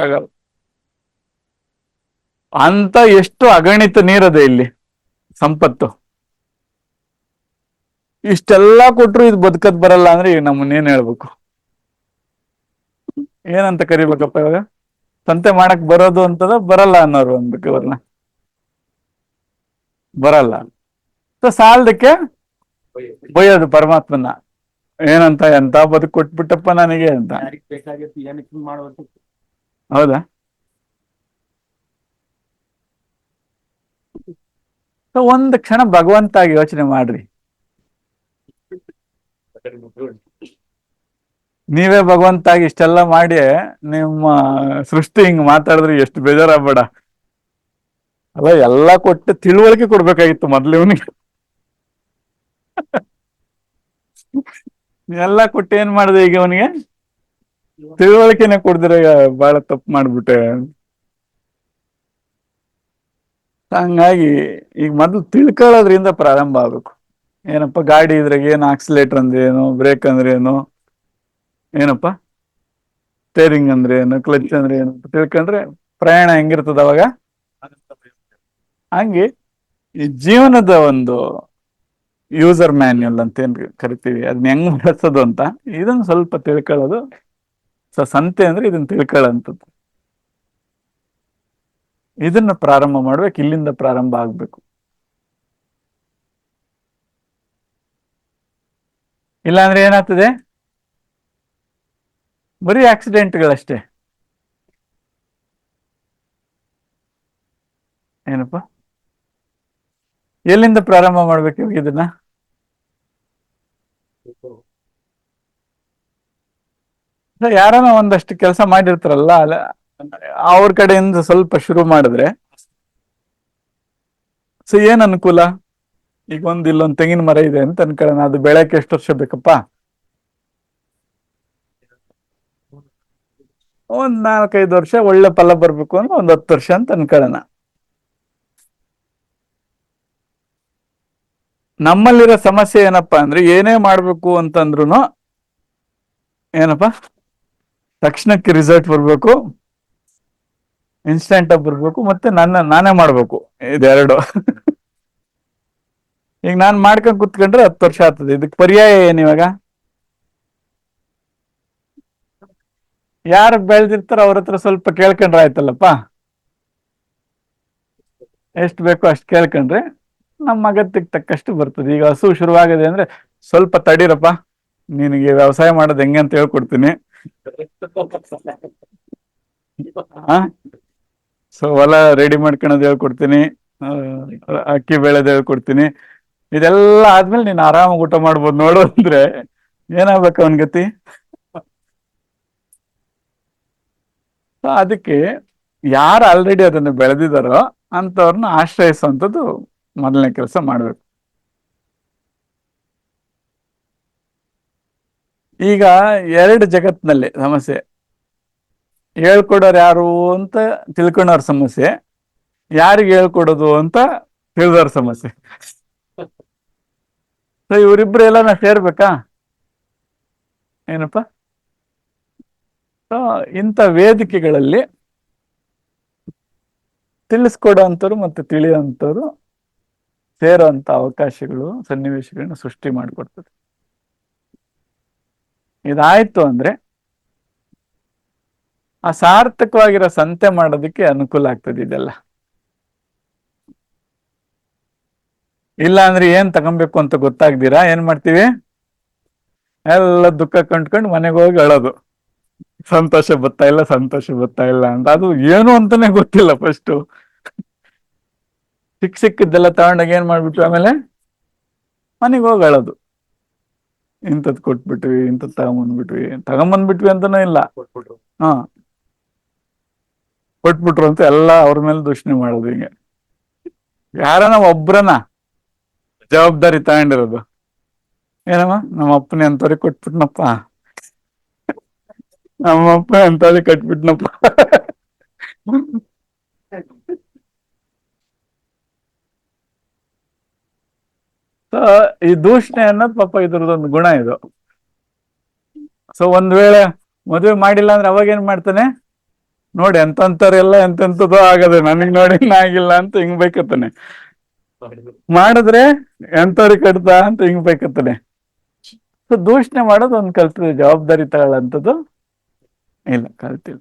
ಆಗಲ್ಲ. ಅಂತ ಎಷ್ಟು ಅಗಣಿತ ನೀರದೆ ಇಲ್ಲಿ ಸಂಪತ್ತು. ಇಷ್ಟೆಲ್ಲಾ ಕೊಟ್ರು ಇದು ಬದುಕದ್ ಬರಲ್ಲ ಅಂದ್ರೆ ಈಗ ನಮ್ಮನ್ನೇನ್ ಹೇಳ್ಬೇಕು, ಏನಂತ ಕರಿಬೇಕಪ್ಪ ಇವಾಗ? ಸಂತೆ ಮಾಡಕ್ ಬರೋದು ಅಂತದ ಬರಲ್ಲ ಅನ್ನೋರು ಅನ್ಬೇಕು ಇವ್ರನ್ನ. ಬರಲ್ಲ ಸಾಲದಕ್ಕೆ ಬೈಯೋದು ಪರಮಾತ್ಮನ, ಏನಂತ ಎಂತ ಬದುಕು ಕೊಟ್ಬಿಟ್ಟಪ್ಪ ನನಗೆ ಅಂತ. ಹೌದಾ? ಒಂದು ಕ್ಷಣ ಭಗವಂತಾಗಿ ಯೋಚನೆ ಮಾಡ್ರಿ. ನೀವೇ ಭಗವಂತಾಗಿ ಇಷ್ಟೆಲ್ಲ ಮಾಡಿ ನಿಮ್ಮ ಸೃಷ್ಟಿ ಹಿಂಗ್ ಮಾತಾಡಿದ್ರೆ ಎಷ್ಟು ಬೇಜಾರಾಗ್ಬೇಡ. ಅಲ್ಲ, ಎಲ್ಲಾ ಕೊಟ್ಟು ತಿಳುವಳಿಕೆ ಕೊಡ್ಬೇಕಾಗಿತ್ತು ಮೊದ್ಲು ಇವನಿಗೆ. ಎಲ್ಲ ಕೊಟ್ಟು ಏನ್ ಮಾಡಿದೆ ಈಗ ಅವನಿಗೆ? ತಿಳುವಳಿಕೆನೆ ಕೊಡ್ದಿರ ಬಹಳ ತಪ್ಪು ಮಾಡ್ಬಿಟ್ಟೆ. ಹಂಗಾಗಿ ಈಗ ಮೊದ್ಲು ತಿಳ್ಕೊಳ್ಳೋದ್ರಿಂದ ಪ್ರಾರಂಭ ಆಗ್ಬೇಕು. ಏನಪ್ಪ ಗಾಡಿ ಇದ್ರಾಗ ಏನು ಆಕ್ಸಿಲೇಟರ್ ಅಂದ್ರೆ ಏನು, ಬ್ರೇಕ್ ಅಂದ್ರೆ ಏನು, ಏನಪ್ಪ ಸ್ಟೇರಿಂಗ್ ಅಂದ್ರೆ ಏನು, ಕ್ಲಚ್ ಅಂದ್ರೆ ಏನು ತಿಳ್ಕೊಂಡ್ರೆ ಪ್ರಯಾಣ ಹೆಂಗಿರ್ತದ ಅವಾಗ. ಹಂಗೆ ಈ ಜೀವನದ ಒಂದು ಯೂಸರ್ ಮ್ಯಾನ್ಯಲ್ ಅಂತ ಏನ್ ಕರಿತೀವಿ, ಅದನ್ನ ಹೆಂಗ್ ಬಳಸೋದು ಅಂತ ಇದನ್ನ ಸ್ವಲ್ಪ ತಿಳ್ಕೊಳ್ಳೋದು. ಸಂತೆ ಅಂದ್ರೆ ಇದನ್ನ ತಿಳ್ಕೊಳ್ಳೋಂಥದ್ದು. ಇದನ್ನ ಪ್ರಾರಂಭ ಮಾಡ್ಬೇಕು, ಇಲ್ಲಿಂದ ಪ್ರಾರಂಭ ಆಗ್ಬೇಕು. ಇಲ್ಲಾಂದ್ರೆ ಏನಾಗ್ತದೆ? ಬರೀ ಆಕ್ಸಿಡೆಂಟ್ಗಳಷ್ಟೇ. ಏನಪ್ಪ, ಎಲ್ಲಿಂದ ಪ್ರಾರಂಭ ಮಾಡ್ಬೇಕು ಇವಾಗ ಇದನ್ನ? ಯಾರನ್ನ ಒಂದಷ್ಟು ಕೆಲಸ ಮಾಡಿರ್ತಾರಲ್ಲ, ಅವ್ರ ಕಡೆಯಿಂದ ಸ್ವಲ್ಪ ಶುರು ಮಾಡಿದ್ರೆ ಏನ್ ಅನುಕೂಲ? ಈಗ ಇಲ್ಲೊಂದ್ ತೆಂಗಿನ ಮರ ಇದೆ ಅಂತ ಅನ್ಕೊಳ್ಳೋಣ, ಅದು ಬೆಳೆಯಕ್ಕೆ ಎಷ್ಟು ವರ್ಷ ಬೇಕಪ್ಪ? ಒಂದ್ 4-5 ವರ್ಷ. ಒಳ್ಳೆ ಫಲ ಬರ್ಬೇಕು ಅಂದ್ರೆ 10 ವರ್ಷ ಅಂತ ಅನ್ಕೊಳ್ಳೋಣ. ನಮ್ಮಲ್ಲಿರೋ ಸಮಸ್ಯೆ ಏನಪ್ಪಾ ಅಂದ್ರೆ, ಏನೇ ಮಾಡ್ಬೇಕು ಅಂತಂದ್ರು ಏನಪ್ಪಾ, ತಕ್ಷಣಕ್ಕೆ ರಿಸಲ್ಟ್ ಬರ್ಬೇಕು, ಇನ್ಸ್ಟೆಂಟ್ ಆಗಿ ಬರ್ಬೇಕು, ಮತ್ತೆ ನಾನೇ ಮಾಡ್ಬೇಕು. ಇದೆರಡು. ಈಗ ನಾನ್ ಮಾಡ್ಕೊಂಡ್ ಕುತ್ಕೊಂಡ್ರೆ 10 ವರ್ಷ ಆಗ್ತದೆ. ಇದಕ್ ಪರ್ಯಾಯ ಏನ್ ಇವಾಗ? ಯಾರು ಬೆಳೆದಿರ್ತಾರ ಅವ್ರ ಹತ್ರ ಸ್ವಲ್ಪ ಕೇಳ್ಕೊಂಡ್ರೆ ಆಯ್ತಲ್ಲಪ್ಪ. ಎಷ್ಟು ಬೇಕೋ ಅಷ್ಟು ಕೇಳ್ಕೊಂಡ್ರೆ ನಮ್ಮ ಅಗತ್ಯಕ್ಕೆ ತಕ್ಕಷ್ಟು ಬರ್ತದೆ. ಈಗ ಹಸು ಶುರುವಾಗಿದೆ ಅಂದ್ರೆ ಸ್ವಲ್ಪ ತಡೀರಪ್ಪ, ನಿನಗೆ ವ್ಯವಸಾಯ ಮಾಡೋದು ಹೆಂಗೆ ಅಂತ ಹೇಳ್ಕೊಡ್ತೀನಿ. ಹೊಲ ರೆಡಿ ಮಾಡ್ಕೊಳೋದು ಹೇಳ್ಕೊಡ್ತೀನಿ, ಅಕ್ಕಿ ಬೆಳೆದು ಹೇಳ್ಕೊಡ್ತೀನಿ. ಇದೆಲ್ಲ ಆದ್ಮೇಲೆ ನೀನ್ ಆರಾಮಾಗಿ ಊಟ ಮಾಡ್ಬೋದು ನೋಡು ಅಂದ್ರೆ ಏನಾಗ್ಬೇಕು ಅವನ್ ಗತಿ? ಅದಕ್ಕೆ ಯಾರು ಆಲ್ರೆಡಿ ಅದನ್ನು ಬೆಳೆದಿದಾರೋ ಅಂತವ್ರನ್ನ ಆಶ್ರಯಿಸುವಂಥದ್ದು ಮೊದಲನೇ ಕೆಲಸ ಮಾಡ್ಬೇಕು. ಈಗ ಎರಡು ಜಗತ್ತಿನಲ್ಲಿ ಸಮಸ್ಯೆ. ಹೇಳ್ಕೊಡೋರು ಯಾರು ಅಂತ ತಿಳ್ಕೊಂಡವ್ರ ಸಮಸ್ಯೆ, ಯಾರಿಗೆ ಹೇಳ್ಕೊಡೋದು ಅಂತ ತಿಳಿದವ್ರ ಸಮಸ್ಯೆ. ಇವರಿಬ್ರು ಎಲ್ಲ ಸೇರ್ಬೇಕಾ? ಏನಪ್ಪ, ಇಂಥ ವೇದಿಕೆಗಳಲ್ಲಿ ತಿಳಿಸ್ಕೊಡೋ ಅಂಥವ್ರು ಮತ್ತೆ ತಿಳಿಯೋಂಥವ್ರು ಸೇರೋಂಥ ಅವಕಾಶಗಳು, ಸನ್ನಿವೇಶಗಳನ್ನ ಸೃಷ್ಟಿ ಮಾಡಿಕೊಡ್ತದೆ. ಇದಾಯ್ತು ಅಂದ್ರೆ ಆ ಸಾರ್ಥಕವಾಗಿರೋ ಸಂತೆ ಮಾಡೋದಕ್ಕೆ ಅನುಕೂಲ ಆಗ್ತದೆ ಇದೆಲ್ಲ. ಇಲ್ಲ ಅಂದ್ರೆ ಏನ್ ತಗೊಬೇಕು ಅಂತ ಗೊತ್ತಾಗ್ದಿರಾ ಏನ್ ಮಾಡ್ತೀವಿ? ಎಲ್ಲ ದುಃಖ ಕಂಡ್ಕೊಂಡು ಮನೆಗೆ ಹೋಗಿ ಅಳೋದು, ಸಂತೋಷ ಬರ್ತಾ ಇಲ್ಲ, ಸಂತೋಷ ಬರ್ತಾ ಇಲ್ಲ ಅಂತ. ಅದು ಏನು ಅಂತಾನೆ ಗೊತ್ತಿಲ್ಲ. ಫಸ್ಟ್ ಸಿಕ್ಕಿದ್ದೆಲ್ಲ ತಗೊಂಡಾಗ ಏನ್ ಮಾಡ್ಬಿಟ್ವಿ, ಆಮೇಲೆ ಮನೆಗೆ ಹೋಗಿ ಅಳೋದು. ಇಂಥದ್ ಕೊಟ್ಬಿಟ್ವಿ, ಇಂಥದ್ ತಗೊಂಬಂದ್ಬಿಟ್ವಿ ಅಂತಾನೂ ಇಲ್ಲ. ಹಾ, ಕೊಟ್ಬಿಟ್ರು ಅಂತ ಎಲ್ಲ ಅವ್ರ ಮೇಲೆ ದೂಷಣೆ ಮಾಡೋದು. ಹಿಂಗೆ ಯಾರನ ಒಬ್ರನ ಜವಾಬ್ದಾರಿ ತಗೊಂಡಿರೋದು, ಏನಮ್ಮ ನಮ್ಮ ಅಪ್ಪನೇ ಅಂತವ್ರಿಗೆ ಕೊಟ್ಬಿಟ್ನಪ್ಪ, ನಮ್ಮಪ್ಪ ಅಂತವ್ರಿಗೆ ಕಟ್ಬಿಟ್ನಪ್ಪ. ಈ ದೂಷಣೆ ಅನ್ನೋದು ಪಾಪ ಇದ್ರದೊಂದು ಗುಣ ಇದು. ಒಂದ್ ವೇಳೆ ಮದುವೆ ಮಾಡಿಲ್ಲ ಅಂದ್ರೆ ಅವಾಗ ಏನ್ ಮಾಡ್ತಾನೆ? ನೋಡಿ ಎಂತೆಂತವ್ರೆಲ್ಲ ಎಂತೆಂತದೋ ಆಗದೆ, ನನಗ್ ನೋಡಿ ಆಗಿಲ್ಲ ಅಂತ ಹಿಂಗ್ ಬೇಕತ್ತಾನೆ. ಮಾಡಿದ್ರೆ ಎಂತವ್ರಿಗೆ ಕಟ್ತ ಅಂತ ಹಿಂಗ್ ಬೇಕತ್ತಾನೆ. ಸೊ ದೂಷಣೆ ಮಾಡೋದು ಒಂದ್ ಕಲ್ತದೆ, ಜವಾಬ್ದಾರಿ ತಗೊಳ್ಳಂಥದ್ದು ಇಲ್ಲ, ಕಲ್ತಿಲ್ಲ.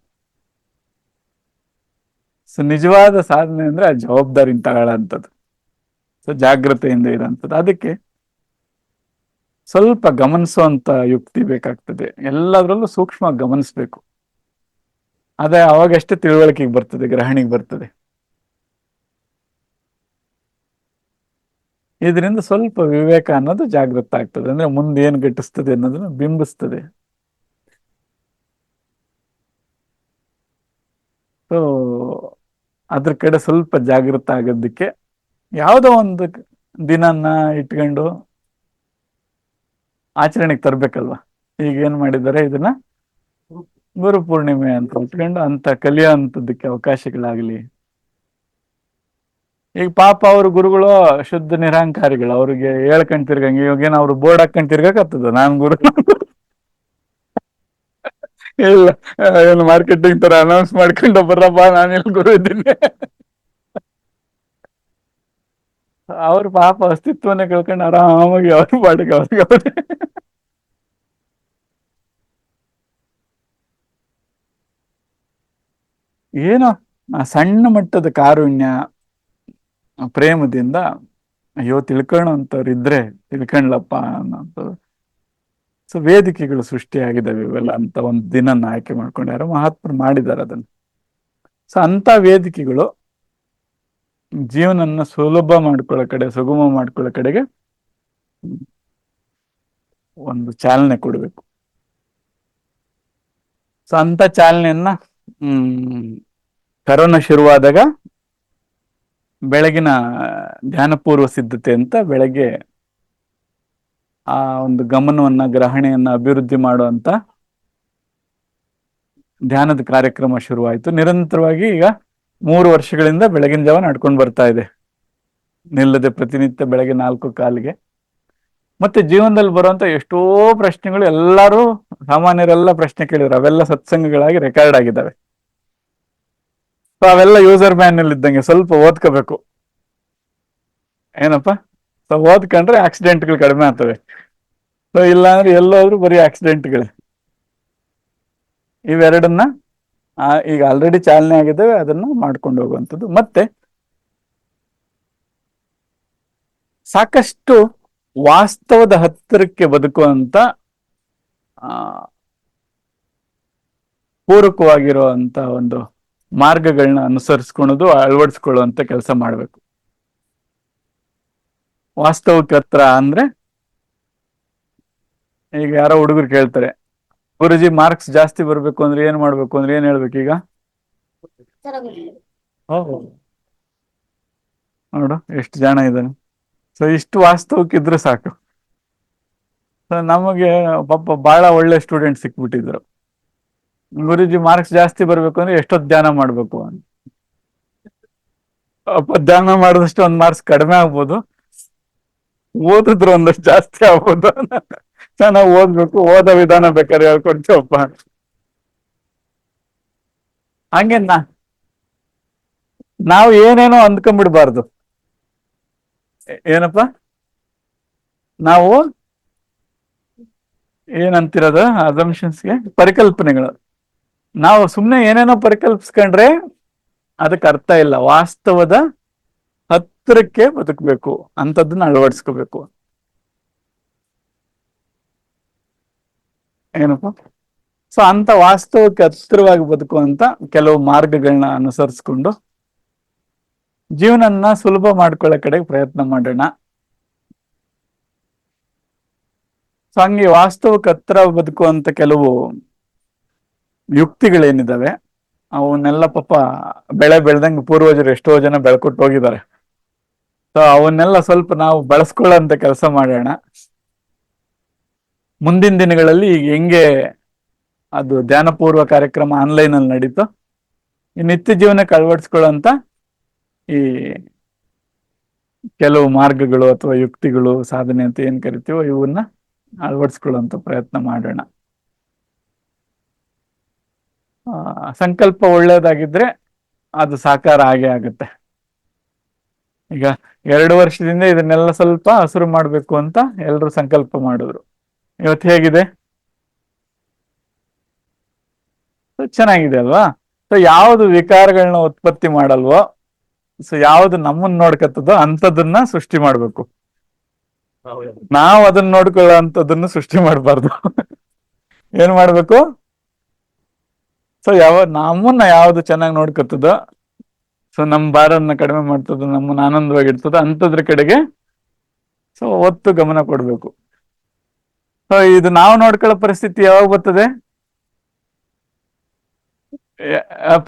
ಸೊ ನಿಜವಾದ ಸಾಧನೆ ಅಂದ್ರೆ ಆ ಜವಾಬ್ದಾರಿ ತಗೊಳ್ಳಂಥದ್ದು, ಸೊ ಜಾಗ್ರತೆಯಿಂದ ಇರೋಂಥದ್ದು. ಅದಕ್ಕೆ ಸ್ವಲ್ಪ ಗಮನಿಸುವಂತ ಯುಕ್ತಿ ಬೇಕಾಗ್ತದೆ, ಎಲ್ಲದರಲ್ಲೂ ಸೂಕ್ಷ್ಮವಾಗಿ ಗಮನಿಸ್ಬೇಕು. ಅದೇ ಅವಾಗಷ್ಟೇ ತಿಳುವಳಿಕೆಗೆ ಬರ್ತದೆ, ಗ್ರಹಣಿಗೆ ಬರ್ತದೆ. ಇದರಿಂದ ಸ್ವಲ್ಪ ವಿವೇಕ ಅನ್ನೋದು ಜಾಗೃತ ಆಗ್ತದೆ, ಅಂದ್ರೆ ಮುಂದೆ ಏನ್ ಘಟಿಸ್ತದೆ ಅನ್ನೋದನ್ನ ಬಿಂಬಿಸ್ತದೆ. ಸೊ ಅದ್ರ ಕಡೆ ಸ್ವಲ್ಪ ಜಾಗೃತ ಆಗೋದಕ್ಕೆ ಯಾವುದೋ ಒಂದು ದಿನನ್ನ ಇಟ್ಕೊಂಡು ಆಚರಣೆಗೆ ತರ್ಬೇಕಲ್ವಾ. ಈಗ ಏನ್ ಮಾಡಿದ್ದಾರೆ, ಇದನ್ನ ಗುರು ಪೂರ್ಣಿಮೆ ಅಂತ ಇಟ್ಕೊಂಡು ಅಂತ ಕಲಿಯೋ ಅಂತದಕ್ಕೆ ಅವಕಾಶಗಳಾಗ್ಲಿ. ಈಗ ಪಾಪ ಅವ್ರ ಗುರುಗಳು ಶುದ್ಧ ನಿರಹಂಕಾರಿಗಳು, ಅವ್ರಿಗೆ ಹೇಳ್ಕೊಂಡ್ ತಿರ್ಗಂಗೆ. ಇವಾಗೇನ ಅವ್ರು ಬೋರ್ಡ್ ಹಾಕೊಂಡ್ ತಿರ್ಗಕತ್ತದ ನಾನ್ ಗುರು ಇಲ್ಲ, ಏನು ಮಾರ್ಕೆಟಿಂಗ್ ತರ ಅನೌನ್ಸ್ ಮಾಡ್ಕೊಂಡು ಬರಪ್ಪ ನಾನು ಇಲ್ಲಿ ಗುರು ಇದ್ದೀನಿ. ಅವ್ರ ಪಾಪ ಅಸ್ತಿತ್ವನೇ ಕಳ್ಕೊಂಡು ಆರಾಮಾಗಿ ಅವ್ರ ಪಾಡಿಗೆ ಅವ್ರಿಗೆ ಅವ್ರೆ. ಏನೋ ಆ ಸಣ್ಣ ಮಟ್ಟದ ಕಾರುಣ್ಯ ಪ್ರೇಮದಿಂದ ಅಯ್ಯೋ ತಿಳ್ಕೊಳ್ಳೋಂಥವ್ರು ಇದ್ರೆ ತಿಳ್ಕೊಂಡ್ಲಪ್ಪ ಅನ್ನೋಂಥದ್ದು. ಸೊ ವೇದಿಕೆಗಳು ಸೃಷ್ಟಿಯಾಗಿದ್ದಾವೆ ಇವೆಲ್ಲ ಅಂತ ಒಂದು ದಿನ ಆಯ್ಕೆ ಮಾಡ್ಕೊಂಡು ಯಾರೋ ಮಹಾತ್ಮರು ಮಾಡಿದ್ದಾರೆ ಅದನ್ನು. ಸೊ ಅಂತ ವೇದಿಕೆಗಳು ಜೀವನನ್ನ ಸುಲಭ ಮಾಡ್ಕೊಳ್ಳೋ ಕಡೆ, ಸುಗಮ ಮಾಡ್ಕೊಳ್ಳೋ ಕಡೆಗೆ ಒಂದು ಚಾಲನೆ ಕೊಡಬೇಕು. ಸೊ ಅಂತ ಚಾಲನೆಯನ್ನ ಕರೋನಾ ಶುರುವಾದಾಗ ಬೆಳಗಿನ ಧ್ಯಾನಪೂರ್ವ ಸಿದ್ಧತೆ ಅಂತ ಬೆಳಗ್ಗೆ ಆ ಒಂದು ಗಮನವನ್ನ, ಗ್ರಹಣೆಯನ್ನ ಅಭಿವೃದ್ಧಿ ಮಾಡುವಂತ ಧ್ಯಾನದ ಕಾರ್ಯಕ್ರಮ ಶುರುವಾಯಿತು. ನಿರಂತರವಾಗಿ ಈಗ 3 ವರ್ಷಗಳಿಂದ ಬೆಳಗಿನ ಜಾವ ನಡ್ಕೊಂಡು ಬರ್ತಾ ಇದೆ, ನಿಲ್ಲದೆ ಪ್ರತಿನಿತ್ಯ ಬೆಳಗ್ಗೆ 4:15ಗೆ. ಮತ್ತೆ ಜೀವನದಲ್ಲಿ ಬರುವಂತ ಎಷ್ಟೋ ಪ್ರಶ್ನೆಗಳು ಎಲ್ಲರೂ ಸಾಮಾನ್ಯರೆಲ್ಲ ಪ್ರಶ್ನೆ ಕೇಳಿದ್ರು, ಅವೆಲ್ಲ ಸತ್ಸಂಗಗಳಾಗಿ ರೆಕಾರ್ಡ್ ಆಗಿದ್ದಾವೆ. ಸೊ ಅವೆಲ್ಲ ಯೂಸರ್ ಮ್ಯಾನ್ಯಲ್ ಇದ್ದಂಗೆ, ಸ್ವಲ್ಪ ಓದ್ಕೋಬೇಕು. ಏನಪ್ಪಾ, ಸೊ ಓದ್ಕೊಂಡ್ರೆ ಆಕ್ಸಿಡೆಂಟ್ಗಳು ಕಡಿಮೆ ಆಗ್ತವೆ. ಸೊ ಇಲ್ಲ ಅಂದ್ರೆ ಎಲ್ಲೋದ್ರು ಬರೀ ಆಕ್ಸಿಡೆಂಟ್ಗಳೇ. ಇವೆರಡನ್ನ ಈಗ ಆಲ್ರೆಡಿ ಚಾಲನೆ ಆಗಿದ್ದಾವೆ, ಅದನ್ನ ಮಾಡ್ಕೊಂಡು ಹೋಗುವಂಥದ್ದು. ಮತ್ತೆ ಸಾಕಷ್ಟು ವಾಸ್ತವದ ಹತ್ತಿರಕ್ಕೆ ಬದುಕುವಂತ ಪೂರಕವಾಗಿರುವಂತ ಒಂದು ಮಾರ್ಗಗಳನ್ನ ಅನುಸರಿಸ್ಕೊಳ್ಳೋದು, ಅಳವಡಿಸ್ಕೊಳ್ಳುವಂತ ಕೆಲಸ ಮಾಡ್ಬೇಕು. ವಾಸ್ತವಕ್ಕೆ ಹತ್ರ ಅಂದ್ರೆ ಈಗ ಯಾರೋ ಹುಡುಗರು ಕೇಳ್ತಾರೆ, ಗುರುಜಿ ಮಾರ್ಕ್ಸ್ ಜಾಸ್ತಿ ಬರ್ಬೇಕು ಅಂದ್ರೆ ಏನ್ ಮಾಡ್ಬೇಕು ಅಂದ್ರೆ ಏನ್ ಹೇಳ್ಬೇಕು? ಈಗ ನೋಡು ಎಷ್ಟು ಜನ ಇದ್ದಾನೆ. ಸೊ ಇಷ್ಟು ವಾಸ್ತವಕ್ಕಿದ್ರೆ ಸಾಕು. ಸೊ ನಮಗೆ ಪಾಪ ಬಹಳ ಒಳ್ಳೆ ಸ್ಟೂಡೆಂಟ್ ಸಿಕ್ಬಿಟ್ಟಿದ್ರು. ಗುರುಜಿ ಮಾರ್ಕ್ಸ್ ಜಾಸ್ತಿ ಬರ್ಬೇಕು ಅಂದ್ರೆ ಎಷ್ಟೊತ್ತು ಧ್ಯಾನ ಮಾಡ್ಬೇಕು ಅಂತ. ಧ್ಯಾನ ಮಾಡಿದಷ್ಟು ಒಂದ್ ಮಾರ್ಕ್ಸ್ ಕಡಿಮೆ ಆಗ್ಬೋದು, ಓದಿದ್ರು ಒಂದಷ್ಟು ಜಾಸ್ತಿ ಆಗ್ಬೋದು. ಚೆನ್ನಾಗಿ ಓದ್ಬೇಕು, ಓದೋ ವಿಧಾನ ಬೇಕಾದ್ರೆ ಹೇಳ್ಕೊಡ್ತೀವಪ್ಪ. ಹಂಗೆ ನಾವು ಏನೇನೋ ಅಂದ್ಕೊಂಡ್ಬಿಡ್ಬಾರ್ದು. ಏನಪ್ಪ, ನಾವು ಏನಂತಿರೋದು ಅಸಂಪ್ಷನ್ಸ್ಗೆ, ಪರಿಕಲ್ಪನೆಗಳು. ನಾವು ಸುಮ್ನೆ ಏನೇನೋ ಪರಿಕಲ್ಪಿಸ್ಕೊಂಡ್ರೆ ಅದಕ್ಕೆ ಅರ್ಥ ಇಲ್ಲ. ವಾಸ್ತವದ ಹತ್ತಿರಕ್ಕೆ ಬದುಕಬೇಕು, ಅಂತದನ್ನ ಅಳವಡಿಸ್ಕೋಬೇಕು. ಏನಪ್ಪ, ಸೊ ಅಂತ ವಾಸ್ತವಕ್ಕೆ ಹತ್ತಿರವಾಗಿ ಬದುಕುವಂತ ಕೆಲವು ಮಾರ್ಗಗಳನ್ನ ಅನುಸರಿಸ್ಕೊಂಡು ಜೀವನನ್ನ ಸುಲಭ ಮಾಡ್ಕೊಳ್ಳೋ ಕಡೆಗೆ ಪ್ರಯತ್ನ ಮಾಡೋಣ. ಸೊ ಹಂಗೆ ವಾಸ್ತವಕ್ಕೆ ಹತ್ರ ಬದುಕುವಂತ ಕೆಲವು ಯುಕ್ತಿಗಳೇನಿದಾವೆ ಅವನ್ನೆಲ್ಲ ಪಾಪ ಬೆಳೆದಂಗೆ ಪೂರ್ವಜರು ಎಷ್ಟೋ ಜನ ಬೆಳ್ಕೊಟ್ಟು ಹೋಗಿದ್ದಾರೆ. ಸೊ ಅವನ್ನೆಲ್ಲ ಸ್ವಲ್ಪ ನಾವು ಬಳಸ್ಕೊಳ್ಳೋಂತ ಕೆಲಸ ಮಾಡೋಣ. ಮುಂದಿನ ದಿನಗಳಲ್ಲಿ ಈಗ ಹೆಂಗೆ ಅದು ಧ್ಯಾನಪೂರ್ವ ಕಾರ್ಯಕ್ರಮ ಆನ್ಲೈನ್ ಅಲ್ಲಿ ನಡೀತು, ಈ ನಿತ್ಯ ಜೀವನಕ್ಕೆ ಅಳವಡಿಸ್ಕೊಳ್ಳೋಂತ ಈ ಕೆಲವು ಮಾರ್ಗಗಳು ಅಥವಾ ಯುಕ್ತಿಗಳು, ಸಾಧನೆ ಅಂತ ಏನ್ ಕರಿತೀವೋ, ಇವನ್ನ ಅಳವಡಿಸ್ಕೊಳ್ಳುವಂತ ಪ್ರಯತ್ನ ಮಾಡೋಣ. ಸಂಕಲ್ಪ ಒಳ್ಳೇದಾಗಿದ್ರೆ ಅದು ಸಾಕಾರ ಆಗೇ ಆಗುತ್ತೆ. ಈಗ 2 ವರ್ಷದಿಂದ ಇದನ್ನೆಲ್ಲ ಸ್ವಲ್ಪ ಹಸಿರು ಮಾಡ್ಬೇಕು ಅಂತ ಎಲ್ರು ಸಂಕಲ್ಪ ಮಾಡಿದ್ರು. ಇವತ್ತು ಹೇಗಿದೆ? ಚೆನ್ನಾಗಿದೆ ಅಲ್ವಾ? ಸೊ ಯಾವುದು ವಿಕಾರಗಳನ್ನ ಉತ್ಪತ್ತಿ ಮಾಡಲ್ವೋ, ಸೊ ಯಾವ್ದು ನಮ್ಮನ್ನ ನೋಡ್ಕತ್ತದೋ ಅಂಥದನ್ನ ಸೃಷ್ಟಿ ಮಾಡ್ಬೇಕು. ನಾವು ಅದನ್ನ ನೋಡ್ಕೊಳ್ಳೋ ಅಂಥದನ್ನ ಸೃಷ್ಟಿ ಮಾಡಬಾರ್ದು. ಏನ್ ಮಾಡ್ಬೇಕು? ಸೊ ನಮ್ಮನ್ನ ಯಾವ್ದು ಚೆನ್ನಾಗಿ ನೋಡ್ಕತ್ತದೋ, ಸೊ ನಮ್ಮ ಭಾರನ್ನ ಕಡಿಮೆ ಮಾಡ್ತದೋ, ನಮ್ಮನ್ನ ಆನಂದವಾಗಿರ್ತದೋ ಅಂಥದ್ರ ಕಡೆಗೆ ಸೊ ಒತ್ತು ಗಮನ ಕೊಡ್ಬೇಕು. ಸೊ ಇದು ನಾವು ನೋಡ್ಕೊಳ್ಳೋ ಪರಿಸ್ಥಿತಿ ಯಾವಾಗ ಬರ್ತದೆ?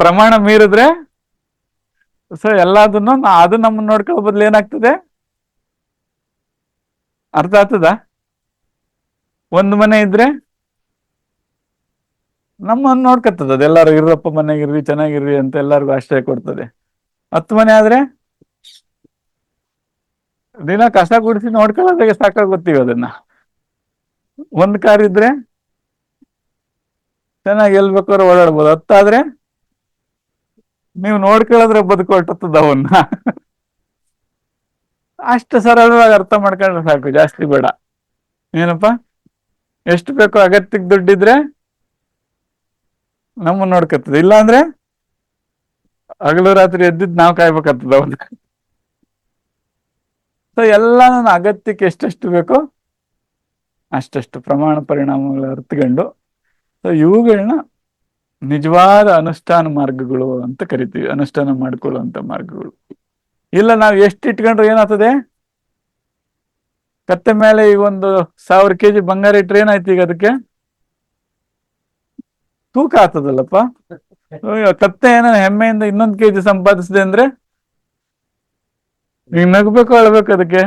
ಪ್ರಮಾಣ ಮೀರಿದ್ರೆ ಸೊ ಎಲ್ಲದನ್ನು ಅದು ನಮ್ಮನ್ನ ನೋಡ್ಕೊಳ್ಳೋ ಬದಲು ಏನಾಗ್ತದೆ? ಅರ್ಥ ಆಗ್ತದ? ಒಂದು ಮನೆ ಇದ್ರೆ ನಮ್ಮನ್ನ ನೋಡ್ಕತ್ತದ, ಅದೆಲ್ಲಾರು ಇರಪ್ಪ ಮನೆಗಿರ್ರಿ, ಚೆನ್ನಾಗಿರ್ರಿ ಅಂತ ಎಲ್ಲರಿಗೂ ಆಶ್ರಯ ಕೊಡ್ತದೆ. 10 ಮನೆ ಆದ್ರೆ ದಿನ ಕಸ ಗುಡಿಸಿ ನೋಡ್ಕೊಳ್ಳೋದಾಗ ಸಾಕಾಗೋಗ್ತೀವಿ ಅದನ್ನ. ಒಂದ್ ಕಾರ್ ಇದ್ರೆ ಚೆನ್ನಾಗಿ ಎಲ್ ಬೇಕಾದ್ರೂ ಓಡಾಡ್ಬೋದು. 10 ಆದ್ರೆ ನೀವು ನೋಡ್ಕೊಳ್ಳೋದ್ರೆ ಬದುಕೊಳ್ತದ ಅವನ್ನ. ಅಷ್ಟು ಸರಳವಾಗಿ ಅರ್ಥ ಮಾಡ್ಕೊಂಡ್ರೆ ಸಾಕು, ಜಾಸ್ತಿ ಬೇಡ. ಏನಪ್ಪಾ, ಎಷ್ಟು ಬೇಕೋ ಅಗತ್ಯಕ್ಕೆ ದುಡ್ಡಿದ್ರೆ ನಮ್ಮನ್ನ ನೋಡ್ಕತ್ತದ, ಇಲ್ಲ ಅಂದ್ರೆ ಹಗಲು ರಾತ್ರಿ ಎದ್ದಿದ್ ನಾವು ಕಾಯ್ಬೇಕಾಗ್ತದ ಅವನ್ನ. ಸೊ ಎಲ್ಲ ನನ್ನ ಅಗತ್ಯಕ್ಕೆ ಎಷ್ಟೆಷ್ಟು ಬೇಕೋ ಅಷ್ಟಷ್ಟು ಪ್ರಮಾಣ ಪರಿಣಾಮಗಳು ಅರ್ಥಕೊಂಡು, ಸೊ ಇವುಗಳನ್ನ ನಿಜವಾದ ಅನುಷ್ಠಾನ ಮಾರ್ಗಗಳು ಅಂತ ಕರಿತೀವಿ, ಅನುಷ್ಠಾನ ಮಾಡ್ಕೊಳ್ಳುವಂತ ಮಾರ್ಗಗಳು. ಇಲ್ಲ ನಾವು ಎಷ್ಟು ಇಟ್ಕೊಂಡ್ರೆ ಏನಾಗ್ತದೆ? ಕತ್ತೆ ಮೇಲೆ ಈಗ 1000 kg ಬಂಗಾರ ಇಟ್ರೆ ಏನಾಯ್ತು? ಈಗ ಅದಕ್ಕೆ ತೂಕ ಆಗ್ತದಲ್ಲಪ್ಪ. ಕತ್ತೆ ಏನೋ ಹೆಮ್ಮೆಯಿಂದ 1 kg ಸಂಪಾದಿಸಿದೆ ಅಂದ್ರೆ ಈಗ ನಗ್ಬೇಕು, ಅಳ್ಬೇಕು ಅದಕ್ಕೆ.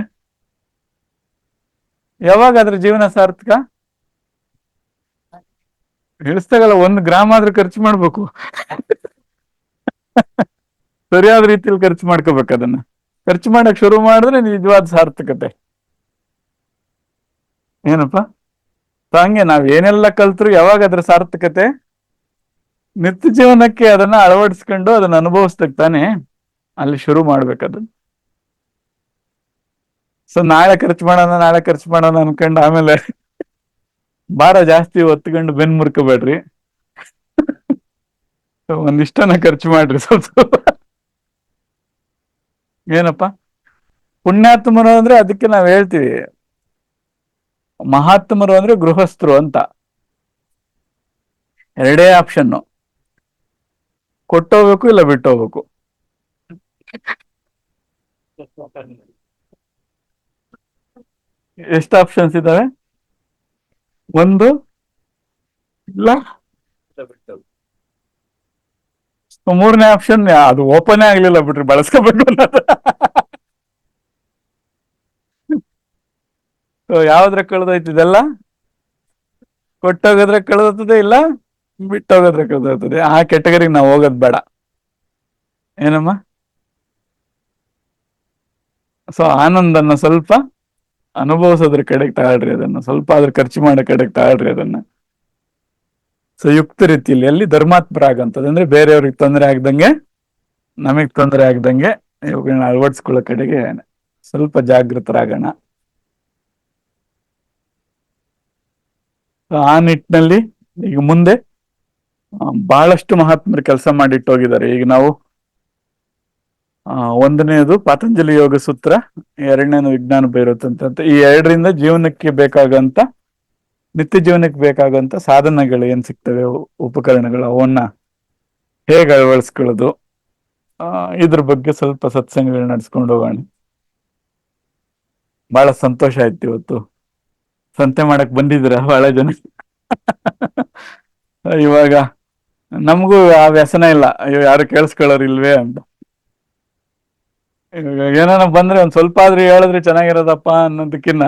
ಯಾವಾಗ ಅದ್ರ ಜೀವನ ಸಾರ್ಥಕ? ಇಳಿಸ್ದಾಗಲ್ಲ, 1 ಗ್ರಾಮ್ ಆದ್ರೂ ಖರ್ಚು ಮಾಡ್ಬೇಕು. ಸರಿಯಾದ ರೀತಿಯಲ್ಲಿ ಖರ್ಚು ಮಾಡ್ಕೋಬೇಕು. ಅದನ್ನ ಖರ್ಚು ಮಾಡಕ್ ಶುರು ಮಾಡಿದ್ರೆ ನಿಜವಾದ ಸಾರ್ಥಕತೆ. ಏನಪ್ಪಾ, ಹಂಗೆ ನಾವ್ ಏನೆಲ್ಲ ಕಲ್ತ್ರು ಯಾವಾಗ ಅದ್ರ ಸಾರ್ಥಕತೆ? ನಿತ್ಯ ಜೀವನಕ್ಕೆ ಅದನ್ನ ಅಳವಡಿಸ್ಕೊಂಡು ಅದನ್ನ ಅನುಭವಿಸ್ದಾಗ ತಾನೆ ಅಲ್ಲಿ ಶುರು ಮಾಡ್ಬೇಕದು. ಸೊ ನಾಳೆ ಖರ್ಚು ಮಾಡೋಣ ಅನ್ಕೊಂಡು ಆಮೇಲೆ ಭಾರ ಜಾಸ್ತಿ ಹೊತ್ಕೊಂಡು ಬೆನ್ ಮುರ್ಕೋಬೇಡ್ರಿ. ಒಂದಿಷ್ಟನ ಖರ್ಚು ಮಾಡ್ರಿ ಸ್ವಲ್ಪ. ಏನಪ್ಪಾ, ಪುಣ್ಯಾತ್ಮರು ಅಂದ್ರೆ ಅದಕ್ಕೆ ನಾವ್ ಹೇಳ್ತೀವಿ, ಮಹಾತ್ಮರು ಅಂದ್ರೆ ಗೃಹಸ್ಥರು ಅಂತ. 2 ಆಪ್ಷನ್, ಕೊಟ್ಟೋಗ್ಬೇಕು ಇಲ್ಲ ಬಿಟ್ಟೋಗ್ಬೇಕು. ಎಷ್ಟು ಆಪ್ಷನ್ಸ್ ಇದಾವೆ? 1 ಇಲ್ಲ 3ನೇ ಆಪ್ಷನ್ ಅದು ಓಪನ್ ಆಗ್ಲಿಲ್ಲ ಬಿಟ್ರಿ, ಬಳಸ್ಕೋಬೇಕು ಅನ್ನೋದು. ಯಾವ್ದ್ರ ಕಳೆದೋಯ್ತು ಇದೆಲ್ಲ? ಕೊಟ್ಟೋಗದ್ರೆ ಕಳೆದೋಗ್ತದೆ, ಇಲ್ಲ ಬಿಟ್ಟೋಗದ್ರೆ ಕಳೆದೋಗ್ತದೆ. ಆ ಕೆಟಗರಿಗೆ ನಾವು ಹೋಗೋದ್ ಬೇಡ. ಏನಮ್ಮ, ಸೊ ಆನಂದನ್ನ ಸ್ವಲ್ಪ ಅನುಭವಿಸೋದ್ರ ಕಡೆಗೆ ತಗೊಳ್ರಿ, ಅದನ್ನ ಸ್ವಲ್ಪ ಆದ್ರೂ ಖರ್ಚು ಮಾಡೋ ಕಡೆಗೆ ತಗೊಳ್ರಿ ಅದನ್ನ. ಸೊ ಯುಕ್ತ ರೀತಿಯಲ್ಲಿ ಅಲ್ಲಿ ಧರ್ಮಾತ್ಮರಾಗಂತದ್ದು ಅಂದ್ರೆ ಬೇರೆಯವ್ರಿಗೆ ತೊಂದರೆ ಆಗ್ದಂಗೆ, ನಮಗ್ ತೊಂದರೆ ಆಗ್ದಂಗೆ ಇವುಗಳನ್ನ ಅಳವಡಿಸ್ಕೊಳ್ಳೋ ಕಡೆಗೆ ಸ್ವಲ್ಪ ಜಾಗೃತರಾಗೋಣ. ಆ ನಿಟ್ಟಿನಲ್ಲಿ ಈಗ ಮುಂದೆ ಬಹಳಷ್ಟು ಮಹಾತ್ಮರು ಕೆಲಸ ಮಾಡಿಟ್ಟೋಗಿದ್ದಾರೆ. ಈಗ ನಾವು 1ನೇದು ಪಾತಂಜಲಿ ಯೋಗ ಸೂತ್ರ, 2ನೇದು ವಿಜ್ಞಾನ ಭೈರವತಂತ್ರ. ಈ 2ರಿಂದ ಜೀವನಕ್ಕೆ ಬೇಕಾಗಂತ, ನಿತ್ಯ ಜೀವನಕ್ಕೆ ಬೇಕಾಗಂತ ಸಾಧನಗಳು ಏನ್ ಸಿಗ್ತವೆ, ಉಪಕರಣಗಳು, ಅವನ್ನ ಹೇಗೆ ಅಳವಡಿಸ್ಕೊಳ್ಳೋದು, ಇದ್ರ ಬಗ್ಗೆ ಸ್ವಲ್ಪ ಸತ್ಸಂಗಗಳು ನಡ್ಸ್ಕೊಂಡು ಹೋಗೋಣ. ಬಹಳ ಸಂತೋಷ ಆಯ್ತು ಇವತ್ತು ಸಂತೆ ಮಾಡಕ್ ಬಂದಿದ್ರ ಬಹಳ ಜನ. ಇವಾಗ ನಮಗೂ ಆ ವ್ಯಸನ ಇಲ್ಲ, ಅಯ್ಯೋ ಯಾರು ಕೇಳಿಸ್ಕೊಳ್ಳೋರು ಇಲ್ವೇ ಅಂತ. ಏನಾನ ಬಂದ್ರೆ ಒಂದ್ ಸ್ವಲ್ಪ ಆದ್ರೂ ಹೇಳಿದ್ರೆ ಚೆನ್ನಾಗಿರೋದಪ್ಪ ಅನ್ನೋದಕ್ಕಿನ್ನ,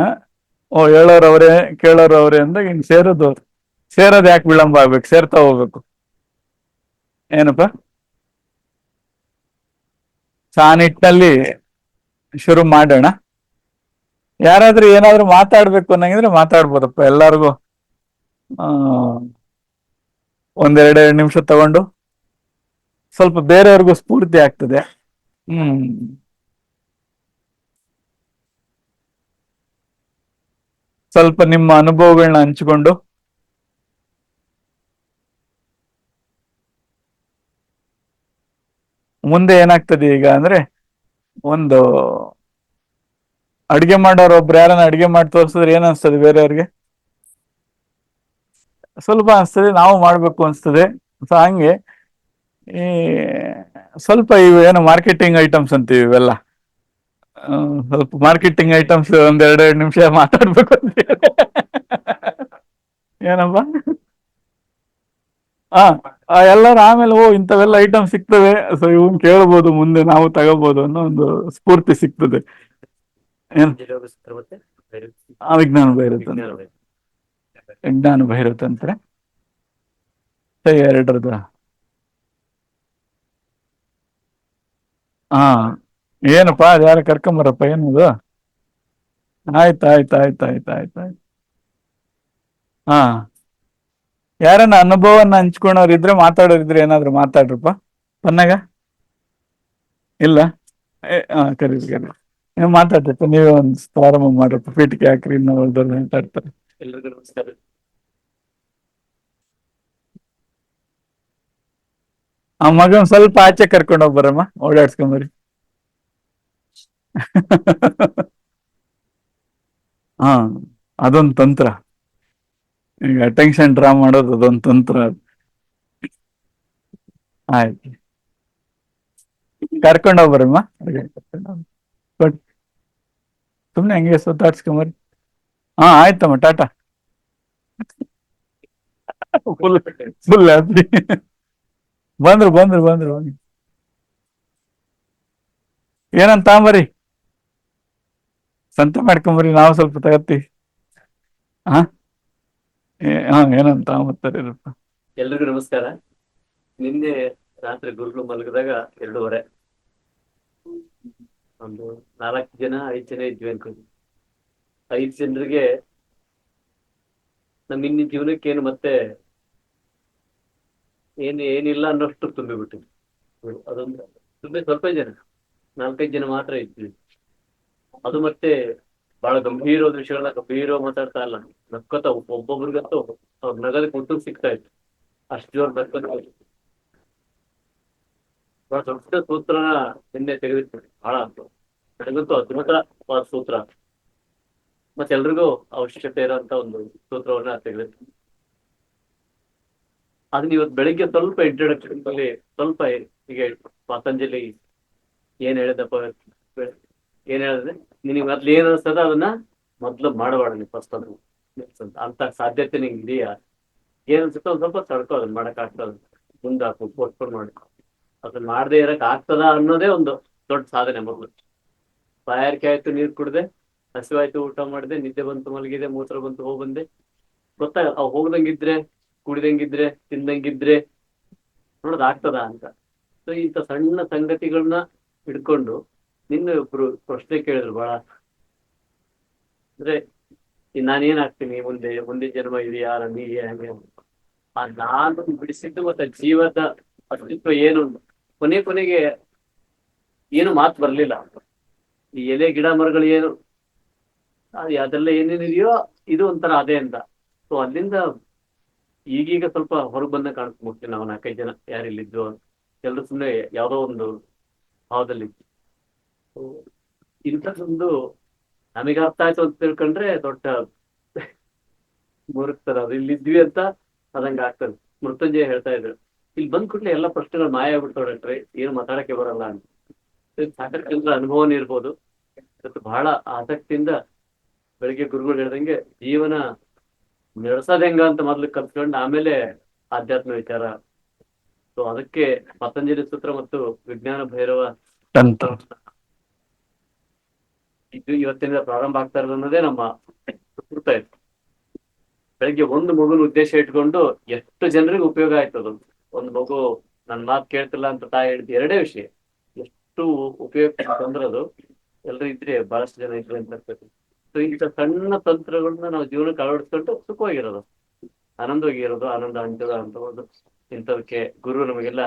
ಹೇಳೋರು ಅವ್ರೆ ಕೇಳೋರು ಅವ್ರೆ ಅಂದಾಗ ಹಿಂಗ್ ಸೇರೋದು ಯಾಕೆ ವಿಳಂಬ ಆಗ್ಬೇಕು, ಸೇರ್ತಾ ಹೋಗ್ಬೇಕು. ಏನಪ್ಪಾ, ಆ ನಿಟ್ಟಿನಲ್ಲಿ ಶುರು ಮಾಡೋಣ. ಯಾರಾದ್ರೂ ಏನಾದ್ರು ಮಾತಾಡ್ಬೇಕು ಅನ್ನಂಗಿದ್ರೆ ಮಾತಾಡ್ಬೋದಪ್ಪ. ಎಲ್ಲಾರ್ಗು ಒಂದೆರಡೆರಡು ನಿಮಿಷ ತಗೊಂಡು ಸ್ವಲ್ಪ ಬೇರೆಯವ್ರಿಗೂ ಸ್ಫೂರ್ತಿ ಆಗ್ತದೆ. ಹ್ಮ್. ಸ್ವಲ್ಪ ನಿಮ್ಮ ಅನುಭವಗಳನ್ನ ಹಂಚಿಕೊಂಡು ಮುಂದೆ ಏನಾಗ್ತದೆ ಈಗ ಅಂದ್ರೆ, ಒಂದು ಅಡಿಗೆ ಮಾಡೋರು ಒಬ್ರು ಯಾರನ್ನ ಅಡಿಗೆ ಮಾಡಿ ತೋರಿಸಿದ್ರೆ ಏನ್ ಅನ್ಸ್ತದೆ ಬೇರೆಯವ್ರಿಗೆ? ಸುಲಭ ಅನ್ಸ್ತದೆ, ನಾವು ಮಾಡ್ಬೇಕು ಅನ್ಸ್ತದೆ. ಸೊ ಹಂಗೆ ಈ ಸ್ವಲ್ಪ ಇವು ಏನು ಮಾರ್ಕೆಟಿಂಗ್ ಐಟಮ್ಸ್ ಅಂತೀವಿ ಇವೆಲ್ಲ, ಸ್ವಲ್ಪ ಮಾರ್ಕೆಟಿಂಗ್ ಐಟಮ್ಸ್ ಒಂದೆರಡೆರಡು ನಿಮಿಷ ಮಾತಾಡ್ಬೇಕು ಅಂತ ಏನಪ್ಪ. ಹಾ, ಎಲ್ಲರೂ ಆಮೇಲೆ ಓ ಇಂಥವೆಲ್ಲ ಐಟಮ್ ಸಿಗ್ತವೆ, ಸೊ ಇವನ್ ಕೇಳ್ಬೋದು, ಮುಂದೆ ನಾವು ತಗೋಬಹುದು ಅನ್ನೋ ಒಂದು ಸ್ಫೂರ್ತಿ ಸಿಗ್ತದೆ. ಏನ್ ವಿಜ್ಞಾನ ಭೈರತಂತ್ರ, ವಿಜ್ಞಾನ ಭೈರತಂತ್ರ ಎರಡರದ. ಹಾ, ಏನಪ್ಪಾ ಅದು, ಯಾರ ಕರ್ಕೊಂಬರಪ್ಪ, ಏನದು? ಆಯ್ತು. ಹಾ, ಯಾರನ್ನ ಅನುಭವನ್ನ ಹಂಚ್ಕೊಳೋರ್ ಇದ್ರೆ, ಮಾತಾಡೋರಿದ್ರೆ ಏನಾದ್ರು ಮಾತಾಡ್ರಪ್ಪ. ಪನ್ನಗ ಇಲ್ಲ, ಕರೀರಿ. ನೀವು ಮಾತಾಡ್ರಪ್ಪ, ನೀವೇ ಒಂದು ಪ್ರಾರಂಭ ಮಾಡ್ರಪ್ಪ, ಪೀಠಿಕೆ ಹಾಕ್ರಿ, ಇನ್ನು ಉಳ್ದವ್ರು ಮಾತಾಡ್ತಾರೆ. ಎಲ್ರಿಗೂ ನಮಸ್ಕಾರ. ಆ ಮಗನ್ ಸ್ವಲ್ಪ ಆಚೆ ಕರ್ಕೊಂಡು ಹೋಗ್ಬರಮ್ಮ, ಓಡಾಡ್ಸ್ಕೊಂಬರಿ. ಹಾ, ಅದೊಂದು ತಂತ್ರ. ಈಗ ಅಟೆನ್ಷನ್ ಡ್ರಾ ಮಾಡೋದು ಅದೊಂದು ತಂತ್ರ. ಆಯ್ತು, ಕರ್ಕೊಂಡು ಹೋಗ್ಬರಮ್ಮ. ಸುಮ್ನೆ ಹಂಗೆ ಸುತ್ತಾಡ್ಸ್ಕೊಂಬರಿ. ಹಾ, ಆಯ್ತಮ್ಮ, ಟಾಟಾ. Full full happy. ಬಂದ್ರು. ಏನಂತ ತಾಂಬರಿ, ಸಂತೆ ಮಾಡ್ಕೊಂಬರಿ, ನಾವು ಸ್ವಲ್ಪ ತಗತ್ತೀವಿ. ಹಾ, ಏನಂತ ತಾಂಬರ್ತಾರಪ್ಪ. ಎಲ್ರಿಗೂ ನಮಸ್ಕಾರ. ನಿನ್ನೆ ರಾತ್ರಿ ಗುರುಗಳು ಮಲಗಿದಾಗ 2:30, ಒಂದು 4 ಜನ 5 ಜನ ಇದ್ವಿ ಅನ್ಕೊಂಡು. 5 ಜನರಿಗೆ ನಮ್ಮ ಇನ್ನಿ ಜೀವನಕ್ಕೇನು ಮತ್ತೆ ಏನಿಲ್ಲ ಅನ್ನೋಷ್ಟು ತುಂಬಿಬಿಟ್ಟಿದ್ವಿ. ಅದೊಂದು ಸ್ವಲ್ಪ ಜನ, 4-5 ಜನ ಮಾತ್ರ ಇದ್ವಿ. ಅದು ಮತ್ತೆ ಬಹಳ ಗಂಭೀರವಾದ ವಿಷಯಗಳನ್ನ ಗಂಭೀರವಾಗಿ ಮಾತಾಡ್ತಾ ಇಲ್ಲ, ನಕ್ಕತ್ತ ಒಬ್ಬೊಬ್ರಿಗಂತೂ ಅವ್ರ ನಗದಕ್ಕೆ ಮುಟ್ಟು ಸಿಗ್ತಾ ಇತ್ತು, ಅಷ್ಟು ಜೋರ್ ನಕ್ಕತ್ತ. ಬಹಳ ದೊಡ್ಡ ಸೂತ್ರನ ನಿನ್ನೆ ತೆಗೆದಿತ್ತು, ಬಹಳ ನನಗಂತೂ ಅದ್ಭುತವಾದ ಸೂತ್ರ, ಮತ್ತೆ ಎಲ್ರಿಗೂ ಅವಶ್ಯಕತೆ ಇರೋಂತ ಒಂದು ಸೂತ್ರವನ್ನ ತೆಗೆದಿತ್ತು. ಅದನ್ನ ಇವತ್ತು ಬೆಳಿಗ್ಗೆ ಸ್ವಲ್ಪ ಇಂಟ್ರೊಡಕ್ಷನ್ ಅಲ್ಲಿ ಸ್ವಲ್ಪ ಹೀಗೆ ಪತಂಜಲಿ ಏನ್ ಹೇಳಿದಪ್ಪ, ಏನ್ ಹೇಳಿದ್ರೆ ನಿನಗೆ ಮೊದ್ಲು ಏನ್ ಅನ್ಸ್ತದ ಅದನ್ನ ಮೊದ್ಲು ಮಾಡಬೇಡ, ನೀವು ಫಸ್ಟ್ ಅದು ಅಂತ ಸಾಧ್ಯತೆ ನಿಂಗೆ ಇದೆಯಾ? ಏನ್ ಅನ್ಸುತ್ತೋ ಒಂದ್ ಸ್ವಲ್ಪ ತಡ್ಕೋ, ಅದನ್ನ ಮಾಡಕ್ ಆಗ್ತದ, ಮುಂದೆ ಹಾಕು, ಪೋಸ್ಟ್ಪೋನ್ ಮಾಡಿ. ಅದನ್ನ ಮಾಡದೇ ಇರಕ್ ಆಗ್ತದ ಅನ್ನೋದೇ ಒಂದು ದೊಡ್ಡ ಸಾಧನೆ. ಮೊದ್ಲು ಬಾಯಾರಿಕೆ ಆಯ್ತು, ನೀರ್ ಕುಡ್ದೆ, ಹಸಿವಾಯ್ತು, ಊಟ ಮಾಡಿದೆ, ನಿದ್ದೆ ಬಂತು, ಮಲಗಿದೆ, ಮೂತ್ರ ಬಂತು, ಹೋಗ್ಬಂದೆ, ಗೊತ್ತಾಗಲ್ಲ. ಅವ್ ಹೋಗ್ದಂಗಿದ್ರೆ, ಕುಡಿದಂಗಿದ್ರೆ, ತಿಂದಂಗಿದ್ರೆ ನೋಡೋದ್ ಆಗ್ತದ ಅಂತ. ಸೊ ಇಂಥ ಸಣ್ಣ ಸಂಗತಿಗಳನ್ನ ಹಿಡ್ಕೊಂಡು ನಿನ್ನೆ ಒಬ್ರು ಪ್ರಶ್ನೆ ಕೇಳಿದ್ರು, ಬಹಳ ಅಂದ್ರೆ ನಾನೇನ್ ಆಗ್ತೀನಿ ಮುಂದೆ ಜನ್ಮ ಇದೆಯಾ ನನಗೆ, ಹಂಗೆ ನಾನು ಬಿಡಿಸಿದ್ದು ಮತ್ತೆ ಜೀವದ ಅಸ್ತಿತ್ವ ಏನು, ಕೊನೆಗೆ ಏನು ಮಾತು ಬರ್ಲಿಲ್ಲ. ಈ ಎಲೆ ಗಿಡ ಮರಗಳು ಏನು ಅದೆಲ್ಲ ಏನೇನಿದೆಯೋ ಇದು ಒಂಥರ ಅದೇ ಅಂತ. ಸೊ ಅಲ್ಲಿಂದ ಈಗೀಗ ಸ್ವಲ್ಪ ಹೊರಗೆ ಬಂದ ಕಾಣಿಸ್ಬಿಡ್ತೀವಿ ನಾವು 4-5 ಜನ ಯಾರಿಲ್ಲಿದ್ದು, ಎಲ್ರು ಸುಮ್ಮನೆ ಯಾವ್ದೋ ಒಂದು ಭಾವದಲ್ಲಿ. ಇಂಥದ್ದೊಂದು ನಮಗೆ ಅರ್ಥ ಆಯ್ತು ಅಂತ ತಿಳ್ಕೊಂಡ್ರೆ ದೊಡ್ಡ ಮೂರ್ಖತರ, ಅದು ಇಲ್ಲಿದ್ವಿ ಅಂತ ಅದಂಗ ಆಗ್ತದೆ. ಮೃತ್ಯುಂಜಯ ಹೇಳ್ತಾ ಇದ್ರು, ಇಲ್ಲಿ ಬಂದ್ ಕೂಡಲೇ ಎಲ್ಲ ಪ್ರಶ್ನೆಗಳು ಮಾಯ ಆಗ್ಬಿಡ್ತಾವ್ರೆ, ಏನು ಮಾತಾಡಕ್ಕೆ ಬರಲ್ಲ ಅಂತ. ಸಾಕಷ್ಟು ಜನರ ಅನುಭವನೇ ಇರ್ಬೋದು. ಬಹಳ ಆಸಕ್ತಿಯಿಂದ ಬೆಳಿಗ್ಗೆ ಗುರುಗಳು ಹೇಳ್ದಂಗೆ ಜೀವನ ನಡೆಸೋದ್ ಹೆಂಗ ಅಂತ ಮೊದ್ಲು ಕಲ್ತ್ಕೊಂಡು ಆಮೇಲೆ ಆಧ್ಯಾತ್ಮ ವಿಚಾರ. ಸೊ ಅದಕ್ಕೆ ಪತಂಜಲಿ ಸೂತ್ರ ಮತ್ತು ವಿಜ್ಞಾನ ಭೈರವ ಇದು ಇವತ್ತಿನಿಂದ ಪ್ರಾರಂಭ ಆಗ್ತಾ ಇರೋದು ಅನ್ನೋದೇ ನಮ್ಮ ಸುತ್ತ ಇತ್ತು. ಬೆಳಿಗ್ಗೆ ಒಂದು ಮಗುನ ಉದ್ದೇಶ ಇಟ್ಕೊಂಡು ಎಷ್ಟು ಜನರಿಗೆ ಉಪಯೋಗ ಆಯ್ತದ. ಒಂದು ಮಗು ನನ್ ಮಾತು ಕೇಳ್ತಿಲ್ಲ ಅಂತ ತಾಯಿ ಹೇಳಿದ್ 2 ವಿಷಯ, ಎಷ್ಟು ಉಪಯೋಗ ತಂದ್ರದು. ಎಲ್ರು ಇದ್ರೆ ಬಹಳಷ್ಟು ಜನ ಇದ್ರೆ ಅಂತ. ಸೊ ಇಂಥ ಸಣ್ಣ ತಂತ್ರಗಳನ್ನ ನಾವು ಜೀವನಕ್ಕೆ ಅಳವಡಿಸ್ಕೊಂಡು ಸುಖವಾಗಿರೋದು. ಆನಂದವಾಗಿ ಇರೋದು, ಆನಂದ ಹಂಚೋದು ಅಂತ ಒಂದು ಇಂಥದಕ್ಕೆ ಗುರು ನಮಗೆಲ್ಲ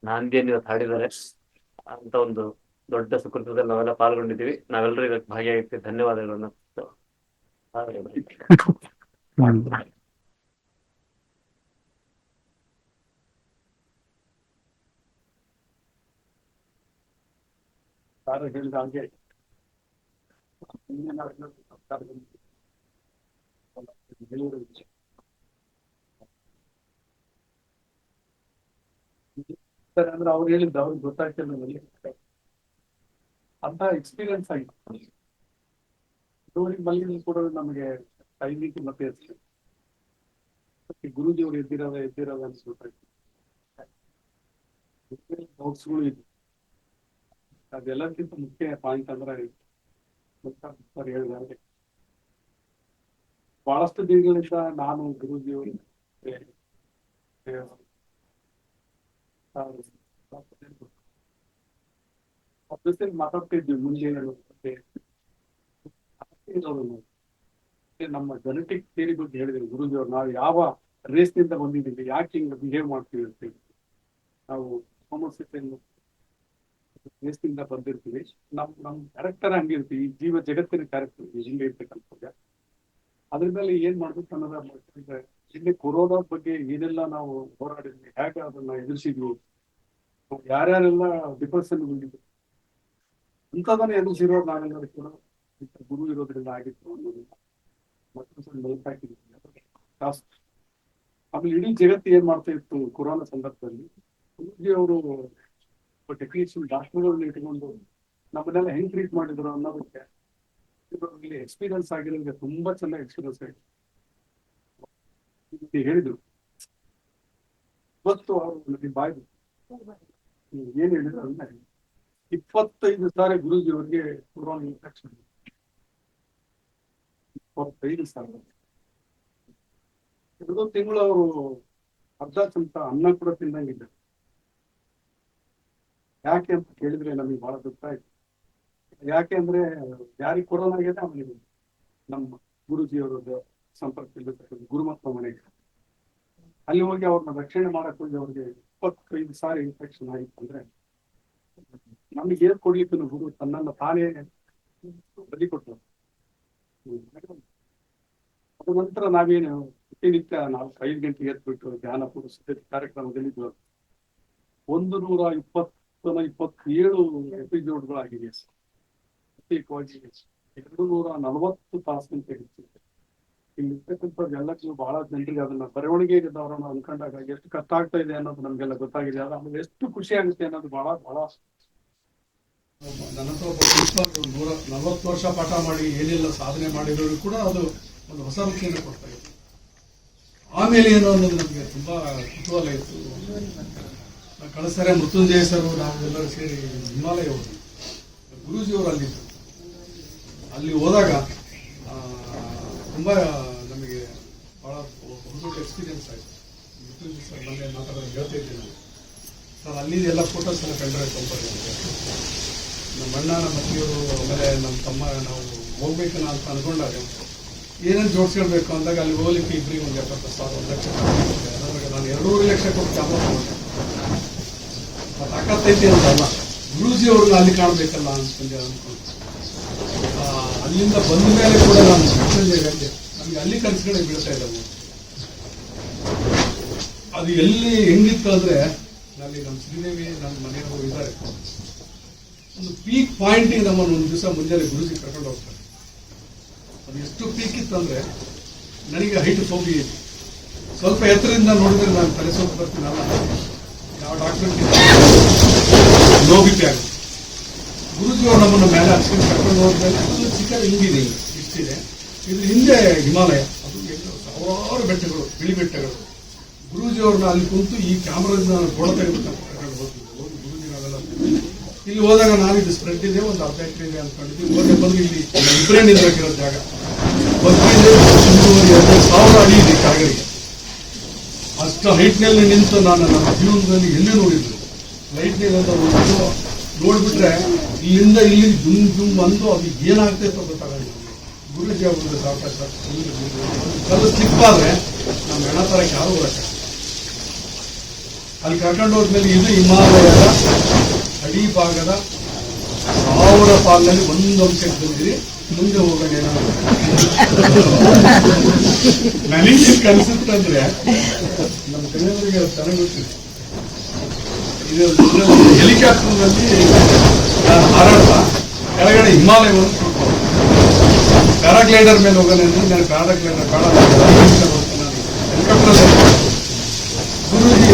ನಾಂದಿಯನ್ನು ಇವತ್ತು ಹಾಡಿದ್ದಾರೆ ಅಂತ ಒಂದು ದೊಡ್ಡ ಸುಕೃತದಲ್ಲಿ ನಾವೆಲ್ಲ ಪಾಲ್ಗೊಂಡಿದ್ದೀವಿ. ನಾವೆಲ್ಲರೂ ಇದಕ್ಕೆ ಭಾಗಿಯಾಗಿರ್ತೀವಿ. ಧನ್ಯವಾದಗಳನ್ನು. ಹೇಳಿದ ಹಾಗೆ ಅಂದ್ರೆ ಅವ್ರು ಹೇಳಿದ್ದು ಅವ್ರಿಗೆ ಗೊತ್ತಾಗ್ತಿಲ್ಲ ನನಗೆ ಅಂತ ಎಕ್ಸ್ಪೀರಿಯನ್ಸ್ ಆಗಿತ್ತು. ಮಲ್ಲಿ ಕೂಡ ನಮಗೆ ಕೈಲಿಕ್ಕೆ ಮತ್ತೆ ಗುರುಜಿಯವರು ಎದ್ದಿರೋದ ಅನ್ಸ್ಬಿಟ್ಟಾಯ್ತು. ಡೌಟ್ಸ್ಗಳು ಇದ್ವು. ಅದೆಲ್ಲಕ್ಕಿಂತ ಮುಖ್ಯ ಪಾಯಿಂಟ್ ಅಂದ್ರೆ ಹೇಳಿದ್ರೆ ಬಹಳಷ್ಟು ದಿನಗಳಿಂದ ನಾನು ಗುರುಜಿಯವರು ಮಾತಾಡ್ತಿದ್ವಿ ಮುಂದೆ ನಮ್ಮ ಜೆನೆಟಿಕ್ ಥಿಯರಿ ಬಗ್ಗೆ ಹೇಳಿದ್ರು ಗುರುಜಿಯವರು. ನಾವು ಯಾವ ರೇಸ್ ನಿಂದ ಬಂದಿದ್ದೀವಿ, ಯಾಕೆ ಹಿಂಗೆ ಬಿಹೇವ್ ಮಾಡ್ತೀವಿ ಅಂತ. ನಾವು ಹೋಮೋಸೆಕ್ಷುವಲ್ ರೇಸ್ ನಿಂದ ಬಂದಿರ್ತೀವಿ. ನಮ್ ಕ್ಯಾರೆಕ್ಟರ್ ಹಂಗಿರ್ತೀವಿ, ಈ ಜೀವ ಜಗತ್ತಿನ ಕ್ಯಾರೆಕ್ಟರ್ ಹಿಂಗೆ ಇರ್ತಕ್ಕಂಥ. ಅದ್ರ ಮೇಲೆ ಏನ್ ಮಾಡ್ಬೇಕು ಅನ್ನೋದ್ರೆ ಇಲ್ಲಿ ಕೊರೋನಾ ಬಗ್ಗೆ ಏನೆಲ್ಲ ನಾವು ಹೋರಾಡಿದ್ವಿ, ಹೇಗೆ ಅದನ್ನ ಎದುರಿಸಿದ್ವಿ, ಯಾರ್ಯಾರೆಲ್ಲ ಡಿಪ್ರೆಷನ್ ಬಂದಿದ್ವಿ ಇಂಥದನ್ನ ಎದುರಿಸಿರೋರು ನಾವೆಲ್ಲರೂ ಕೂಡ ಗುರು ಇರೋದ್ರಿಂದ ಆಗಿತ್ತು ಅನ್ನೋದು ಮತ್ತೊಂದು ಲೈಫ್ ಹಾಕಿದ್ವಿ ಜಾಸ್ತಿ. ಆಮೇಲೆ ಇಡೀ ಜಗತ್ತು ಏನ್ ಮಾಡ್ತಾ ಇತ್ತು ಕೊರೋನಾ ಸಂದರ್ಭದಲ್ಲಿ, ಗುರುಜಿ ಅವರು ಟೆಕ್ನಿಷಿಯನ್ ಡಾಕ್ಟರ್ಗಳನ್ನ ಇಟ್ಕೊಂಡು ನಮ್ಮನ್ನೆಲ್ಲ ಹೆಂಗ್ ಟ್ರೀಟ್ ಮಾಡಿದ್ರು ಅನ್ನೋದಕ್ಕೆ ಇಲ್ಲಿ ಎಕ್ಸ್ಪೀರಿಯನ್ಸ್ ಆಗಿರೋರಿಗೆ ತುಂಬಾ ಚೆನ್ನಾಗಿ ಎಕ್ಸ್ಪೀರಿಯನ್ಸ್ ಆಗಿದೆ. ಹೇಳಿದ್ರು ಇವತ್ತು ಅವರು ನನಗೆ ಬಾಯ್ದು ಏನ್ ಹೇಳಿದ್ರು ಅಂದ್ರೆ 25 ಸಾರಿ ಗುರುಜಿ ಅವರಿಗೆ ಕೊರೋನಾ ಇನ್ಫೆಕ್ಷನ್. 25 ಸಾರಿ. 2 ತಿಂಗಳು ಅವರು ಅರ್ಧ ಚಮಚ ಅನ್ನ ಕೂಡ ತಿನ್ನಂಗಿದ್ದಾರೆ. ಯಾಕೆ ಅಂತ ಕೇಳಿದ್ರೆ ನಮಗೆ ಬಹಳ ಗೊತ್ತಾಯ್ತು. ಯಾಕೆ ಅಂದ್ರೆ ಯಾರಿಗೆ ಕೊರೋನಾ ಆಗಿದೆ ಅವನಿಗೆ ನಮ್ಮ ಗುರುಜಿಯವರ ಸಂಪರ್ಕದಲ್ಲಿ ಗುರುಮತ್ತ ಮನೆಗೆ ಅಲ್ಲಿ ಹೋಗಿ ಅವ್ರನ್ನ ರಕ್ಷಣೆ ಮಾಡಕ್ ಹೋಗಿ ಅವ್ರಿಗೆ 25 ಸಾರಿ ಇನ್ಫೆಕ್ಷನ್ ಆಯ್ತು ಅಂದ್ರೆ ನಮಗೆ ಏನ್ ಕೊಡ್ಲಿಕ್ಕೆ ಗುರು ತನ್ನನ್ನ ತಾನೇ ಬಲಿ ಕೊಟ್ಟರು. ಅದ ನಂತರ ನಾವೇನು ಪ್ರತಿನಿತ್ಯ 4-5 ಗಂಟೆಗೆ ಎದ್ಬಿಟ್ಟು ಧ್ಯಾನ ಪೂರ್ವ ಕಾರ್ಯಕ್ರಮದಲ್ಲಿ 127 ಎಪಿಸೋಡ್ಗಳಾಗಿದೆ. ಪ್ರತ್ಯೇಕವಾಗಿ 240 ತಾಸಿನ ಹೆಚ್ಚಿದೆ. ಇಲ್ಲಿರ್ತಕ್ಕಂಥವ್ರು ಎಲ್ಲಕ್ಕೂ ಬಹಳ ಜನರಿಗೆ ಅದನ್ನ ಬರವಣಿಗೆ ಅವರನ್ನು ಅನ್ಕೊಂಡಾಗ ಎಷ್ಟು ಕಷ್ಟ ಆಗ್ತಾ ಇದೆ ಅನ್ನೋದು ನಮ್ಗೆಲ್ಲ ಗೊತ್ತಾಗಿದೆ. ಆಮೇಲೆ ಎಷ್ಟು ಖುಷಿ ಆಗುತ್ತೆ ಅನ್ನೋದು ಬಹಳ ನನ್ನ ಹತ್ರ ಒಬ್ಬ 140 ವರ್ಷ ಪಾಠ ಮಾಡಿ ಏನೆಲ್ಲ ಸಾಧನೆ ಮಾಡಿರೋರು ಕೂಡ ಅದು ಒಂದು ಹೊಸ ರುಚಿಯನ್ನು ಕೊಡ್ತಾ ಇತ್ತು. ಆಮೇಲೆ ಏನು ಅನ್ನೋದು ನಮಗೆ ತುಂಬಾ ಕುತೂಹಲ ಇತ್ತು. ಕಳೆದ ಸರಿ ಮೃತ್ಯುಂಜಯ ಸರ್ ನಾವೆಲ್ಲರೂ ಸೇರಿ ಹಿಮಾಲಯ ಹೋದ್ವಿ. ಗುರೂಜಿಯವರು ಅಲ್ಲಿದ್ದರು. ಅಲ್ಲಿ ಹೋದಾಗ ತುಂಬಾ ನಮಗೆ ಬಹಳ ದೊಡ್ಡ ಎಕ್ಸ್ಪೀರಿಯನ್ಸ್ ಆಯಿತು. ಮೃತ್ಯುಂಜಯ ಸರ್ ಮೊನ್ನೆ ಮಾತಾಡೋದು ಹೇಳ್ತಾ ಇದ್ದೀನಿ ಸರ್. ಅಲ್ಲಿ ಎಲ್ಲ ಫೋಟೋಸ್ ಎಲ್ಲ ಕಂಡ್ರೆ ಸ್ವಲ್ಪ ನಮ್ಮ ಅಣ್ಣ ನಮ್ಮ ಅತ್ತಿಯವರು ಆಮೇಲೆ ನಮ್ಮ ತಮ್ಮ ನಾವು ಹೋಗ್ಬೇಕನ್ನ ಅಂತ ಅನ್ಕೊಂಡಾಗ ಏನೇನು ಜೋಡಿಸ್ಕೊಳ್ಬೇಕು ಅಂದಾಗ ಅಲ್ಲಿ ಹೋಗ್ಲಿಕ್ಕೆ ಇಬ್ಬರಿಗೆ ಒಂದು 70,000 1 ಲಕ್ಷ ಅದ್ರಾಗ ನಾನು 2.5 ಲಕ್ಷ ಕೊಟ್ಟು ಕ್ಯಾಮ್ರಾ ತಗೊಂಡೆ. ತಾಕತ್ತೈತಿ ಅಂತ ಅಲ್ಲ, ಗುರೂಜಿ ಅವ್ರನ್ನ ಅಲ್ಲಿ ಕಾಣಬೇಕಲ್ಲ ಅನ್ಕೊಂಡು ಅಲ್ಲಿಂದ ಬಂದ ಮೇಲೆ ಕೂಡ ನಾನು ನಮ್ಗೆ ಅಲ್ಲಿ ಕನಸುಗಳೇ ಬೀಳ್ತಾ ಇದ್ದಾವೆ. ಅದು ಎಲ್ಲಿ ಹೆಂಗಿತ್ತು ಅಂದ್ರೆ ನಲ್ಲಿ ನಮ್ಮ ಶ್ರೀದೇವಿ ನನ್ನ ಮನೆಯವರು ಇದ್ದಾರೆ. ಒಂದು ಪೀಕ್ ಪಾಯಿಂಟಿಗೆ ನಮ್ಮನ್ನು ಒಂದು ದಿವಸ ಮುಂಜಾನೆ ಗುರುಜಿ ಕರ್ಕೊಂಡು ಹೋಗ್ತಾರೆ. ಅದು ಎಷ್ಟು ಪೀಕ್ ಇತ್ತಂದ್ರೆ ನನಗೆ ಹೈಟ್ ಫೋಬಿ ಇದೆ. ಸ್ವಲ್ಪ ಎತ್ತರದಿಂದ ನೋಡಿದ್ರೆ ನಾನು ತಲೆ ಸ್ವಲ್ಪ ಬರ್ತೀನಲ್ಲ, ಯಾವ ಡಾಕ್ಟರ್ ಲೋ ಬಿ ಪಿ ಆಗುತ್ತೆ. ಗುರುಜಿ ಅವರು ನಮ್ಮನ್ನು ಮೇಲೆ ಹಚ್ಕೊಂಡು ಕರ್ಕೊಂಡು ಹೋದ್ಮೇಲೆ ಒಂದು ಚಿಕ್ಕ ಹಿಂಗಿದೆ, ಇಷ್ಟಿದೆ. ಇದು ಹಿಂದೆ ಹಿಮಾಲಯ, ಅದು ಸಾವಿರಾರು ಬೆಟ್ಟಗಳು, ಬಿಳಿ ಬೆಟ್ಟಗಳು. ಗುರೂಜಿ ಅವ್ರನ್ನ ಅಲ್ಲಿ ಕುಂತು ಈ ಕ್ಯಾಮ್ರಾದಿಂದ ನಾನು ಫೋಟೋ ತೆಗೆದು ಕರ್ಕೊಂಡು ಹೋಗ್ತಿದ್ದೆ. ಗುರೂಜಿ ನಾವೆಲ್ಲ ಇಲ್ಲಿ ಹೋದಾಗ ನಾನು ಇದು ಸ್ಪ್ರೆಡ್ ಇದೆ, ಒಂದು 10 ಎಕರೆ ಇದೆ ಅಂದ್ಕೊಂಡಿದ್ವಿ. ಹೋಗಿ ಬಂದು ಇಲ್ಲಿ ಇಬ್ಬರೇ ನಿಂತಿರೋ ಜಾಗ 15,000 ಅಡಿ ಇದೆ ಕೆಳಗಡೆಗೆ. ಅಷ್ಟು ಹೈಟ್ನಲ್ಲಿ ನಿಂತು ನಾನು ನನ್ನ ಜೀವನದಲ್ಲಿ ಎಲ್ಲಿ ನೋಡಿದ್ರು. ಲೈಟ್ನಲ್ಲಿ ನೋಡ್ಬಿಟ್ರೆ ಇಲ್ಲಿಂದ ಇಲ್ಲಿ ಜುಮ್ ಜುಮ್ ಬಂದು ಅದು ಏನಾಗ್ತೈತೋ ಗೊತ್ತಾಗಲ್ಲ. ಗುರುಜಿ ಅವರು ಡಾಕ್ಟರ್ ಕಲ್ಲು ಸ್ಲಿಪ್ ಆದ್ರೆ ನಮ್ಮ ಹೆಣ ತರಕ್ಕೆ ಯಾರು ಬರಕ್ಕೆ ಅಲ್ಲಿ ಕರ್ಕೊಂಡು ಹೋದ್ಮೇಲೆ ಇದು ಹಿಮಾಲಯದ ಅಡಿ ಭಾಗದ 1000 ಪಾಲಲ್ಲಿ ಒಂದು ಅಂಶಕ್ಕೆ ಬಂದಿರಿ, ಮುಂದೆ ಹೋಗೋಣ ಏನಾದ್ರು ನನಗೆ ಕನ್ಸುತ್ತಂದ್ರೆ ನಮ್ಮ ಕನ್ನಡಿಗರಿಗೆ ಚೆನ್ನಾಗಿ ಗೊತ್ತಿದೆ. ಇದು ಹೆಲಿಕಾಪ್ಟರ್ನಲ್ಲಿ ಹಾರಾಡ್ತಾ ಕೆಳಗಡೆ ಹಿಮಾಲಯವನ್ನು ಪ್ಯಾರಾಗ್ಲೈಡರ್ ಮೇಲೆ ಹೋಗೋಣ ಅಂದ್ರೆ ನಾನು ಪ್ಯಾರಾಗ್ಲೈಡರ್ ಹೆಲಿಕಾಪ್ಟರ್ ಗುರುಜಿ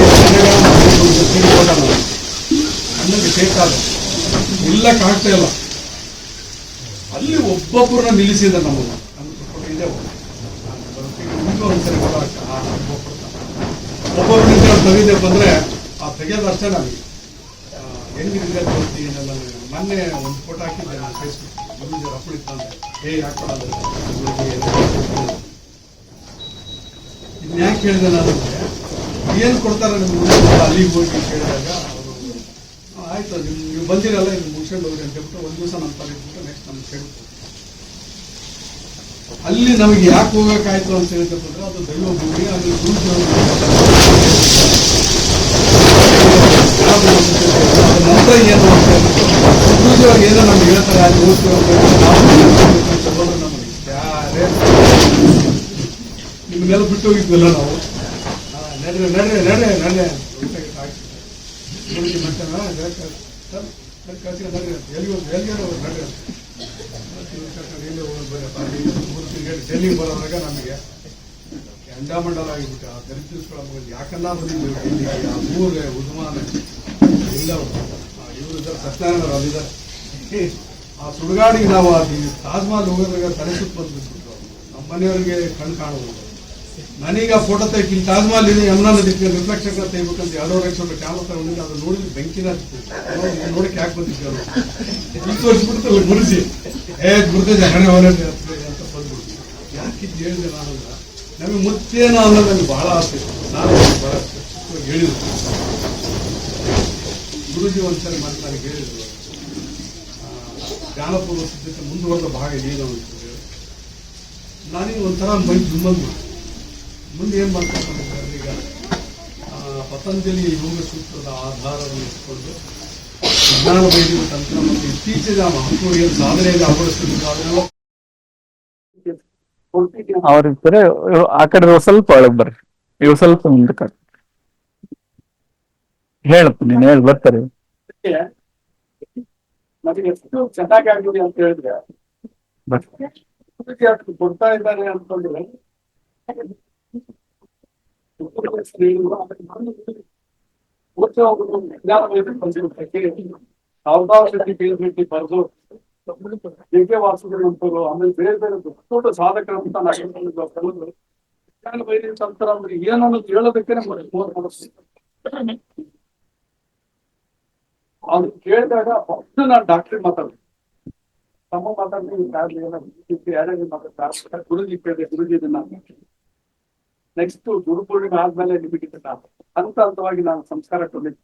ಅನ್ನೋದು ಬೇಕಾದ ಇಲ್ಲ ಕಾಣ್ತಾ ಇಲ್ಲ. ಅಲ್ಲಿ ಒಬ್ಬೊಬ್ಬರನ್ನ ನಿಲ್ಲಿಸಿದ ನಮ್ಮನ್ನ ಇದೆ ಒಂದ್ಸರಿ ಒಬ್ಬೊಬ್ಬರಿಂದ ತೆಗೆದೆ ಬಂದ್ರೆ ಆ ತೆಗೆಯೋದು ಅಷ್ಟೇ ನಮಗೆ ಹೆಂಗಿದೆ ತೋರಿಸ್ತೀವಿ ಏನೆಲ್ಲ. ಮೊನ್ನೆ ಒಂದು ಫೋಟೋ ಹಾಕಿದ್ದೆ ನಾನು ಫೇಸ್ಬುಕ್ ಗುರುಜಿ ಅಪ್ಪಳಿತ್ತಂದ್ರೆ ಹಾಕೊಳ್ಳೋದು ಇದನ್ನ ಯಾಕೆ ಹೇಳಿದೆ ನಾನು ಅಂದ್ರೆ ಏನು ಕೊಡ್ತಾರೆ ನಿಮ್ಗೆ ಅಲ್ಲಿಗೆ ಹೋಗಿ ಕೇಳಿದಾಗ ಅವರು ಆಯ್ತು ನೀವು ಬಂದಿರಲ್ಲ ಇದು ಮುಗಿಸ್ಕೊಂಡು ಹೋಗಿ ಅಂತ ಹೇಳ್ಬಿಟ್ಟು ಒಂದು ದಿವಸ ನಮ್ಮ ತಲೆಬಿಟ್ಟು ನೆಕ್ಸ್ಟ್ ನಮ್ಗೆ ಕೇಳ್ತಾರೆ. ಅಲ್ಲಿ ನಮಗೆ ಯಾಕೆ ಹೋಗಕ್ಕಾಯ್ತು ಅಂತ ಹೇಳಿದ್ರೆ ಅದು ದೈವ ಭೂಮಿ. ಅಲ್ಲಿ ಗುರುಜಿ ನಂತರ ಏನು ಗುರುಜಿ ಅವ್ರು ಏನೋ ನಮ್ಗೆ ಹೇಳ್ತಾರೆ ಅಲ್ಲಿ ಹೋಗ್ತೀವಿ ನಮಗೆ ಯಾರೇ ನಿಮ್ಗೆಲ್ಲ ಬಿಟ್ಟು ಹೋಗಿದ್ವಲ್ಲ ನಾವು ನಡ್ರೆ ನಡ್ರೆ ನಡ್ರೆ ನಡ್ರೆ ಗುರುಜಿ ಮತ್ತೆ ಡೆಲ್ಲಿಗೆ ಬರೋವಾಗ ನಮಗೆ ಅಂಡಾಮಂಡಲ ಆಗಿಬಿಟ್ಟು ಆ ದರಿದ್ರಿಸ್ಗಳ ಯಾಕನ್ನ ಬಂದಿದ್ದೀವಿ ಡೆಲ್ಲಿಗೆ. ಆ ಊರೇ ಉದ್ಮಾನ ಇಲ್ಲ ಇವರು ಸತ್ಯನಾರಾಯಣ ಅಲ್ಲಿದ್ದಾರೆ. ಆ ಸುಡುಗಾಡಿಗೆ ನಾವು ಅದು ತಾಜ್ ಮಹಲ್ ಹೋಗೋದಾಗ ತಲೆ ಸುತ್ತ ಬಂದ್ಬಿಟ್ಬಿಟ್ರು. ನಮ್ಮ ಮನೆಯವರಿಗೆ ಕಣ್ಣು ಕಾಣುವುದು. ನನಗೆ ಆ ಫೋಟೋ ತೆಗಿ ಇಲ್ಲಿ ತಾಜ್ ಮಹಲ್ ಇದೆ ಯಮುನಾ ನದಿ ರಿಫ್ಲೆಕ್ಷನ್ ತೆಗಿಬೇಕಂತ 2.5 ಲಕ್ಷ ಕ್ಯಾಮ್ರಾ ತಗೊಂಡಿದ್ದು ಅದು ನೋಡಿದ್ರೆ ಬೆಂಕಿನ ನೋಡಕ್ಕೆ ಯಾಕೆ ಬಂದಿದ್ದೆ ಅವರು ಇಲ್ಲಿ ತೋರಿಸ್ಬಿಡ್ತಲ್ಲ ಗುರುಜಿ ಗುರುಜಿ ಹಣೆ ಹೊರಗೆ ಅಂತ ಬಂದ್ಬಿಡ್ತು. ಯಾಕಿದ್ದು ಹೇಳಿದೆ ನಾನು ನಮಗೆ ಮುತ್ತೇನೋ ಅನ್ನೋದು ನನಗೆ ಬಹಳ ಆಸೆ. ನಾನು ಬಹಳ ಹೇಳಿದ್ರು ಗುರುಜಿ ಒಂದ್ಸರಿ ಮತ್ತೆ ನನಗೆ ಹೇಳಿದ್ರು ಜ್ಞಾನಪೂರ್ವ ಸಿದ್ಧತೆ ಮುಂದುವರೆದ ಭಾಗ ಏನು ಅಂತ ಹೇಳಿ ನನಗೆ ಒಂಥರ ಮೈ ದುಮ್ಮಂದು ಮುಂದೆ ಏನ್ ಮಾಡ್ತಾರೆ ಈಗ ಪತಂಜಲಿ ಯೋಗ ಸೂತ್ರದ ಆಧಾರವನ್ನು ಇಟ್ಕೊಂಡು ವಿಜ್ಞಾನ ವೈದ್ಯ ತಂತ್ರ ಮತ್ತು ಇತ್ತೀಚಿನ ಮಹತ್ವ ಏನು ಸಾಧನೆಯಲ್ಲಿ ಅಳವಡಿಸ್ತಿದ್ರು ಅದನ್ನೆಲ್ಲ ಅವ್ರಿರ್ತಾರೆ. ಆ ಕಡೆ ಸ್ವಲ್ಪ ಒಳಗ್ ಬರ್ರಿ, ಇವ್ ಸ್ವಲ್ಪ ಮುಂದಕ್ಕೆ ಹೇಳಪ್ಪ ನೀನ್ ಹೇಳಿ ಬರ್ತಾರೆ. ನಮಗೆ ಎಷ್ಟು ಚೆನ್ನಾಗಿ ಆಗಿದೆ ಅಂತ ಹೇಳಿದ್ರೆ ಕೊಡ್ತಾ ಇದ್ದಾರೆ ಅಂತಂದ್ರೆ ಬರೆದು ಹೇಗೆ ವಾಸುಗಳಂತರು ಆಮೇಲೆ ಬೇರೆ ಬೇರೆ ದೊಡ್ಡ ಸಾಧಕರಂತ ಅಂತರ ಅಂದ್ರೆ ಏನನ್ನೋದು ಹೇಳೋದಕ್ಕೆ ಅವ್ರು ಕೇಳಿದಾಗ ಫಸ್ಟ್ ನಾನು ಡಾಕ್ಟ್ರಿಗೆ ಮಾತಾಡ್ತೀನಿ. ತಮ್ಮ ಮಾತಾಡ್ತೀನಿ ಯಾರ್ಯಾರು ಮಾತಾಡ್ತಾರೆ ಗುರುಜಿ ಕೇಳಿದೆ ಗುರುಜಿ ಇದನ್ನ ನೆಕ್ಸ್ಟ್ ಗುರುಪೂರ್ಣಿಮೆ ಆದ್ಮೇಲೆ ನಿಮಗೆ ಹಂತ ಹಂತವಾಗಿ ನಾನು ಸಂಸ್ಕಾರ ಕೊಡ್ಲಿಕ್ಕೆ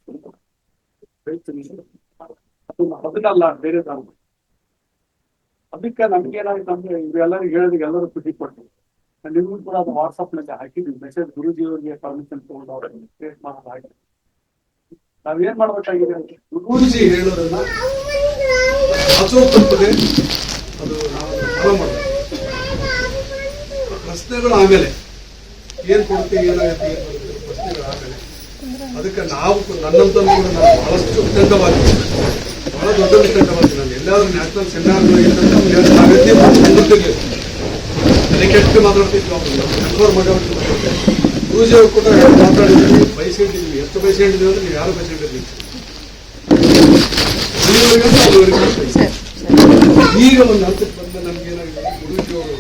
ಅದನ್ನಲ್ಲ ಬೇರೆದಾರು. ಅದಕ್ಕೆ ನಮ್ಗೇನಾಯ್ತು ಅಂದ್ರೆ ಇವೆಲ್ಲರಿಗೂ ಹೇಳೋದಕ್ಕೆ ಎಲ್ಲರೂ ಖುಷಿ ಕೊಡ್ತೀವಿ. ನಿಮ್ಗೂ ಕೂಡ ಅದು ವಾಟ್ಸಪ್ ನಲ್ಲಿ ಹಾಕಿದ್ವಿ ಮೆಸೇಜ್ ಗುರುಜಿ ಅವರಿಗೆ ಪರ್ಮಿಷನ್ ತಗೊಂಡು ಅವ್ರಿಗೆ ಕ್ರಿಯೇಟ್ ಮಾಡೋದು ಹಾಗೆ ನಾವೇನ್ ಮಾಡ್ಬೇಕಾಗಿದೆ ಗುರುಜಿ ಹೇಳೋದನ್ನ ತಪ್ಪದೆ ಅದು ನಾವು ಫಾಲೋ ಮಾಡಬೇಕು. ಪ್ರಶ್ನೆಗಳು ಆಮೇಲೆ ಏನ್ ಕೊಡ್ತೀವಿ ಏನಾಗುತ್ತೆ ಏನ್ ಬರುತ್ತೆ ಪ್ರಶ್ನೆಗಳು ಆಮೇಲೆ ಅದಕ್ಕೆ ನಾವು ನನ್ನಂತ ಕೂಡ ನಾನು ಬಹಳಷ್ಟು ಉತ್ತಂಡವಾಗಿದೆ, ಬಹಳ ದೊಡ್ಡ ಉತ್ತಂಡವಾಗಿದೆ. ನಾನು ಎಲ್ಲಾದ್ರೂ ನ್ಯಾಷನಲ್ ಸೆಮಿನಾರ್ ಕೆಟ್ಟು ಮಾತಾಡ್ತಿದ್ವಿ ಅವ್ರು ಮಗ ಗುರುಜಿ ಅವರು ಕೂಡ ಮಾತಾಡಿದ್ವಿ, ಬಯಸಿಟ್ಟಿದ್ವಿ. ಎಷ್ಟು ಬಯಸಿಟ್ಟಿದ್ವಿ ಅಂದ್ರೆ ನೀವು ಯಾರು ಬಯಸಿಟ್ಟಿದ್ವಿ ಈಗ ಒಂದು ಹಂತಕ್ಕೆ ಬಂದ ನಮ್ಗೆ ಏನಾಗಿದೆ ಗುರುಜಿ ಅವರು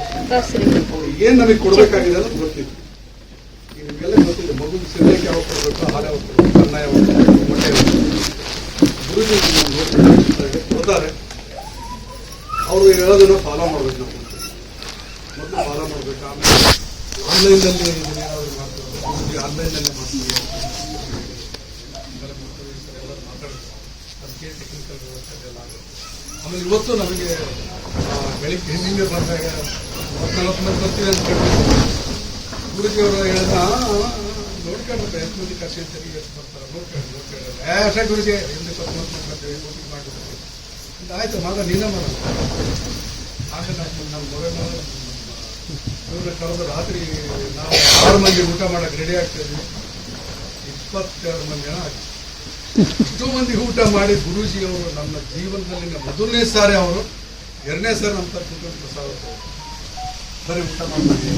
ಏನ್ ನಮಗೆ ಕೊಡ್ಬೇಕಾಗಿದೆ ಅಂತ ಗೊತ್ತಿತ್ತು. ಈಗ ನಿಮಗೆಲ್ಲ ಗೊತ್ತಿದೆ ಮಗುಗೆ ಸಿರಿಯಕ್ಕೆ ಯಾವಾಗ ಕೊಡ್ಬೇಕು, ಹಾಲು ಯಾವಾಗ ಕೊಡ್ಬೇಕು, ಅನ್ನ ಯಾವಾಗ ಕೊಡ್ಬೇಕು, ಮೊಟ್ಟೆ ಯಾವಾಗ ಗುರುಜಿ ಕೊಡ್ತಾರೆ. ಅವರು ಹೇಳೋದನ್ನ ಫಾಲೋ ಮಾಡ್ಬೇಕು. ನಾವು ಮೊದಲು ಫಾಲೋ ಮಾಡ್ಬೇಕು. ಆಮೇಲೆ ಆನ್ಲೈನ್ನಲ್ಲಿ ಏನಾದ್ರು ಮಾಡ್ತಾರೆ ಗುರುಜಿ ಆನ್ಲೈನ್ನಲ್ಲೇ ಮಾಡ್ತೀವಿ ಮಾತಾಡ್ತಾರೆ ಅದಕ್ಕೆ ಟೆಕ್ನಿಕಲ್ ವ್ಯವಸ್ಥೆ ಎಲ್ಲ ಆಗುತ್ತೆ. ಆಮೇಲೆ ಇವತ್ತು ನಮಗೆ ಬೆಳಿಗ್ಗೆ ನಿನ್ನೆ ಬಂದಾಗ 40 ಮಂದಿ ಬರ್ತೀವಿ ಅಂತ ಕೇಳಿದ್ರು. ಗುರುಜಿ ಅವರು ಹೇಳಿದ ನೋಡ್ಕೊಂಡ್ರೆ ಎಷ್ಟು ಮಂದಿ ಕರ್ಸಿರ್ತಾರೆ, ಎಷ್ಟು ಬರ್ತಾರೆ ನೋಡ್ಕೊಂಡ್ರೆ ಅಷ್ಟೇ ಗುರುಜಿ ಹಿಂದೆ 10 ಮಂದಿ ಬರ್ತೀವಿ ಊಟ ಮಾಡಿರ್ತೀವಿ ಅಂತ. ಆಯ್ತು ಮಗ ನೀನೇ ಮಗ ಆಗ ನಮ್ಮ ಮೊಬೈಲ್ ಇವ್ರ ಕರೆದು ರಾತ್ರಿ ನಾವು 6 ಮಂದಿ ಊಟ ಮಾಡಕ್ಕೆ ರೆಡಿ ಆಗ್ತಾಯಿದ್ವಿ. 22 ಮಂದಿ ಜನ ಆಗಿ ಇಷ್ಟು ಮಂದಿ ಊಟ ಮಾಡಿ ಗುರೂಜಿ ಅವರು ನಮ್ಮ ಜೀವನದಲ್ಲಿ ಮೊದಲನೇ ಸಾರಿ ಅವರು 2ನೇ ಸಾರಿ ನಮ್ಮ ತರ ಕುಟುಂಬ ಪ್ರಸಾದ ಬರೀ ಊಟ ಮಾಡ್ತಾರೆ.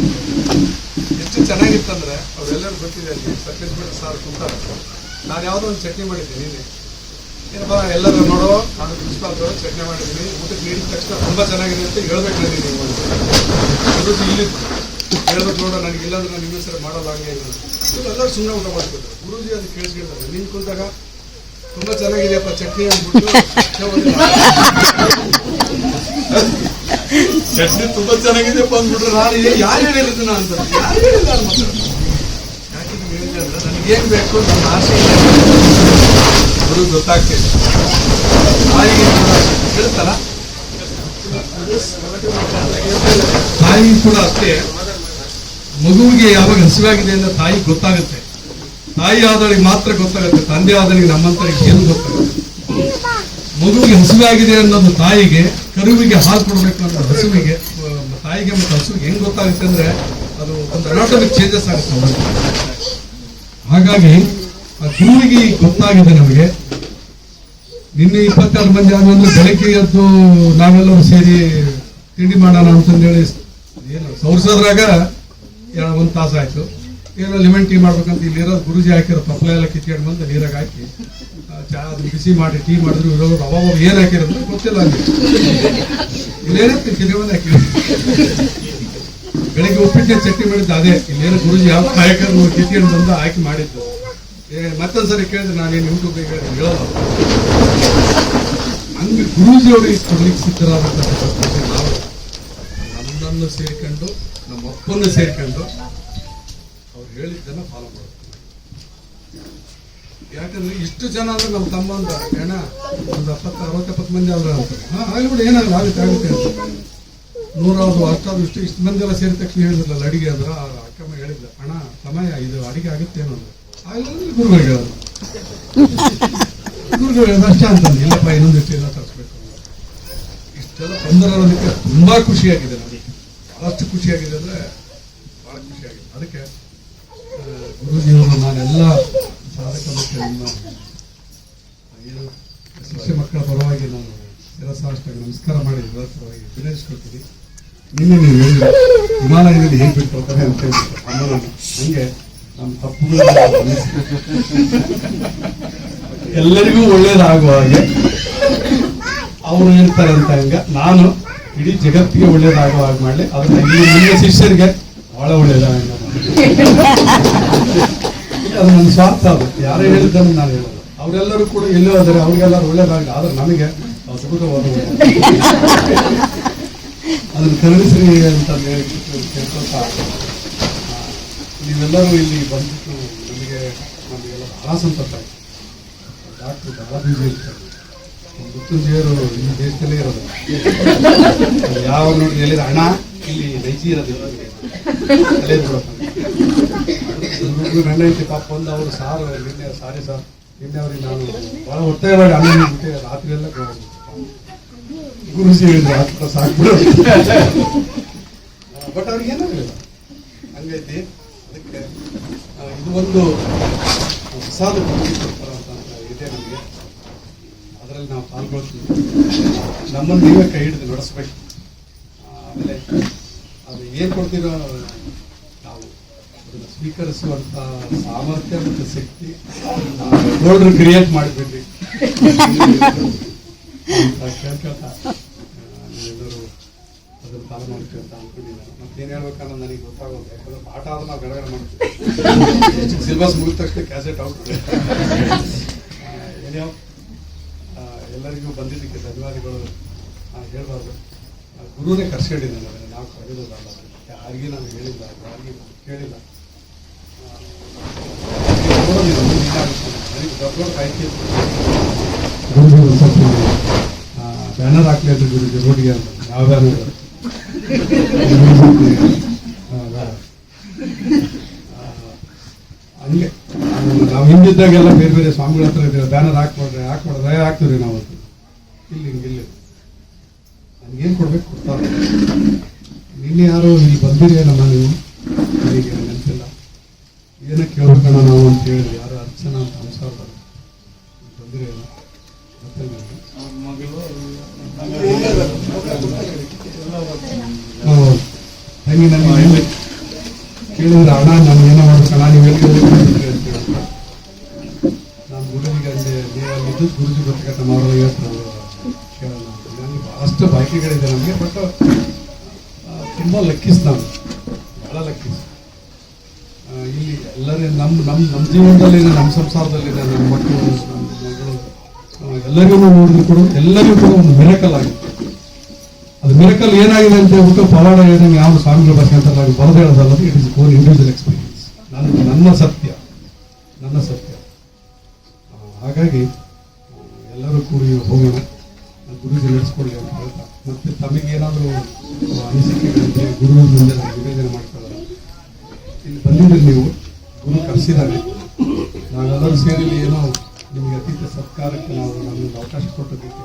ಎಷ್ಟು ಚೆನ್ನಾಗಿತ್ತಂದ್ರೆ ಅವರೆಲ್ಲರೂ ಗೊತ್ತಿದೆ ಅಲ್ಲಿ ಸತ್ಯಜ್ಬಿಡ ಸಾರ್ ಕುಂತಾರೆ. ನಾನು ಯಾವುದೋ ಒಂದು ಚಟ್ನಿ ಮಾಡಿದ್ದೀನಿ ಏನಪ್ಪ ಎಲ್ಲರೂ ನೋಡೋ ನಾನು ಪ್ರಿನ್ಸಿಪಾಲ್ ಚಟ್ನಿ ಮಾಡಿದ್ದೀನಿ, ಊಟಕ್ಕೆ ನೀಡಿದ ತಕ್ಷಣ ತುಂಬ ಚೆನ್ನಾಗಿದೆ ಅಂತ ಹೇಳ್ಬೇಕು ನನಗೆ. ನೀವು ಗುರೂಜಿ ಇಲ್ಲಿ ಹೇಳ್ಬೇಕು ನೋಡೋ, ನನಗೆ ಇಲ್ಲಾಂದ್ರೆ ನಾನು ಇನ್ನೂ ಸರಿ ಮಾಡಲ್ಲ ಹಂಗೆ ಎಲ್ಲರೂ ಸುಮ್ಮನೆ ಊಟ ಮಾಡ್ತಿದ್ರು. ಗುರೂಜಿ ಅದು ಕೇಳಿಸ್ಕೊಳ್ತಾರೆ, ನೀನು ಕುಂತಾಗ ತುಂಬ ಚೆನ್ನಾಗಿದೆಯಪ್ಪ ಚಟ್ನಿ ಅಂದ್ಬಿಟ್ಟು ಚಟ್ನಿ ತುಂಬ ಚೆನ್ನಾಗಿದೆಯಪ್ಪ ಅಂದ್ಬಿಟ್ರೆ ನಾನು ಯಾರು ಹೇಳಿದ್ದು ಅಂತ ಯಾರು ಹೇಳಿಲ್ಲ ಮಾತ್ರ. ಯಾಕೆ ಹೇಳಿದೆ ಅಂದ್ರೆ ನನಗೇನು ಬೇಕು ನನ್ನ ಆಸೆ ಗುರು ಗೊತ್ತಾಗ್ತಿದೆ. ತಾಯಿಗೆ ಹೇಳ್ತಲ್ಲ, ತಾಯಿ ಕೂಡ ಅಷ್ಟೇ. ಮಗುವಿಗೆ ಯಾವಾಗ ಹಸಿವಾಗಿದೆ ಅಂತ ತಾಯಿಗೆ ಗೊತ್ತಾಗುತ್ತೆ. ತಾಯಿ ಆದಳಿಗೆ ಮಾತ್ರ ಗೊತ್ತಾಗುತ್ತೆ, ತಂದೆ ಆದಳಿಗೆ ನಮ್ಮಂತರಿಗೆ ಏನು ಗೊತ್ತಾಗುತ್ತೆ. ಮಗುವಿಗೆ ಹಸಿವಾಗಿದೆ ಅನ್ನೋದು ತಾಯಿಗೆ, ಕರುವಿಗೆ ಹಾಲು ಕೊಡಬೇಕು ಅನ್ನೋ ಹಸುವಿಗೆ, ತಾಯಿಗೆ ಮತ್ತು ಹಸುವಿಗೆ ಹೆಂಗ್ ಗೊತ್ತಾಗುತ್ತೆ ಅಂದ್ರೆ ಅದು ಒಂದು ಅನಾಟಮಿಕ್ ಚೇಂಜಸ್ ಆಗುತ್ತೆ. ಹಾಗಾಗಿ ಆ ಗುರುವಿಗೆ ಗೊತ್ತಾಗಿದೆ ನಮಗೆ. ನಿನ್ನೆ 22 ಮಂದಿ ಆದ್ಮೇಲೆ ಬೆಳಗ್ಗೆ ಎದ್ದು ನಾವೆಲ್ಲರೂ ಸೇರಿ ತಿಂಡಿ ಮಾಡೋಣ ಅಂತಂದೇಳಿ ಏನು ಸೌರ್ಸೋದ್ರಾಗ 1 ತಾಸು ಆಯ್ತು. ಏನೋ ಲೆಮನ್ ಟೀ ಮಾಡ್ಬೇಕಂತ ಇಲ್ಲಿರೋ ಗುರುಜಿ ಹಾಕಿರೋ ತಪ್ಪಲ ಎಲ್ಲ ಕಿತ್ಕೊಂಡು ಬಂದು ನೀರಾಗ ಹಾಕಿ ಚಾ ಅದನ್ನ ಬಿಸಿ ಮಾಡಿ ಟೀ ಮಾಡಿದ್ರು. ಇರೋರು ಅವಾಗ ಏನು ಹಾಕಿರೋದು ಗೊತ್ತಿಲ್ಲ. ಅಲ್ಲಿ ಇಲ್ಲೇನಂತ ಕೆಲವೊಂದು ಹಾಕಿರೋ ಬೆಳಿಗ್ಗೆ ಉಪ್ಪಿಟ್ಟಿನ ಚಟ್ನಿ ಮಾಡಿದ್ದು ಅದೇ. ಇಲ್ಲೇನೋ ಗುರುಜಿ ಯಾವ ಕಾಯಕರು ಕಿತ್ಕೊಂಡು ಬಂದು ಹಾಕಿ ಮಾಡಿದ್ದು. ಮತ್ತೊಂದ್ಸರಿ ಕೇಳಿದ್ರೆ ನಾನೇನು ಯೂಟ್ಯೂಬ್ ಹೇಳಲ್ಲ. ಹಂಗೆ ಗುರೂಜಿ ಅವರಿಗೆ ಕೊಡ್ಲಿಕ್ಕೆ ಸಿದ್ಧರಾದಂತಹ ನಾವು ನಮ್ಮನ್ನು ಸೇರಿಕೊಂಡು ನಮ್ಮ ಅಪ್ಪನ್ನು ಸೇರಿಕೊಂಡು ಅವ್ರು ಹೇಳಿದ್ದನ್ನ ಫಾಲೋ ಮಾಡಬೇಕು. ಯಾಕಂದ್ರೆ ಇಷ್ಟು ಜನ ಅಂದ್ರೆ ನಮ್ಮ ತಮ್ಮ ಅಂತ ಅಣ್ಣ ಒಂದು 60-70 ಮಂದಿ ಆದ್ರೆ ಅಂತಾರೆ. ಆಗ್ಬಿಟ್ಟು ಏನಾಗಲ್ಲ, ಆಗುತ್ತೆ ಅಂತ 100 ಅಷ್ಟಾದ್ರು ಇಷ್ಟು ಮಂದಿ ಎಲ್ಲ ಸೇರಿದ ತಕ್ಷಣ ಹೇಳಿದ್ರಲ್ಲ ಅಡಿಗೆ ಅಂದ್ರೆ ಅಕ್ಕಮ್ಮ ಹೇಳಿದ್ದ, ಅಣ್ಣ ಸಮಯ ಇದು ಅಡಿಗೆ ಆಗುತ್ತೆ ಏನೋ ಅಂದ್ರೆ ಗುರುಗಳಿಗೆ ಹೇಳೋದು. ಗುರುಗಳು ಹೇಳೋದು ಅಷ್ಟ ಅಂತಂದು ಇಲ್ಲಪ್ಪ ಇನ್ನೊಂದು ಇಷ್ಟೆಲ್ಲ ತರಿಸ್ಬೇಕು. ಇಷ್ಟೆಲ್ಲ ಬಂದಿರೋದಕ್ಕೆ ತುಂಬಾ ಖುಷಿಯಾಗಿದೆ. ನನಗೆ ಬಹಳಷ್ಟು ಖುಷಿಯಾಗಿದೆ ಅಂದ್ರೆ ಬಹಳ ಖುಷಿಯಾಗಿದೆ. ಅದಕ್ಕೆ ಗುರುಜಿಯವರು ನಾನೆಲ್ಲ ಸಾಧಕ ಮತ್ತು ನಿಮ್ಮ ಏನು ಶಿಷ್ಯ ಮಕ್ಕಳ ಪರವಾಗಿ ನಾನು ಶಿರಸಾಷ್ಟಾಗಿ ನಮಸ್ಕಾರ ಮಾಡಿ ಎಲ್ಲರ ಪರವಾಗಿ ವಿನಯಿಸ್ಕೊಳ್ತೀನಿ. ನಿನ್ನೆ ನೀವು ಹೇಳಿದ್ರೆ ಹಿಮಾಲಯದಲ್ಲಿ ಹೇಗೆ ಬಿಟ್ಕೊಳ್ತಾರೆ ಅಂತ ಹೇಳ್ಬಿಟ್ಟು ಹಂಗೆ ನಮ್ಮ ತಪ್ಪುಗಳು ಎಲ್ಲರಿಗೂ ಒಳ್ಳೇದಾಗುವ ಹಾಗೆ ಅವರು ಹೇಳ್ತಾರೆ ಅಂತ ಹಂಗ ನಾನು ಇಡೀ ಜಗತ್ತಿಗೆ ಒಳ್ಳೇದಾಗುವ ಹಾಗೆ ಮಾಡಲಿ. ಅದನ್ನ ನಿಮ್ಮ ಶಿಷ್ಯರಿಗೆ ಬಹಳ ಒಳ್ಳೇದಾಗ ಅದು ನನ್ನ ಸ್ವಾರ್ಥ. ಅದು ಯಾರೇ ಹೇಳಿದ್ದನ್ನು ನಾನು ಹೇಳೋದು. ಅವರೆಲ್ಲರೂ ಕೂಡ ಎಲ್ಲೋ ಆದರೆ ಅವ್ರಿಗೆಲ್ಲರೂ ಒಳ್ಳೇದಾಗಲಿ. ಆದ್ರೆ ನನಗೆ ಅದ್ಭುತವಾದ ಅದನ್ನು ಕರುಣಿಸ್ರಿ ಅಂತ ಕೇಳ್ಕೊಳ್ತಾ ನೀವೆಲ್ಲರೂ ಇಲ್ಲಿ ಬಂದ್ಬಿಟ್ಟು ನಮಗೆಲ್ಲ ಬಹಳ ಸಂತೋಷ ಆಯಿತು. ಡಾಕ್ಟ್ರು ಬಹಳ ಬಿಸಿ ಇರ್ತಾರೆ. ಮೃತ್ಯುಂಜಯರು ಈ ದೇಶದಲ್ಲೇ ಇರೋದು. ಯಾವ ನೋಡಿ ಹೇಳಿದ ಹಣ ಇಲ್ಲಿ ನೈಜಿ ಇರೋದಿಲ್ಲ. ನನ್ನ ಐತಿ ಪಾಪ ಒಂದು ಅವರು ಸಾರು ನಿನ್ನೆ ಸಾರಿ ಸರ್ ನಿನ್ನೆ ಅವ್ರಿಗೆ ನಾನು ಬಹಳ ಒತ್ತಾಯ ಮಾಡಿ ಅನ್ನ ಬಿಟ್ಟೆ ರಾತ್ರಿ ಎಲ್ಲ ಗುರುಜಿ ಹೇಳಿದ್ರು ಆತ ಸಾಕ್ಬಿಡೋದು. ಬಟ್ ಅವ್ರಿಗೆ ಏನಾಗಲಿಲ್ಲ, ಹಂಗೈತಿ. ಅದಕ್ಕೆ ಇದು ಒಂದು ಹೊಸದು ಕೊಡ್ತಾರಂತ ಇದೆ ನಮಗೆ. ಅದರಲ್ಲಿ ನಾವು ಪಾಲ್ಗೊಳ್ತೀವಿ. ನಮ್ಮನ್ನು ನೀವೇ ಕೈ ಹಿಡಿದು ನಡೆಸ್ಬೇಕು. ಆಮೇಲೆ ಅದು ಏನು ಕೊಡ್ತೀರೋ ನಾವು ಅದನ್ನು ಸ್ವೀಕರಿಸುವಂಥ ಸಾಮರ್ಥ್ಯ ಮತ್ತು ಶಕ್ತಿ ರೋಡ್ರು ಕ್ರಿಯೇಟ್ ಮಾಡಿಬಿಡ್ರಿ ಅಂತ ಕೇಳ್ಕೊಳ್ತಾ ನೀವೆಲ್ಲರೂ ಅದನ್ನು ಫಾಲೋ ಮಾಡ್ತೀವಿ ಅಂತ ಅಂದ್ಕೊಂಡಿದ್ದಾರೆ. ಮತ್ತೇನು ಹೇಳ್ಬೇಕನ್ನೋದು ನನಗೆ ಗೊತ್ತಾಗೋದು. ಯಾಕಂದ್ರೆ ಪಾಠ ಆದ್ರೂ ನಾವು ಗಡಗಡ ಮಾಡ್ತೀವಿ. ಸಿಲೆಬಸ್ ಮುಗಿದ ತಕ್ಷಣ ಕ್ಯಾಸೆಟ್ ಆಗ್ತದೆ. ಏನೇ ಎಲ್ಲರಿಗೂ ಬಂದಿದ್ದಕ್ಕೆ ಧನ್ಯವಾದಗಳು ಹೇಳ್ಬಾರ್ದು. ಗುರುನೇ ಕರ್ಸ್ಕೊಂಡಿದ್ದಾನೆ ನನಗೆ, ನಾವು ಕರೆಯೋದಲ್ಲ. ಯಾರಿಗೂ ನಾನು ಹೇಳಿಲ್ಲ, ಯಾರಿಗೂ ಕೇಳಿಲ್ಲ. ನನಗೆ ದೊಡ್ಡ ದೊಡ್ಡ ಆಯ್ಕೆ ಗುರುಗಳು ಸ್ವಲ್ಪ ಬ್ಯಾನರ್ ಹಾಕ್ಲಿ ಅಂತ ಗುರುಜಿ ರೋಡ್ಗೆ ಅಂತ ಯಾವ ಬ್ಯಾನರ್ ಹಂಗೆ ನಾವು ಹಿಂದಿದ್ದಾಗೆಲ್ಲ ಬೇರೆ ಬೇರೆ ಸ್ವಾಮಿಗಳ ಹತ್ರ ಇದ್ದೇವೆ ಬ್ಯಾನರ್ ಹಾಕ್ಬಾರ್ದ್ರೆ ಹಾಕ್ತೀವಿ ನಾವು ಇಲ್ಲಿ ಹಿಂಗಿಲ್ಲ ನನಗೇನು ಕೊಡ್ಬೇಕು ಕೊಡ್ತಾರೆ. ನಿನ್ನೆ ಯಾರು ಇಲ್ಲಿ ಬಂದಿರೇನಮ್ಮ ನೀವು ನನಗೆ ನೆನಪಿಲ್ಲ ಏನಕ್ಕೆ ಕೇಳ್ಬೇಕಣ್ಣ ನಾವು ಅಂತ ಹೇಳಿದ್ವಿ ಯಾರು ಅರ್ಚನಾ ಅಂತ ಅನ್ಸಾರ್ತಾರೆ ಬಂದಿರೇನ ತಂಗಿ ನನಗೆ ಕೇಳಿದ್ರೆ ಅಣ್ಣ ನಾನು ಏನೋ ಮಾಡ್ಬೇಕಣ್ಣ ನೀವು ಎಲ್ಲಿ ಹೋಗ್ತೀರಿ ಅಂತ ಹೇಳ್ತಾರೆ. ನಾನು ಗುರುಜಿಗೆ ಅಂದೆ ನೀವಲ್ಲಿದ್ದು ಗುರುಜಿ ಗೊತ್ತಾಗತ್ತೆ ನಮ್ಮ ಅವರು ಹೇಳ್ತಾರೆ ಕೇಳೋಣ ನನಗೆ ಭಾಳಷ್ಟು ಬಾಕಿಗಳಿದೆ ನಮಗೆ ಬಟ್ ತುಂಬ ಲಕ್ಕೀಸ್ ನಾನು ಭಾಳ ಲಕ್ಕೀಸ್. ಇಲ್ಲಿ ಎಲ್ಲರೂ ನಮ್ಮ ಜೀವನದಲ್ಲಿ ನಮ್ಮ ಸಂಸಾರದಲ್ಲಿದೆ ನನ್ನ ಮಕ್ಕಳು ನಮ್ಮ ಮಗಳು ಎಲ್ಲರಿಗೂ ನೋಡಿದ್ರು ಕೂಡ ಎಲ್ಲರಿಗೂ ಕೂಡ ಒಂದು ಮಿರಕಲ್ ಆಗಿದೆ. ಅದು ಮಿರಕಲ್ ಏನಾಗಿದೆ ಅಂತ ಹೇಳ್ಬಿಟ್ಟು ಪವಾಡ ಹೇಳಿದಂಗೆ ಯಾವ ಸ್ವಾಮಿಗಳ ಭಾಷೆ ಅಂತ ನಾವು ಬರೆದು ಹೇಳೋದಲ್ಲ. It is own individual experience. ನನ್ನ ಸತ್ಯ. ಹಾಗಾಗಿ ಎಲ್ಲರೂ ಕೂಡಿ ಹೋಗೋಣ, ಗುರುಜಿ ನಡೆಸ್ಕೊಳ್ಳಿ ಅಂತ ಹೇಳ್ತಾ ಮತ್ತೆ ತಮಗೇನಾದರೂ ಅನಿಸಿಕೆಗಳಿದ್ರೆ ಗುರು ಮುಂದೆ ನಿವೇದನೆ ಮಾಡ್ಕೊಳ್ಳೋಣ. ಇಲ್ಲಿ ಬಂದಿದ್ರಿ ನೀವು, ಗುರು ಕರೆಸಿದ್ದಾರೆ, ನಾವೆಲ್ಲರೂ ಸೇರಿ ಏನೋ ನಿಮಗೆ ಅತೀತ ಸತ್ಕಾರಕ್ಕೆ ನಾವು ನಮ್ಮನ್ನು ಅವಕಾಶ ಕೊಟ್ಟೋದಕ್ಕೆ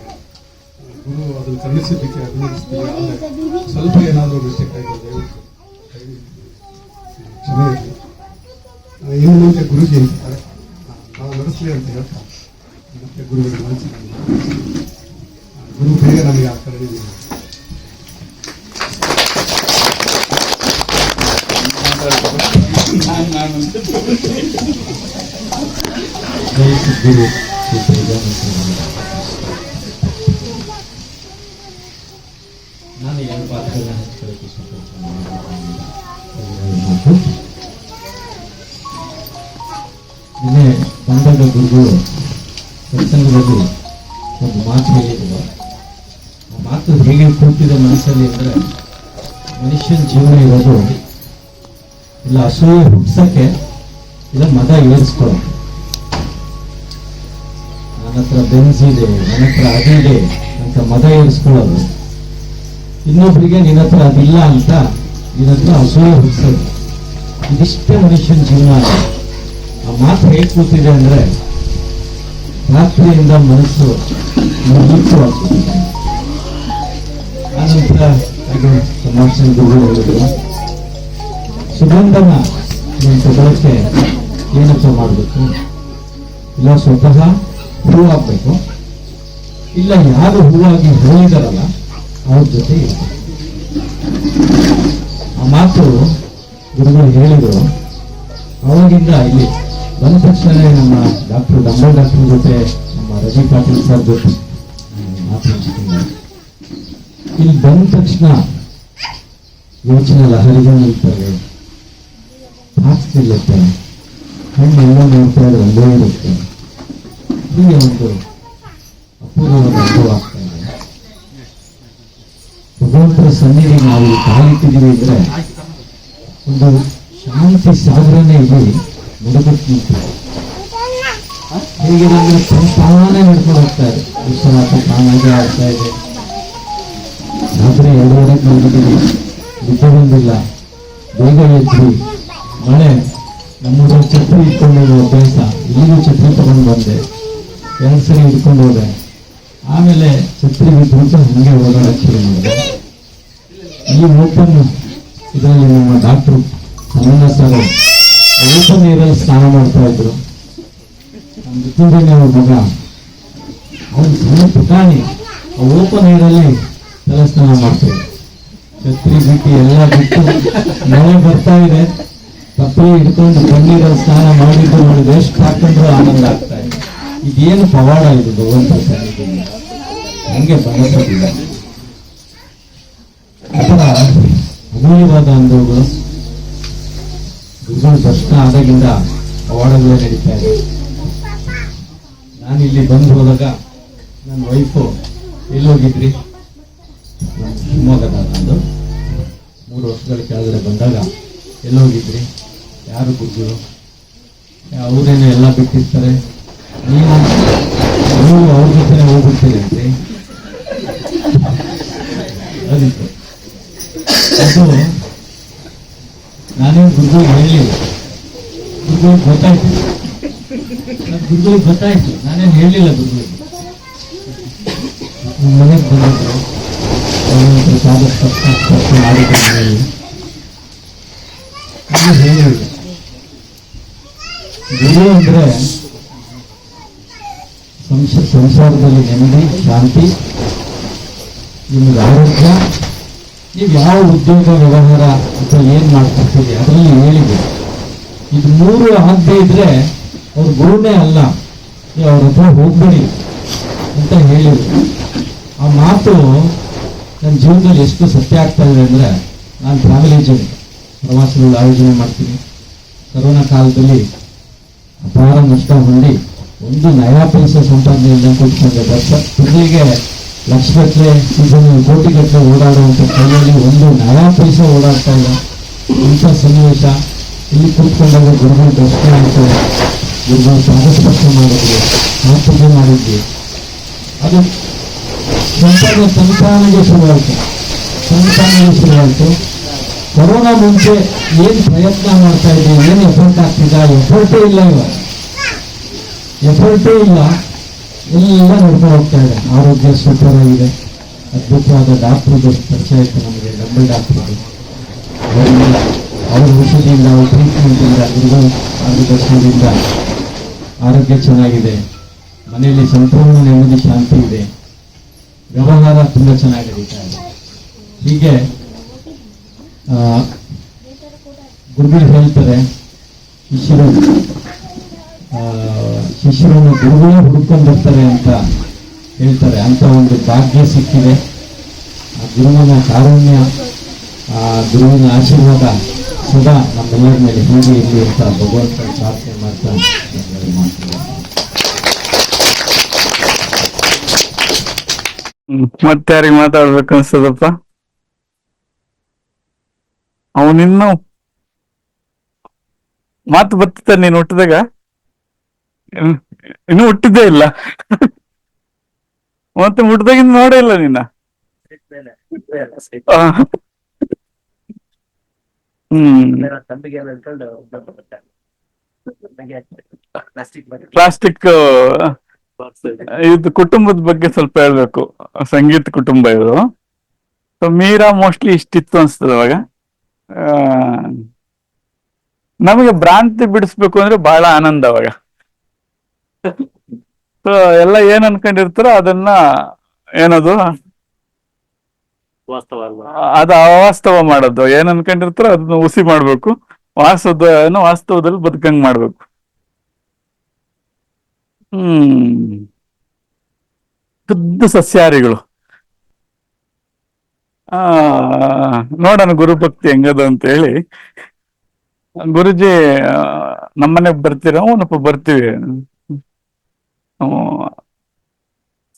ಗುರು ಅದನ್ನು ಕರುಣಿಸಿದ್ದಕ್ಕೆ ಅಭಿನಂದಿಸ್ತೀವಿ. ಆದರೆ ಸ್ವಲ್ಪ ಏನಾದರೂ ಮಿಸ್ಟೇಕ್ ಆಗಿದೆ ಕ್ಷಮೆ ಇರಲಿ. ಇನ್ನು ಮುಂದೆ ಗುರುಜಿ ಅಂತಾರೆ ನಾವು ನಡೆಸಲಿ ಅಂತ ಹೇಳ್ತಾ ಮತ್ತೆ ಗುರುಗಳು ಮನಸ್ಸಿನ ಗುರು ಬೇಗ ನಮಗೆ ಆ ಕರೆ ನಾನು ಎರಡು ಪಾತ್ರಗಳನ್ನ ಹಂಚ್ಕೊಳ್ಳೋಕೆ ನಿನ್ನೆ ಬಂದಾಗ ಗುರುಗಳು ಸತ್ಸಂಗದಲ್ಲಿ ಒಂದು ಮಾತು ಹೇಳಿದ್ರು. ಆ ಮಾತು ಹೇಗೆ ಕೂತಿದೆ ಮನಸ್ಸಲ್ಲಿ ಅಂದರೆ, ಮನುಷ್ಯನ ಜೀವನ ಇರೋದು ಇಲ್ಲ ಅಸೂಯೆ ಹುಟ್ಟಿಸಕ್ಕೆ, ಇಲ್ಲ ಮದ ಏರಿಸ್ಕೊಳ್ಳೋಕೆ. ನನ್ನ ಹತ್ರ ಬೆನ್ಸ್ ಇದೆ, ನನ್ನ ಹತ್ರ ಅದಿದೆ ಅಂತ ಮದ ಏರಿಸ್ಕೊಳ್ಳೋದು, ಇನ್ನೊಬ್ಬರಿಗೆ ನಿನ್ನ ಹತ್ರ ಅದಿಲ್ಲ ಅಂತ ನಿನ್ನ ಹತ್ರ ಅಸೂಯೆ ಹುಟ್ಟಿಸೋದು, ಇದಿಷ್ಟೇ ಮನುಷ್ಯನ ಜೀವನ. ಆ ಮಾತು ಹೇಗೆ ಕೂತಿದೆ ಅಂದ್ರೆ, ರಾತ್ರಿಯಿಂದ ಮನಸ್ಸು ನಿರ್ಲಿಪ್ತವಾಗ್ತಿದೆ. ಆನಂತರ ಹಾಗೆ ಸಮಾಜ ಗುರುಗಳು ಹೇಳಿದ್ರು, ಸುಗಂಧನ ನೀನು ತಗೊಳಕ್ಕೆ ಏನಪ್ಪ ಮಾಡಬೇಕು, ಇಲ್ಲ ಸ್ವತಃ ಹೂವಾಗಬೇಕು, ಇಲ್ಲ ಯಾರು ಹೂವಾಗಿ ಹೇಳಿದಾರಲ್ಲ ಅವ್ರ ಜೊತೆ ಇರಬೇಕು. ಆ ಮಾತು ಗುರುಗಳು ಹೇಳಿದ್ರು. ಅವಾಗಿಂದ ಇಲ್ಲಿ ಬಂದ ತಕ್ಷಣ ನಮ್ಮ ಡಾಕ್ಟರ್ ಜೊತೆ ನಮ್ಮ ರಜಿ ಪಾಟೀಲ್ ಸರ್ ಜೊತೆ ಮಾತಾಡ್ತೀನಿ. ಇಲ್ಲಿ ಬಂದ ತಕ್ಷಣ ಯೋಚನೆ ಲಹರಿಗೆ ನಿಲ್ತವೆ, ಹಾಕ್ತಿರುತ್ತೆ, ಹೆಣ್ಣೆಲ್ಲ ನೋಡ್ತಾ ಇದ್ರೆ ಅಲ್ಲೇ ಇರುತ್ತೆ. ಹೀಗೆ ಒಂದು ಅಪೂರ್ವವಾದ ಅನುಭವ ಆಗ್ತಾ ಇದೆ. ಭಗವಂತರ ಸನ್ನಿಧಿ ನಾವು ಕಾಲಿಟ್ಟಿದ್ದೀವಿ ಅಂದ್ರೆ ಒಂದು ಶಾಂತಿ ಸಾಗರನೇ ಇಲ್ಲಿ ಮುಡುಗುತ್ತಿ ಹೇಗೆ ನಮಗೆ ತಾನೇ ನಡ್ಕೊಂಡು ಹೋಗ್ತಾ ಇದೆ. ವಿಶ್ವನಾಥ ತಾನಾಗೆ ಆಗ್ತಾ ಇದೆ. ರಾತ್ರಿ 2:30 ಮಲಗಿದ್ದೀವಿ, ನಿದ್ದೆ ಬಂದಿಲ್ಲ, ಬೇಗ ಎದ್ವಿ. ಮಳೆ ನಮ್ಮೂರಲ್ಲಿ ಛತ್ರಿ ಇಟ್ಕೊಂಡು ಹೋಗೋ ಅಭ್ಯಾಸ, ಇಲ್ಲಿಗೂ ಛತ್ರಿ ತಗೊಂಡು ಬಂದೆ, 2 ಸರಿ ಹಿಡ್ಕೊಂಡು ಹೋದೆ. ಆಮೇಲೆ ಛತ್ರಿ ಬಿಟ್ಟು ಹಂಗೆ ಓಡಾಡಕ್ಕೆ ಶುರು ಮಾಡಿದೆ. ಈ ಓಪನ್ ಇದರಲ್ಲಿ ನಮ್ಮ ಡಾಕ್ಟರ್ ಅಮೀನ ಸರ್ ಓಪನ್ ನೀರಲ್ಲಿ ಸ್ನಾನ ಮಾಡ್ತಾ ಇದ್ರು. ನಮ್ಮ ಮೃತ್ಯುಂಜಯ ಮಗ ಅವನು ಸಣ್ಣ ಪುಟಾಣಿ, ಓಪನ್ ನೀರಲ್ಲಿ ತಲೆ ಸ್ನಾನ ಮಾಡ್ತಾರೆ. ಛತ್ರಿ ಬಿಟ್ಟು ಎಲ್ಲ ಬಿಟ್ಟು ಮಳೆ ಬರ್ತಾ ಇದೆ, ತಪ್ಪಲಿ ಹಿಡ್ಕೊಂಡು ಕಣ್ಣೀರಲ್ಲಿ ಸ್ನಾನ ಮಾಡಿದ್ದು ನೋಡಿದ್ರೆ ಎಷ್ಟು ಹಾಕೊಂಡ್ರು ಆನಂದ ಆಗ್ತಾ ಇದೆ. ಇದೇನು ಪವಾಡ ಇದು ಭಗವಂತ ಸನ್ನಿಧಿಯಿಂದ, ಹಂಗೆ ಬಯಸೋದಿಲ್ಲ. ಅದರ ಅಮೂಲ್ಯವಾದ ಅನುಭವಗಳು ಗುರುಗಳು ದರ್ಶನ ಆದಾಗಿಂದ ಪವಾಡಗಳೇ ನಡೀತಾ ಇದೆ. ನಾನು ಇಲ್ಲಿ ಬಂದು ಹೋದಾಗ ನನ್ನ ವೈಫು ಎಲ್ಲೋಗಿದ್ರಿ, ಶಿವಮೊಗ್ಗದ ನಂದು 3 ವರ್ಷಗಳ ಕೆಳಗಡೆ ಬಂದಾಗ ಎಲ್ಲೋಗಿದ್ರಿ, ಯಾರು ಗುರುಗಳು, ಅವರೇನು ಎಲ್ಲ ಬಿಟ್ಟಿರ್ತಾರೆ, ನೀವು ಅವ್ರ ಜೊತೆ ಹೋಗ್ಬಿಡ್ತೀರಿ ಅಂತೆ. ಹೇಳಿಲ್ಲ. ಗುರುಗಳಿಗೆ ಗೊತ್ತಾಯ್ತು, ಗುರುಗಳಿಗೆ ಗೊತ್ತಾಯ್ತು, ನಾನೇನು ಹೇಳಿಲ್ಲ ಗುರುಗಳಿಗೆ. ನಮ್ಮ ಮನೆಗೆ ಬಂದಿದ್ರು, ಪ್ರಸಾದ ಸ್ಪರ್ಶ ಮಾಡಿದ್ರು ಮನೆಯಲ್ಲಿ. ಅದು ಹೇಳಿಲ್ಲ. ಗುರು ಅಂದ್ರೆ ಸಂಸಾರದಲ್ಲಿ ನೆಮ್ಮದಿ, ಶಾಂತಿ, ನಿಮಗೆ ಆರೋಗ್ಯ, ನೀವು ಯಾವ ಉದ್ಯೋಗ ವ್ಯವಹಾರ ಅಥವಾ ಏನ್ ಮಾಡ್ತಿರ್ತೀರಿ ಅದರಲ್ಲಿ ಹೇಳಿದೆ. ಇದು ಮೂರು ಆಗದೆ ಇದ್ರೆ ಅವ್ರ ಗುರುನೇ ಅಲ್ಲ, ನೀವು ಅವ್ರ ಹತ್ರ ಹೋಗ್ಬೇಡಿ ಅಂತ ಹೇಳಿದ್ರು. ಆ ಮಾತು ನನ್ನ ಜೀವನದಲ್ಲಿ ಎಷ್ಟು ಸತ್ಯ ಆಗ್ತಾ ಇದೆ ಅಂದ್ರೆ, ನಾನು ಟ್ರಾವೆಲ್ ಏಜೆಂಟ್, ಪ್ರವಾಸಗಳು ಆಯೋಜನೆ ಮಾಡ್ತೀನಿ. ಕರೋನಾ ಕಾಲದಲ್ಲಿ ಅಪಾರ ನಷ್ಟ ಹೊಂದಿ ಒಂದು ನಯಾ ಪೈಸೆ ಸಂಪಾದನೆ ಇಲ್ಲ ಕೂತ್ಕೊಂಡೆ. ತಿಂಗಳಿಗೆ ಲಕ್ಷಗಟ್ಟಲೆ, ಸೀಸನ್ ಕೋಟಿಗಟ್ಟಲೆ ಓಡಾಡುವಂಥ ಕೈಯಲ್ಲಿ ಒಂದು ನಯಾ ಪೈಸೆ ಓಡಾಡ್ತಾ ಇಲ್ಲ. ಇಂಥ ಸನ್ನಿವೇಶ ಇಲ್ಲಿ ಕೂತ್ಕೊಂಡಾಗ ಗುರುಗಳು ದರ್ಶನ ಆಯಿತು, ಗುರುಗಳು ಪಾದಸ್ಪರ್ಶ ಮಾಡಿದ್ವಿ, ಮಾತುಕತೆ ಮಾಡಿದ್ವಿ. ಅದು ತಂತಾನಿಗೆ ಶುರುವಾಯಿತು. ಕೊರೋನಾ ಮುಂಚೆ ಏನು ಪ್ರಯತ್ನ ಮಾಡ್ತಾ ಇದ್ದೀವಿ, ಏನು ಎಫರ್ಟ್ ಆಗ್ತಿದ್ದ, ಎಫರ್ಟೇ ಇಲ್ಲ. ಇವಾಗ ಎಫರ್ಟೇ ಇಲ್ಲ, ಎಲ್ಲ ನಡ್ಕೊಂಡು ಹೋಗ್ತಾ ಇದೆ. ಆರೋಗ್ಯ ಸೂಪರ್ ಆಗಿದೆ. ಅದ್ಭುತವಾದ ಡಾಕ್ಟ್ರದ್ದು ಪರಿಚಯ ಆಯಿತು ನಮಗೆ, ಡಬಲ್ ಡಾಕ್ಟ್ರದ್ದು. ಅವರ ಔಷಧಿಯಿಂದ, ಅವ್ರ ಟ್ರೀಟ್ಮೆಂಟಿಂದ, ಗುರುಗಳ ಮಾರ್ಗದರ್ಶನದಿಂದ ಆರೋಗ್ಯ ಚೆನ್ನಾಗಿದೆ. ಮನೆಯಲ್ಲಿ ಸಂಪೂರ್ಣ ನೆಮ್ಮದಿ, ಶಾಂತಿ ಇದೆ. ವ್ಯವಹಾರ ತುಂಬ ಚೆನ್ನಾಗಿ ನಡೀತಾ ಇದೆ. ಹೀಗೆ ಗುರುಗಳು ಹೇಳ್ತಾರೆ, ಶಿಷ್ಯರನ್ನು ಗುರುಗಳೇ ಹುಡುಕೊಂಡು ಬರ್ತಾರೆ ಅಂತ ಹೇಳ್ತಾರೆ. ಅಂತ ಒಂದು ಭಾಗ್ಯ ಸಿಕ್ಕಿದೆ. ಆ ಗುರುವಿನ ಕಾರುಣ್ಯ, ಆ ಗುರುವಿನ ಆಶೀರ್ವಾದ ಸದಾ ನಮ್ಮೆಲ್ಲರ ಮೇಲೆ ಹೀಗೆ ಇರಲಿ ಅಂತ ಭಗವಂತ ಪ್ರಾರ್ಥನೆ ಮಾಡ್ತಾ ಮತ್ತೆ ಯಾರಿಗೆ ಮಾತಾಡ್ಬೇಕು ಅನ್ಸ್ತದಪ್ಪ? ಅವನಿನ್ನು ಮಾತು ಬರ್ತದ? ನೀನು ಹುಟ್ಟಿದಾಗ ಇನ್ನು ಹುಟ್ಟಿದ್ದೇ ಇಲ್ಲ. ಮತ್ತೆ ಹುಟ್ಟಿದಾಗಿಂದ ನೋಡೇ ಇಲ್ಲ ನಿನ್ನ. ಪ್ಲಾಸ್ಟಿಕ್ ಇದು ಕುಟುಂಬದ ಬಗ್ಗೆ ಸ್ವಲ್ಪ ಹೇಳ್ಬೇಕು. ಸಂಗೀತ ಕುಟುಂಬ ಇವರು. ಸೊ ಮೀರಾ ಮೋಸ್ಟ್ಲಿ ಇಷ್ಟಿತ್ತು ಅನ್ಸ್ತದೆ ಅವಾಗ. ನಮಗೆ ಭ್ರಾಂತಿ ಬಿಡಿಸ್ಬೇಕು ಅಂದ್ರೆ ಬಹಳ ಆನಂದ ಅವಾಗ. ಸೊ ಎಲ್ಲ ಏನ್ ಅನ್ಕೊಂಡಿರ್ತಾರೋ ಅದನ್ನ ಏನದು ಅದು ಅವಾಸ್ತವ ಮಾಡೋದು. ಏನ್ ಅನ್ಕೊಂಡಿರ್ತಾರೋ ಅದನ್ನ ಹುಸಿ ಮಾಡ್ಬೇಕು, ವಾಸ್ತವದಲ್ಲಿ ಬದುಕಂಗ್ ಮಾಡ್ಬೇಕು. ಶುದ್ಧ ಸಸ್ಯಾಹಾರಿಗಳು. ನೋಡೋಣ ಗುರುಭಕ್ತಿ ಹೆಂಗದ ಅಂತ ಹೇಳಿ. ಗುರುಜಿ ನಮ್ಮನೆಗ್ ಬರ್ತೀರಾ? ಅವನಪ್ಪ ಬರ್ತೀವಿ.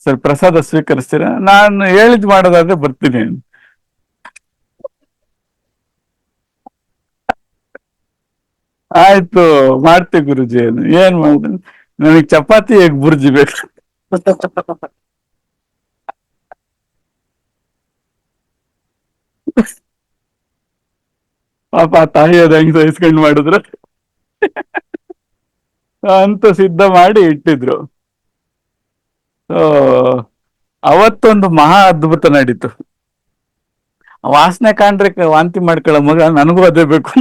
ಸರಿ, ಪ್ರಸಾದ ಸ್ವೀಕರಿಸ್ತೀರಾ? ನಾನು ಹೇಳಿದ್ ಮಾಡೋದಾದ್ರೆ ಬರ್ತೀನಿ. ಆಯ್ತು, ಮಾಡ್ತೀವಿ ಗುರುಜಿ. ಏನ್ ಮಾಡಿದ್ರೆ ನನಗ್ ಚಪಾತಿ ಹೇಗ್ ಬುರ್ಜಿ ಬೇಕು. ಪಾಪ ತಾಯಿ ಅದ ಹೆಂಗ್ ಸಹಿಸ್ಕೊಂಡ್ ಮಾಡಿದ್ರ ಅಂತ ಸಿದ್ಧ ಮಾಡಿ ಇಟ್ಟಿದ್ರು. ಅವತ್ತೊಂದು ಮಹಾ ಅದ್ಭುತ ನಡೀತು. ವಾಸನೆ ಕಾಣ್ರೆ ವಾಂತಿ ಮಾಡ್ಕೊಳ್ಳೋ ಮಗ ನನಗೂ ಅದೇ ಬೇಕು.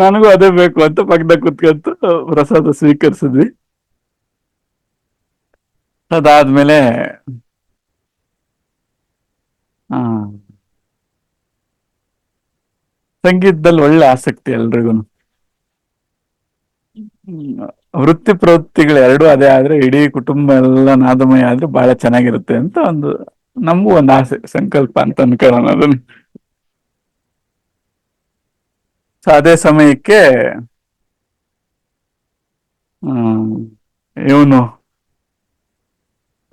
ನನಗೂ ಅದೇ ಬೇಕು ಅಂತ ಪಕ್ಕದಾಗ ಕುತ್ಕಂತು ಪ್ರಸಾದ ಸ್ವೀಕರಿಸಿದ್ವಿ. ಅದಾದ್ಮೇಲೆ ಸಂಗೀತದಲ್ಲಿ ಒಳ್ಳೆ ಆಸಕ್ತಿ ಎಲ್ರಿಗೂ. ವೃತ್ತಿ ಪ್ರವೃತ್ತಿಗಳು ಎರಡೂ ಅದೇ ಆದ್ರೆ ಇಡೀ ಕುಟುಂಬ ಎಲ್ಲ ನಾದಮಯ ಆದ್ರೆ ಬಹಳ ಚೆನ್ನಾಗಿರುತ್ತೆ ಅಂತ ನಮಗೂ ಒಂದು ಆಸೆ, ಸಂಕಲ್ಪ ಅಂತ ಅನ್ಕೊಳ್ಳೋಣ ಅದನ್ನ. ಸೊ ಅದೇ ಸಮಯಕ್ಕೆ ಇವನು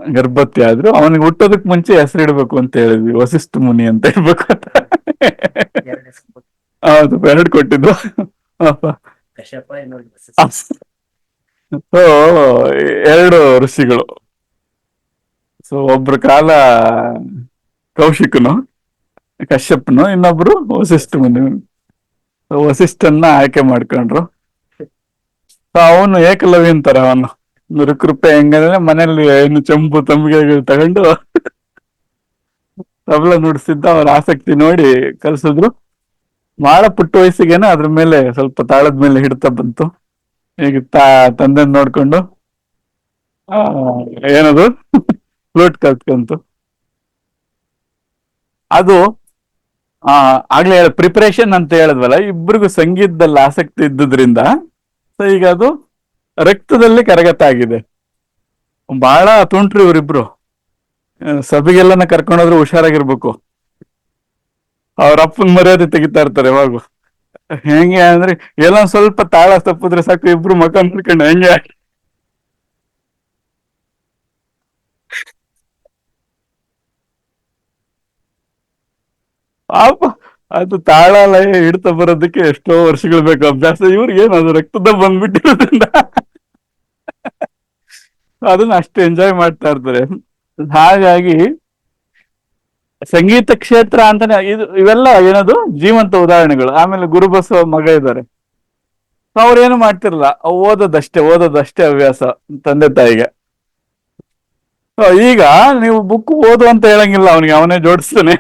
ಗರ್ಭವತಿ ಆದ್ರು. ಅವನಿಗೆ ಹುಟ್ಟೋದಕ್ ಮುಂಚೆ ಹೆಸರಿಡ್ಬೇಕು ಅಂತ ಹೇಳಿದ್ವಿ, ವಸಿಷ್ಠ ಮುನಿ ಅಂತ ಇರ್ಬೇಕು ಅಂತ. ಹೌದು, ಎರಡು ಕೊಟ್ಟಿದ್ದು. ಸೊ ಎರಡು ಋಷಿಗಳು. ಸೊ ಒಬ್ರ ಕಾಲ ಕೌಶಿಕನು, ಕಶ್ಯಪ್ನು, ಇನ್ನೊಬ್ರು ವಸಿಷ್ಠ ಮುನಿ. ವಸಿಷ್ಠನ್ನ ಆಯ್ಕೆ ಮಾಡ್ಕೊಂಡ್ರು. ಅವನು ಏಕಲವ್ಯ ಅಂತಾರ, ಅವನು ರುಕೃಪೆ ಹೆಂಗಂದ್ರೆ ಮನೇಲಿ ಏನು ಚೆಂಬು ತಂಬಿಗೆಗಳು ತಗೊಂಡು ತಬಲ ನುಡಿಸಿದ್ದ. ಅವ್ರ ಆಸಕ್ತಿ ನೋಡಿ ಕಲ್ಸಿದ್ರು. ಬಹಳ ಪುಟ್ಟ ವಯಸ್ಸಿಗೇನೆ ಅದ್ರ ಮೇಲೆ ಸ್ವಲ್ಪ ತಾಳದ ಮೇಲೆ ಹಿಡ್ತಾ ಬಂತು. ಈಗ ತಂದೆ ನೋಡ್ಕೊಂಡು ಏನದು ಫ್ಲೂಟ್ ಕಲ್ತ್ಕಂತು. ಅದು ಆಗ್ಲೇ ಪ್ರಿಪರೇಷನ್ ಅಂತ ಹೇಳಿದ್ವಲ್ಲ, ಇಬ್ರಿಗೂ ಸಂಗೀತದಲ್ಲಿ ಆಸಕ್ತಿ ಇದ್ದುದ್ರಿಂದ ಸೊ ಈಗ ಅದು ರಕ್ತದಲ್ಲಿ ಕರಗತ ಆಗಿದೆ. ಬಹಳ ತುಂಟ್ರಿ ಇವರಿಬ್ರು. ಸಭೆಗೆಲ್ಲನ ಕರ್ಕೊಂಡೋದ್ರು ಹುಷಾರಾಗಿರ್ಬೇಕು. ಅವ್ರ ಅಪ್ಪನ ಮರ್ಯಾದೆ ತೆಗಿತಾ ಇರ್ತಾರೆ ಯಾವಾಗೂ. ಹೆಂಗೆ ಅಂದ್ರೆ ಎಲ್ಲ ಸ್ವಲ್ಪ ತಾಳ ತಪ್ಪಿದ್ರೆ ಸಾಕು, ಇಬ್ರು ಮಕ ನೋಡ್ಕೊಂಡು ಹೆಂಗೆ ಪಾಪ. ಅದು ತಾಳ ಲಯ ಹಿಡ್ತಾ ಬರೋದಕ್ಕೆ ಎಷ್ಟೋ ವರ್ಷಗಳು ಬೇಕು ಅಭ್ಯಾಸ. ಇವ್ರಿಗೆ ಏನು ಅದು ರಕ್ತದ ಬಂದ್ಬಿಟ್ಟಿರೋದ್ರಿಂದ ಅದನ್ನ ಅಷ್ಟು ಎಂಜಾಯ್ ಮಾಡ್ತಾ ಇರ್ತಾರೆ. ಹಾಗಾಗಿ ಸಂಗೀತ ಕ್ಷೇತ್ರ ಅಂತಾನೆ ಇವೆಲ್ಲ ಏನದು ಜೀವಂತ ಉದಾಹರಣೆಗಳು. ಆಮೇಲೆ ಗುರುಬಸವ ಮಗ ಇದ್ದಾರೆ, ಅವ್ರೇನು ಮಾಡ್ತಿರಲ್ಲ, ಓದೋದಷ್ಟೇ ಹವ್ಯಾಸ ತಂದೆ ತಾಯಿಗೆ. ಈಗ ನೀವು ಬುಕ್ ಓದು ಅಂತ ಹೇಳಂಗಿಲ್ಲ ಅವನಿಗೆ, ಅವನೇ ಜೋಡಿಸ್ತಾನೆ.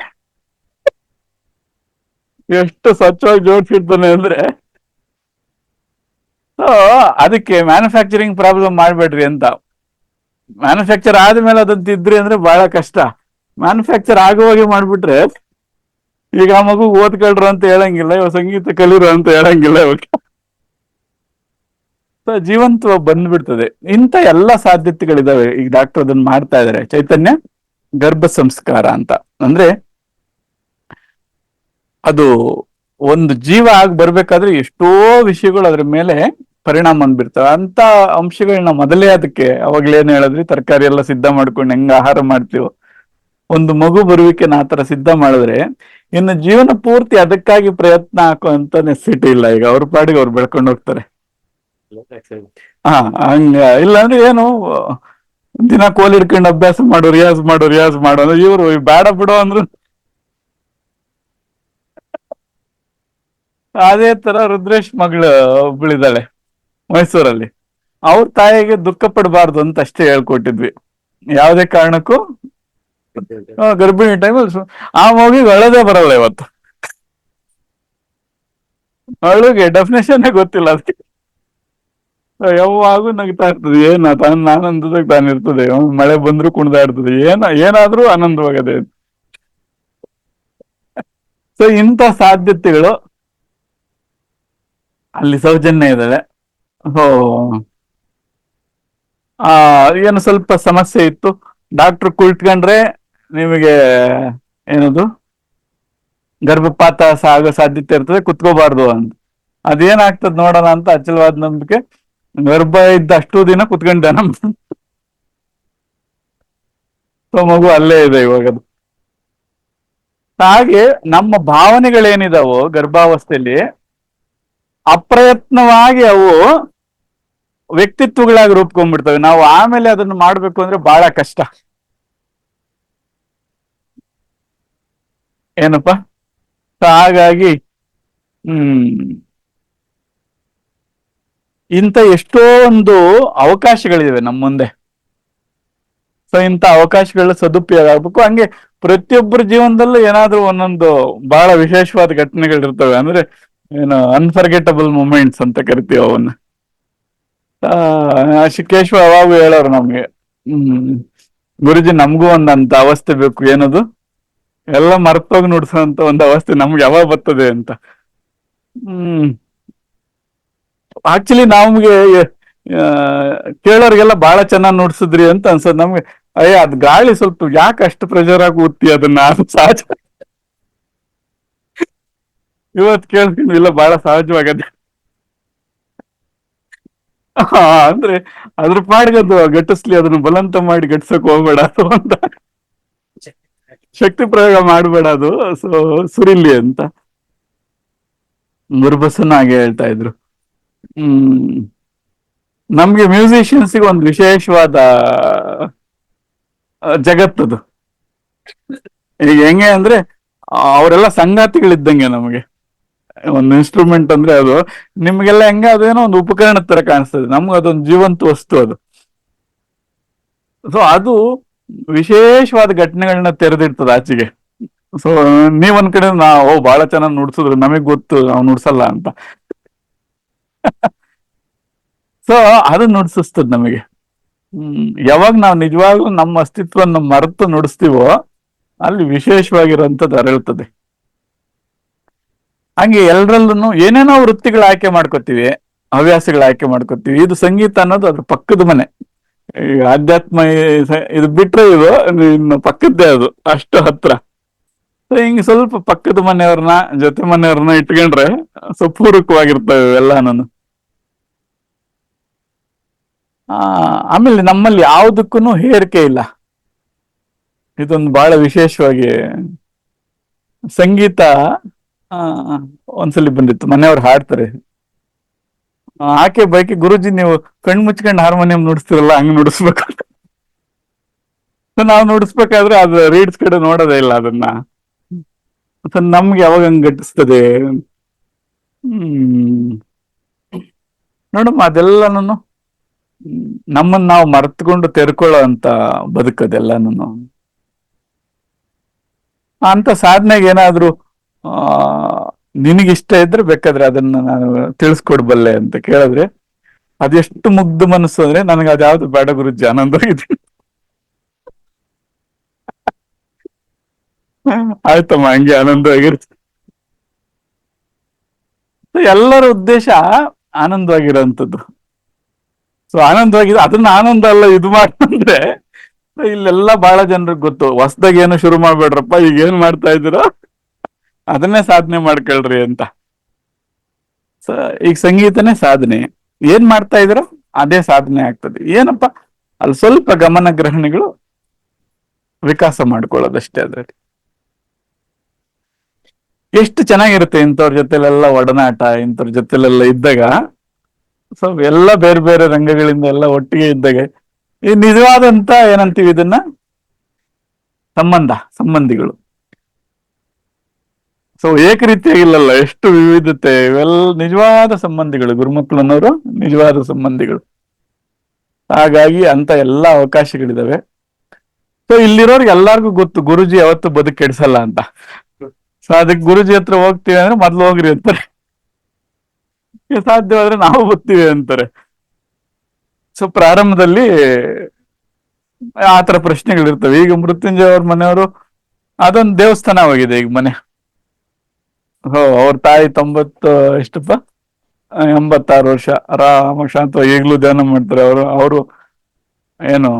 ಎಷ್ಟು ಸ್ವಚ್ಛವಾಗಿ ಜೋಡಿಸಿರ್ತಾನೆ ಅಂದ್ರೆ. ಅದಕ್ಕೆ ಮ್ಯಾನುಫ್ಯಾಕ್ಚರಿಂಗ್ ಪ್ರಾಬ್ಲಮ್ ಮಾಡ್ಬೇಡ್ರಿ ಅಂತ. ಮ್ಯಾನುಫ್ಯಾಕ್ಚರ್ ಆದ್ಮೇಲೆ ಅದನ್ನ ತಿದ್ರಿ ಅಂದ್ರೆ ಬಹಳ ಕಷ್ಟ. ಮ್ಯಾನುಫ್ಯಾಕ್ಚರ್ ಆಗುವಾಗೆ ಮಾಡ್ಬಿಟ್ರೆ ಈಗ ಆ ಮಗು ಓದ್ಕೊಳ್ರು ಅಂತ ಹೇಳಂಗಿಲ್ಲ, ಇವಾಗ ಸಂಗೀತ ಕಲೀರು ಅಂತ ಹೇಳಂಗಿಲ್ಲ. ಇವಾಗ ಜೀವಂತ ಬಂದ್ಬಿಡ್ತದೆ. ಇಂಥ ಎಲ್ಲ ಸಾಧ್ಯತೆಗಳಿದಾವೆ. ಈಗ ಡಾಕ್ಟರ್ ಅದನ್ನ ಮಾಡ್ತಾ ಇದಾರೆ. ಚೈತನ್ಯ ಗರ್ಭ ಸಂಸ್ಕಾರ ಅಂತ ಅಂದ್ರೆ ಅದು ಒಂದು ಜೀವ ಆಗಿ ಬರ್ಬೇಕಾದ್ರೆ ಎಷ್ಟೋ ವಿಷಯಗಳು ಅದ್ರ ಮೇಲೆ ಪರಿಣಾಮ ಅಂದ್ಬಿಡ್ತವೆ. ಅಂತ ಅಂಶಗಳನ್ನ ಮೊದಲೇ ಅದಕ್ಕೆ ಅವಾಗ್ಲೇನು ಹೇಳಿದ್ರಿ, ತರಕಾರಿ ಎಲ್ಲ ಸಿದ್ಧ ಮಾಡ್ಕೊಂಡು ಹೆಂಗ ಆಹಾರ ಮಾಡ್ತೀವೋ ಒಂದು ಮಗು ಬರುವಿಕೆನ ಆತರ ಸಿದ್ಧ ಮಾಡಿದ್ರೆ ಇನ್ನು ಜೀವನ ಪೂರ್ತಿ ಅದಕ್ಕಾಗಿ ಪ್ರಯತ್ನ ಹಾಕುವಂತ ನೆಸಿಟಿ ಇಲ್ಲ. ಈಗ ಅವ್ರ ಪಾಡಿಗೆ ಅವ್ರು ಬೆಳ್ಕೊಂಡು ಹೋಗ್ತಾರೆ. ಹಂಗ ಇಲ್ಲಾಂದ್ರೆ ಏನು ದಿನ ಕೋಲ್ ಹಿಡ್ಕೊಂಡು ಅಭ್ಯಾಸ ಮಾಡು, ರಿಯಾಜ್ ಮಾಡು ಅಂದ್ರೆ ಇವ್ರು ಬೇಡ ಬಿಡೋ ಅಂದ್ರು. ಅದೇ ತರ ರುದ್ರೇಶ್ ಮಗಳು ಒಬ್ಳಿದಾಳೆ ಮೈಸೂರಲ್ಲಿ. ಅವ್ರ ತಾಯಿಗೆ ದುಃಖ ಪಡಬಾರ್ದು ಅಂತ ಅಷ್ಟೇ ಹೇಳ್ಕೊಟ್ಟಿದ್ವಿ. ಯಾವುದೇ ಕಾರಣಕ್ಕೂ ಗರ್ಭಿಣಿ ಟೈಮಲ್ಲಿ ಆ ಮಗಿಗೆ ಅಳದೇ ಬರಲ್ಲ. ಇವತ್ತು ಅಳುಗೆ ಡೆಫಿನೇಷನ್ ಗೊತ್ತಿಲ್ಲ ಅದಕ್ಕೆ. ಯಾವಾಗೂ ನಗ್ತಾ ಇರ್ತದೆ. ತನ್ನ ಆನಂದದಾಗ ತಾನಿರ್ತದೆ. ಮಳೆ ಬಂದ್ರು ಕುಣಿದಾಡ್ತದೆ. ಏನಾದ್ರೂ ಆನಂದವಾಗದೆ. ಸೊ ಇಂಥ ಸಾಧ್ಯತೆಗಳು ಅಲ್ಲಿ ಸೌಜನ್ಯ ಇದ್ದಾಳೆ. ಏನು ಸ್ವಲ್ಪ ಸಮಸ್ಯೆ ಇತ್ತು. ಡಾಕ್ಟರ್ ಕುಳಿತ್ಕೊಂಡ್ರೆ ನಿಮಗೆ ಏನದು ಗರ್ಭಪಾತ ಆಗೋ ಸಾಧ್ಯತೆ ಇರ್ತದೆ, ಕುತ್ಕೋಬಾರ್ದು ಅಂತ. ಅದೇನಾಗ್ತದೆ ನೋಡೋಣ ಅಂತ ಅಚಲವಾದ ನಂಬಿಕೆ. ಗರ್ಭ ಇದ್ದ ಅಷ್ಟು ದಿನ ಕುತ್ಕೊಂಡೆ ಮಗು ಅಲ್ಲೇ ಇದೆ ಇವಾಗ. ಅದು ಹಾಗೆ ನಮ್ಮ ಭಾವನೆಗಳೇನಿದಾವೋ ಗರ್ಭಾವಸ್ಥೆಯಲ್ಲಿ ಅಪ್ರಯತ್ನವಾಗಿ ಅವು ವ್ಯಕ್ತಿತ್ವಗಳಾಗಿ ರೂಪ್ಕೊಂಡ್ಬಿಡ್ತವೆ. ನಾವು ಆಮೇಲೆ ಅದನ್ನು ಮಾಡ್ಬೇಕು ಅಂದ್ರೆ ಬಹಳ ಕಷ್ಟ. ಏನಪ್ಪ, ಹಾಗಾಗಿ ಇಂಥ ಎಷ್ಟೋ ಒಂದು ಅವಕಾಶಗಳಿವೆ ನಮ್ಮ ಮುಂದೆ. ಸೊ ಇಂಥ ಅವಕಾಶಗಳ ಸದುಪಯೋಗ ಆಗ್ಬೇಕು. ಹಂಗೆ ಪ್ರತಿಯೊಬ್ಬರ ಜೀವನದಲ್ಲೂ ಏನಾದ್ರೂ ಒಂದೊಂದು ಬಹಳ ವಿಶೇಷವಾದ ಘಟನೆಗಳಿರ್ತವೆ. ಅಂದ್ರೆ ಏನು ಅನ್ಫರ್ಗೆಟಬಲ್ ಮೂಮೆಂಟ್ಸ್ ಅಂತ ಕರಿತೀವಿ ಅವನ್ನ. ಶಿಕೇಶ್ವ ಅವಾಗ ಹೇಳೋರು ನಮ್ಗೆ, ಗುರುಜಿ ನಮಗೂ ಒಂದಂತ ಅವಸ್ಥೆ ಬೇಕು. ಏನದು ಎಲ್ಲ ಮರ್ತೋಗಿ ನುಡ್ಸೋಂತ ಒಂದು ಅವಸ್ಥೆ ನಮ್ಗೆ ಯಾವಾಗ ಬರ್ತದೆ ಅಂತ. ಆಕ್ಚುಲಿ ನಮ್ಗೆ ಕೇಳೋರ್ಗೆಲ್ಲ ಬಹಳ ಚೆನ್ನಾಗಿ ನುಡ್ಸಿದ್ರಿ ಅಂತ ಅನ್ಸದ್ ನಮ್ಗೆ. ಅದ್ ಗಾಳಿ ಸ್ವಲ್ಪ ಯಾಕೆ ಅಷ್ಟು ಪ್ರೆಷರ್ ಆಗಿ ಊದ್ತಿ ಅದನ್ನ ಸಹಜ ಇವತ್ತು ಕೇಳ್ತೀನಿ. ಇಲ್ಲ ಬಹಳ ಸಹಜವಾಗದೆ. ಅಂದ್ರೆ ಅದ್ರ ಪಾಡ್ಗದು ಗಟ್ಟಿಸ್ಲಿ, ಅದನ್ನ ಬಲಂತ ಮಾಡಿ ಗಟ್ಸಕ್ ಹೋಗ್ಬೇಡ ಅಂತ, ಶಕ್ತಿ ಪ್ರಯೋಗ ಮಾಡ್ಬೇಡ, ಅದು ಸುರಿಲಿ ಅಂತ ಗುರುಬಸವನ ಹಾಗೆ ಹೇಳ್ತಾ ಇದ್ರು. ನಮ್ಗೆ ಮ್ಯೂಸಿಷಿಯನ್ಸ್ಗೆ ಒಂದು ವಿಶೇಷವಾದ ಜಗತ್ತದು. ಈಗ ಹೆಂಗೆ ಅಂದ್ರೆ ಅವರೆಲ್ಲ ಸಂಗಾತಿಗಳಿದ್ದಂಗೆ ನಮಗೆ. ಒಂದು ಇನ್ಸ್ಟ್ರೂಮೆಂಟ್ ಅಂದ್ರೆ ಅದು ನಿಮ್ಗೆಲ್ಲ ಹೆಂಗ ಅದೇನೋ ಒಂದು ಉಪಕರಣದ ತರ ಕಾಣಿಸ್ತದೆ, ನಮ್ಗೆ ಅದೊಂದು ಜೀವಂತ ವಸ್ತು ಅದು. ಸೊ ಅದು ವಿಶೇಷವಾದ ಘಟನೆಗಳನ್ನ ತೆರೆದಿಡ್ತದೆ ಆಚೆಗೆ. ಸೊ ನೀವ್ ಒಂದ್ ಕಡೆ ಬಹಳ ಚೆನ್ನಾಗಿ ನುಡ್ಸಿದ್ರು, ನಮಗ್ ಗೊತ್ತು ನಾವು ನುಡ್ಸಲ್ಲ ಅಂತ. ಸೊ ಅದು ನುಡ್ಸಿಸ್ತದ ನಮಗೆ. ಯಾವಾಗ ನಾವು ನಿಜವಾಗ್ಲೂ ನಮ್ಮ ಅಸ್ತಿತ್ವವನ್ನು ಮರೆತು ನುಡಿಸ್ತೀವೋ ಅಲ್ಲಿ ವಿಶೇಷವಾಗಿರುವಂತದ್ದು ಅರಳುತ್ತದೆ. ಹಂಗೆ ಎಲ್ಲರಲ್ಲೂ ಏನೇನೋ ವೃತ್ತಿಗಳ ಆಯ್ಕೆ ಮಾಡ್ಕೋತೀವಿ, ಹವ್ಯಾಸಗಳ ಆಯ್ಕೆ ಮಾಡ್ಕೋತೀವಿ. ಇದು ಸಂಗೀತ ಅನ್ನೋದು ಅದ್ರ ಪಕ್ಕದ ಮನೆ. ಈ ಆಧ್ಯಾತ್ಮ ಇದು ಬಿಟ್ರೆ ಇದು ಇನ್ನು ಪಕ್ಕದ್ದೇ, ಅದು ಅಷ್ಟು ಹತ್ರ. ಸೊ ಹಿಂಗೆ ಸ್ವಲ್ಪ ಪಕ್ಕದ ಮನೆಯವ್ರನ್ನ ಜೊತೆ ಮನೆಯವ್ರನ್ನ ಇಟ್ಕೊಂಡ್ರೆ ಪೂರಕವಾಗಿರ್ತವೆ ಎಲ್ಲಾನು. ಆಮೇಲೆ ನಮ್ಮಲ್ಲಿ ಯಾವುದಕ್ಕೂ ಹೇರಿಕೆ ಇಲ್ಲ. ಇದೊಂದು ಬಹಳ ವಿಶೇಷವಾಗಿ ಸಂಗೀತ ಒಂದ್ಸಲಿ ಬಂದಿತ್ತು, ಮನೆಯವ್ರು ಹಾಡ್ತಾರೆ, ಆಕೆ ಬೈಕಿ ಗುರುಜಿ ನೀವು ಕಣ್ಣು ಮುಚ್ಕೊಂಡು ಹಾರ್ಮೋನಿಯಂ ನುಡಿಸ್ತಿರಲ್ಲ ಹಂಗ್ ನುಡಿಸ್ಬೇಕು. ನಾವು ನುಡಿಸ್ಬೇಕಾದ್ರೆ ಅದು ರೀಡ್ಸ್ ಕಡೆ ನೋಡೋದೇ ಇಲ್ಲ ಅದನ್ನ. ನಮ್ಗೆ ಯಾವಾಗ ಹಂಗ್ ಗಟ್ಟಿಸ್ತದೆ. ನೋಡಮ್ಮ ಅದೆಲ್ಲನೂ ನಮ್ಮನ್ನ ನಾವು ಮರೆತುಕೊಂಡು ತೆರ್ಕೊಳ್ಳೋ ಅಂತ ಬದುಕದೆಲ್ಲನೂ. ಅಂತ ಸಾಧನೆಗೆ ಏನಾದ್ರು ನಿನಗಿಷ್ಟ ಇದ್ರೆ ಬೇಕಾದ್ರೆ ಅದನ್ನ ನಾನು ತಿಳಿಸ್ಕೊಡ್ಬಲ್ಲೆ ಅಂತ ಕೇಳಿದ್ರೆ ಅದೆಷ್ಟು ಮುಗ್ಧ ಮನಸ್ಸು ಅಂದ್ರೆ ನನಗೆ ಅದ್ಯಾವ್ದು ಬೇಡ ಗುರುಜಿ, ಆನಂದವಾಗಿದ್ದೀನಿ. ಆಯ್ತಮ್ಮ ಹಂಗೆ ಆನಂದವಾಗಿರ್ತ. ಎಲ್ಲರ ಉದ್ದೇಶ ಆನಂದವಾಗಿರೋಂಥದ್ದು. ಸೊ ಆನಂದವಾಗಿದೆ, ಅದನ್ನ ಆನಂದ ಅಲ್ಲ ಇದು ಮಾಡ್ತಂದ್ರೆ ಇಲ್ಲೆಲ್ಲ ಬಹಳ ಜನರಿಗೆ ಗೊತ್ತು, ಹೊಸ್ದಾಗ ಏನು ಶುರು ಮಾಡ್ಬೇಡ್ರಪ್ಪ, ಈಗ ಏನ್ ಮಾಡ್ತಾ ಇದ್ದೀರೋ ಅದನ್ನೇ ಸಾಧನೆ ಮಾಡ್ಕೊಳ್ರಿ ಅಂತ. ಸೊ ಈಗ ಸಂಗೀತನೇ ಸಾಧನೆ, ಏನ್ ಮಾಡ್ತಾ ಇದ್ದೀರೋ ಅದೇ ಸಾಧನೆ ಆಗ್ತದೆ. ಏನಪ್ಪಾ ಅಲ್ಲಿ ಸ್ವಲ್ಪ ಗಮನ ಗ್ರಹಣೆಗಳು ವಿಕಾಸ ಮಾಡ್ಕೊಳ್ಳೋದಷ್ಟೇ. ಅದ್ರಲ್ಲಿ ಎಷ್ಟು ಚೆನ್ನಾಗಿರುತ್ತೆ ಇಂಥವ್ರ ಜೊತೆಲೆಲ್ಲ ಒಡನಾಟ, ಇಂಥವ್ರ ಜೊತೆಲೆಲ್ಲ ಇದ್ದಾಗ. ಸೊ ಎಲ್ಲ ಬೇರೆ ಬೇರೆ ರಂಗಗಳಿಂದ ಎಲ್ಲ ಒಟ್ಟಿಗೆ ಇದ್ದಾಗ ಈ ನಿಜವಾದಂತ ಏನಂತೀವಿ ಇದನ್ನ ಸಂಬಂಧಿಗಳು. ಸೊ ಏಕರೀತಿಯಾಗಿಲ್ಲಲ್ಲ, ಎಷ್ಟು ವಿವಿಧತೆ, ಇವೆಲ್ಲ ನಿಜವಾದ ಸಂಬಂಧಿಗಳು, ಗುರುಮಕ್ಕಳನ್ನವರು ನಿಜವಾದ ಸಂಬಂಧಿಗಳು. ಹಾಗಾಗಿ ಅಂತ ಎಲ್ಲ ಅವಕಾಶಗಳಿದಾವೆ. ಸೊ ಇಲ್ಲಿರೋರ್ಗೆ ಎಲ್ಲಾರ್ಗು ಗೊತ್ತು ಗುರುಜಿ ಯಾವತ್ತು ಬದುಕು ಕೆಡ್ಸಲ್ಲ ಅಂತ. ಸೊ ಅದಕ್ಕೆ ಗುರುಜಿ ಹತ್ರ ಹೋಗ್ತೀವಿ ಅಂದ್ರೆ ಮೊದ್ಲು ಹೋಗ್ರಿ ಅಂತಾರೆ, ಸಾಧ್ಯವಾದ್ರೆ ನಾವು ಬರ್ತೀವಿ ಅಂತಾರೆ. ಸೊ ಪ್ರಾರಂಭದಲ್ಲಿ ಆತರ ಪ್ರಶ್ನೆಗಳಿರ್ತವೆ. ಈಗ ಮೃತ್ಯುಂಜಯ ಅವ್ರ ಮನೆಯವರು ಅದೊಂದು ದೇವಸ್ಥಾನವಾಗಿದೆ ಈಗ ಮನೆ. ಅವ್ರ ತಾಯಿ 86 ವರ್ಷ ಆರಾಮ ಶಾಂತ ಈಗ್ಲೂ ಧ್ಯಾನ ಮಾಡ್ತಾರೆ. ಅವರು ಏನು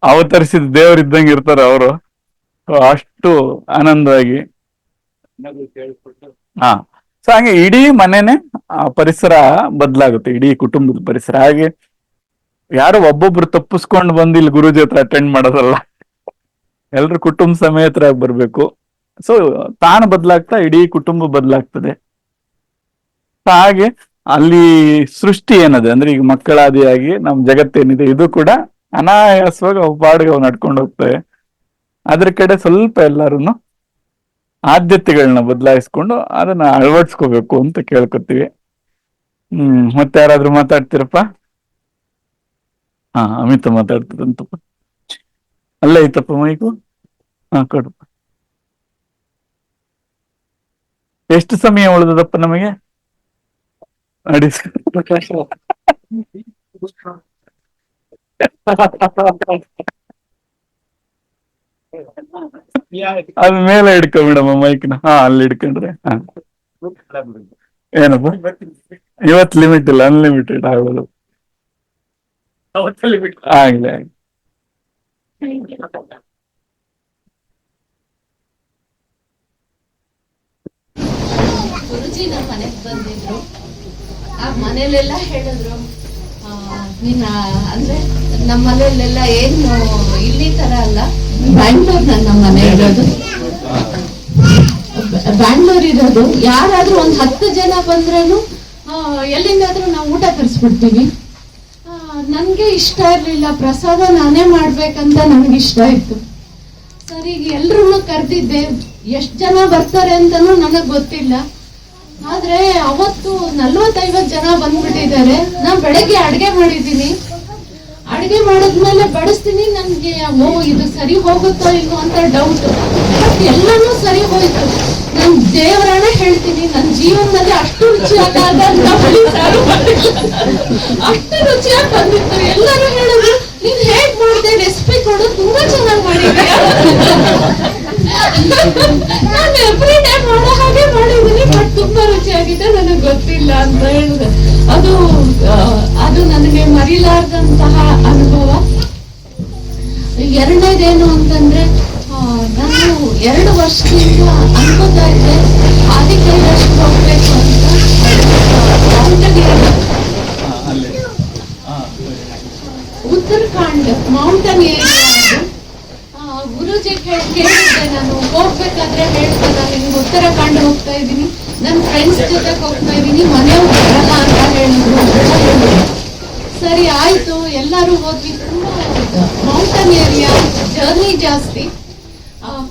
ಅವತರಿಸಿದ ದೇವರಿದ್ದಂಗೆ ಇರ್ತಾರೆ ಅವರು, ಅಷ್ಟು ಆನಂದವಾಗಿ. ಹಾ, ಸೊ ಹಾಗೆ ಇಡೀ ಮನೆನೇ ಪರಿಸರ ಬದಲಾಗುತ್ತೆ, ಇಡೀ ಕುಟುಂಬದ ಪರಿಸರ. ಹಾಗೆ ಯಾರು ಒಬ್ಬೊಬ್ರು ತಪ್ಪಿಸ್ಕೊಂಡು ಬಂದು ಇಲ್ಲಿ ಗುರುಜಿ ಹತ್ರ ಅಟೆಂಡ್ ಮಾಡೋದಲ್ಲ, ಎಲ್ರು ಕುಟುಂಬ ಸಮೇತರಾಗಿ ಬರ್ಬೇಕು. ಸೊ ತಾನು ಬದಲಾಗ್ತಾ ಇಡೀ ಕುಟುಂಬ ಬದಲಾಗ್ತದೆ. ಹಾಗೆ ಅಲ್ಲಿ ಸೃಷ್ಟಿ ಏನದೆ ಅಂದ್ರೆ ಈಗ ಮಕ್ಕಳಾದಿಯಾಗಿ ನಮ್ ಜಗತ್ತೇನಿದೆ ಇದು ಕೂಡ ಅನಾಯಾಸವಾಗಿ ಅವು ಪಾಡಿಗೆ ಅವು ನಡ್ಕೊಂಡು ಹೋಗ್ತವೆ. ಅದ್ರ ಕಡೆ ಸ್ವಲ್ಪ ಎಲ್ಲಾರು ಆದ್ಯತೆಗಳನ್ನ ಬದಲಾಯಿಸ್ಕೊಂಡು ಅದನ್ನ ಅಳವಡಿಸ್ಕೋಬೇಕು ಅಂತ ಕೇಳ್ಕೊತೀವಿ. ಮತ್ತೆ ಯಾರಾದ್ರೂ ಮಾತಾಡ್ತೀರಪ್ಪ? ಅಮಿತ ಮಾತಾಡ್ತದಂತಪ್ಪ. ಅಲ್ಲೇ ಐತಪ್ಪ ಮೈಕು. ಕೊಡಪ್ಪ. ಎಷ್ಟು ಸಮಯ ಉಳಿದದಪ್ಪ ನಮಗೆ? ಅದ್ ಮೇಲೆ ಹಿಡ್ಕೊಂಬಿಡಮ್ಮ ಮೈಕ್ನ. ಅಲ್ಲಿ ಹಿಡ್ಕೊಂಡ್ರೆ ಏನಪ್ಪ ಇವತ್ತು ಲಿಮಿಟ್ ಇಲ್ಲ, ಅನ್ಲಿಮಿಟೆಡ್ ಆಗೋದು. ಆಗ್ಲಿ ಗುರುಜಿ ನಮ್ಮ ಮನೆಗ್ ಬಂದಿದ್ರು. ಆ ಮನೇಲೆಲ್ಲ ಹೇಳಿದ್ರು, ನೀನ್ ಅಂದ್ರೆ ನಮ್ಮ ಮನೆಯಲ್ಲೆಲ್ಲ ಏನು ಇಲ್ಲಿ ತರ ಅಲ್ಲ, ಬ್ಯಾಂಗ್ಳೂರ್ ನಮ್ಮ ಮನೆ ಇರೋದು, ಬ್ಯಾಂಗ್ಳೂರ್ ಇರೋದು. ಯಾರಾದ್ರೂ 10 ಜನ ಬಂದ್ರೂ ಎಲ್ಲಿಂದಾದ್ರೂ ನಾವು ಊಟ ತರಿಸ್ಬಿಡ್ತೀವಿ. ನನ್ಗೆ ಇಷ್ಟ ಇರ್ಲಿಲ್ಲ, ಪ್ರಸಾದ ನಾನೇ ಮಾಡ್ಬೇಕಂತ ನನ್ಗೆ ಇಷ್ಟ ಇತ್ತು. ಸರಿ ಎಲ್ರನ್ನೂ ಕರೆದಿದ್ದೆ, ಎಷ್ಟ್ ಜನ ಬರ್ತಾರೆ ಅಂತಾನೂ ನನಗ್ ಗೊತ್ತಿಲ್ಲ. ಆದ್ರೆ ಅವತ್ತು 40-50 ಜನ ಬಂದ್ಬಿಟ್ಟಿದ್ದಾರೆ. ನಾ ಬೆಳಗ್ಗೆ ಅಡ್ಗೆ ಮಾಡಿದ್ದೀನಿ. ಅಡ್ಗೆ ಮಾಡಿದ್ಮೇಲೆ ಬಡಿಸ್ತೀನಿ, ನನ್ಗೆ ಇದು ಸರಿ ಹೋಗುತ್ತೋ ಇಲ್ವೋ ಅಂತ ಡೌಟ್. ಬಟ್ ಎಲ್ಲಾನು ಸರಿ ಹೋಯ್ತು. ನಾನ್ ದೇವರಾಣ ಹೇಳ್ತೀನಿ, ನನ್ ಜೀವನದಲ್ಲಿ ಅಷ್ಟು ರುಚಿಯಾದ ಅಷ್ಟು ರುಚಿಯಾಗಿ ಬಂದಿತ್ತು. ಎಲ್ಲರೂ ಹೇಳಿದ್ರು, ನೀನ್ ಹೇಗ್ ಮಾಡಿದೆ, ರೆಸಿಪಿ ಕೊಡು, ತುಂಬಾ ಚೆನ್ನಾಗಿ ಮಾಡಿದ್ಯಾ. ನಾನು ಎವ್ರಿ ಡೇ ಮಾಡೋ ಹಾಗೆ ಮಾಡಿದ್ದೀನಿ, ಬಟ್ ತುಂಬಾ ರುಚಿಯಾಗಿದೆ, ನನಗೆ ಗೊತ್ತಿಲ್ಲ ಅಂತ ಹೇಳಿದೆ. ಅದು ನನಗೆ ಮರಿಲಾರ್ದಂತಹ ಅನುಭವ. ಎರಡನೇದೇನು ಅಂತಂದ್ರೆ, ನಾನು 2 ವರ್ಷದಿಂದ ಅನ್ಕೋತಾ ಇದ್ದೆ ಆದಿಕೈಲಾಸ ಹೋಗ್ಬೇಕು ಅಂತ. Uttarakhand mountain area. ಗುರುಜಿ ಕೇಳಿದ್ದೆ, ನಾನು ಹೋಗ್ಬೇಕಾದ್ರೆ ಹೇಳ್ದೆ, ನಾನು ಹಿಂಗ್ ಉತ್ತರಾಖಂಡ್ ಹೋಗ್ತಾ ಇದ್ದೀನಿ, ನನ್ನ ಫ್ರೆಂಡ್ಸ್ ಜೊತೆಗೆ ಹೋಗ್ತಾ ಇದ್ದೀನಿ, ಮನೆಯವ್ರು ಬರಲ್ಲ ಅಂತ ಹೇಳಿದ್ರು. ಸರಿ ಆಯ್ತು, ಎಲ್ಲರೂ ಹೋದ್ವಿ. ತುಂಬಾ ಮೌಂಟನ್ ಏರಿಯಾ, ಜರ್ನಿ ಜಾಸ್ತಿ.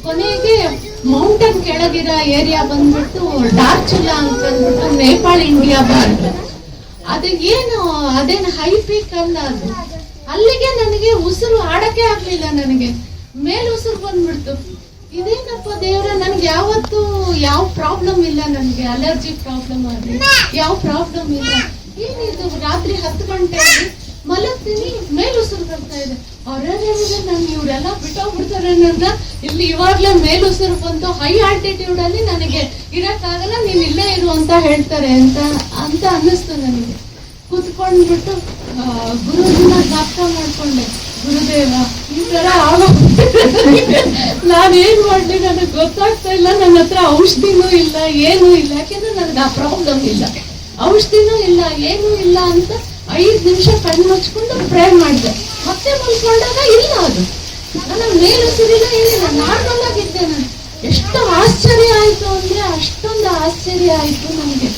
ಕೊನೆಗೆ ಮೌಂಟನ್ ಕೆಳಗಿರೋ ಏರಿಯಾ ಬಂದ್ಬಿಟ್ಟು ಡಾರ್ಚುಲಾ ಅಂತ ಅಂದ್ಬಿಟ್ಟು ನೇಪಾಳ ಇಂಡಿಯಾ ಬಾರ್ಡರ್. ಅದು ಅದೇನು ಹೈ ಪೀಕ್ ಅಲ್ಲ ಅದು. ಅಲ್ಲಿಗೆ ನನಗೆ ಉಸಿರು ಆಡಕ್ಕೆ ಆಗ್ಲಿಲ್ಲ. ನನಗೆ ಮೇಲ್ ಉಸಿರು ಬಂದ್ಬಿಡ್ತು. ಇದೇನಪ್ಪ ದೇವ್ರ, ನನ್ಗೆ ಯಾವತ್ತು ಯಾವ ಪ್ರಾಬ್ಲಮ್ ಇಲ್ಲ, ನನ್ಗೆ ಅಲರ್ಜಿ ಪ್ರಾಬ್ಲಮ್ ಆಗಲಿ ಯಾವ ಪ್ರಾಬ್ಲಮ್ ಇಲ್ಲ. ಏನಿದು, ರಾತ್ರಿ 10 ಗಂಟೆಗೆ ಮಲಗ್ತೀನಿ, ಮೇಲ್ ಉಸಿರು ಬರ್ತಾ ಇದೆ. ನಾನು ಇವರೆಲ್ಲ ಬಿಟ್ಟೋಗ್ಬಿಡ್ತಾರೆ ನನ್ನ, ಇಲ್ಲಿ ಇವಾಗ್ಲೇ ಮೇಲ್ ಉಸಿರು ಬಂತು, ಹೈ ಆಲ್ಟಿಟ್ಯೂಡ್ ಅಲ್ಲಿ ನನಗೆ ಇರಕ್ಕಾಗಲ್ಲ, ನೀನ್ ಇಲ್ಲೇ ಇರು ಅಂತ ಹೇಳ್ತಾರೆ ಅಂತ ಅನ್ನಿಸ್ತು ನನಗೆ. ಕುತ್ಕೊಂಡ್ಬಿಟ್ಟು ಗುರುಜಿನ ಜ್ಞಾಪಕ ಮಾಡ್ಕೊಂಡೆ, ಗುರುದೇವ ಈ ತರ ನಾನೇನ್ ಮಾಡ್ಲಿ ನನಗೆ ಗೊತ್ತಾಗ್ತಾ ಇಲ್ಲ. ನನ್ನ ಹತ್ರ ಔಷಧಿನೂ ಇಲ್ಲ, ಏನೂ ಇಲ್ಲ, ಯಾಕೆಂದ್ರೆ ನನಗೆ ಆ ಪ್ರಾಬ್ಲಮ್ ಇಲ್ಲ, ಔಷಧಿನೂ ಇಲ್ಲ, ಏನೂ ಇಲ್ಲ ಅಂತ 5 ನಿಮಿಷ ಕಣ್ಣು ಮುಚ್ಕೊಂಡು ಪ್ರೇ ಮಾಡಿದೆ. ಮತ್ತೆ ಮಲ್ಕೊಂಡಾಗ ಇಲ್ಲ, ಅದು ನನಗೆ ಮೇಲ್ ಉಸಿರಿಲ್ಲ, ಏನಿಲ್ಲ, ನಾರ್ಮಲ್ ಆಗಿದ್ದೆ ನಾನು. ಎಷ್ಟು ಆಶ್ಚರ್ಯ ಆಯ್ತು ಅಂದ್ರೆ ಅಷ್ಟೊಂದು ಆಶ್ಚರ್ಯ ಆಯ್ತು ನನಗೆ.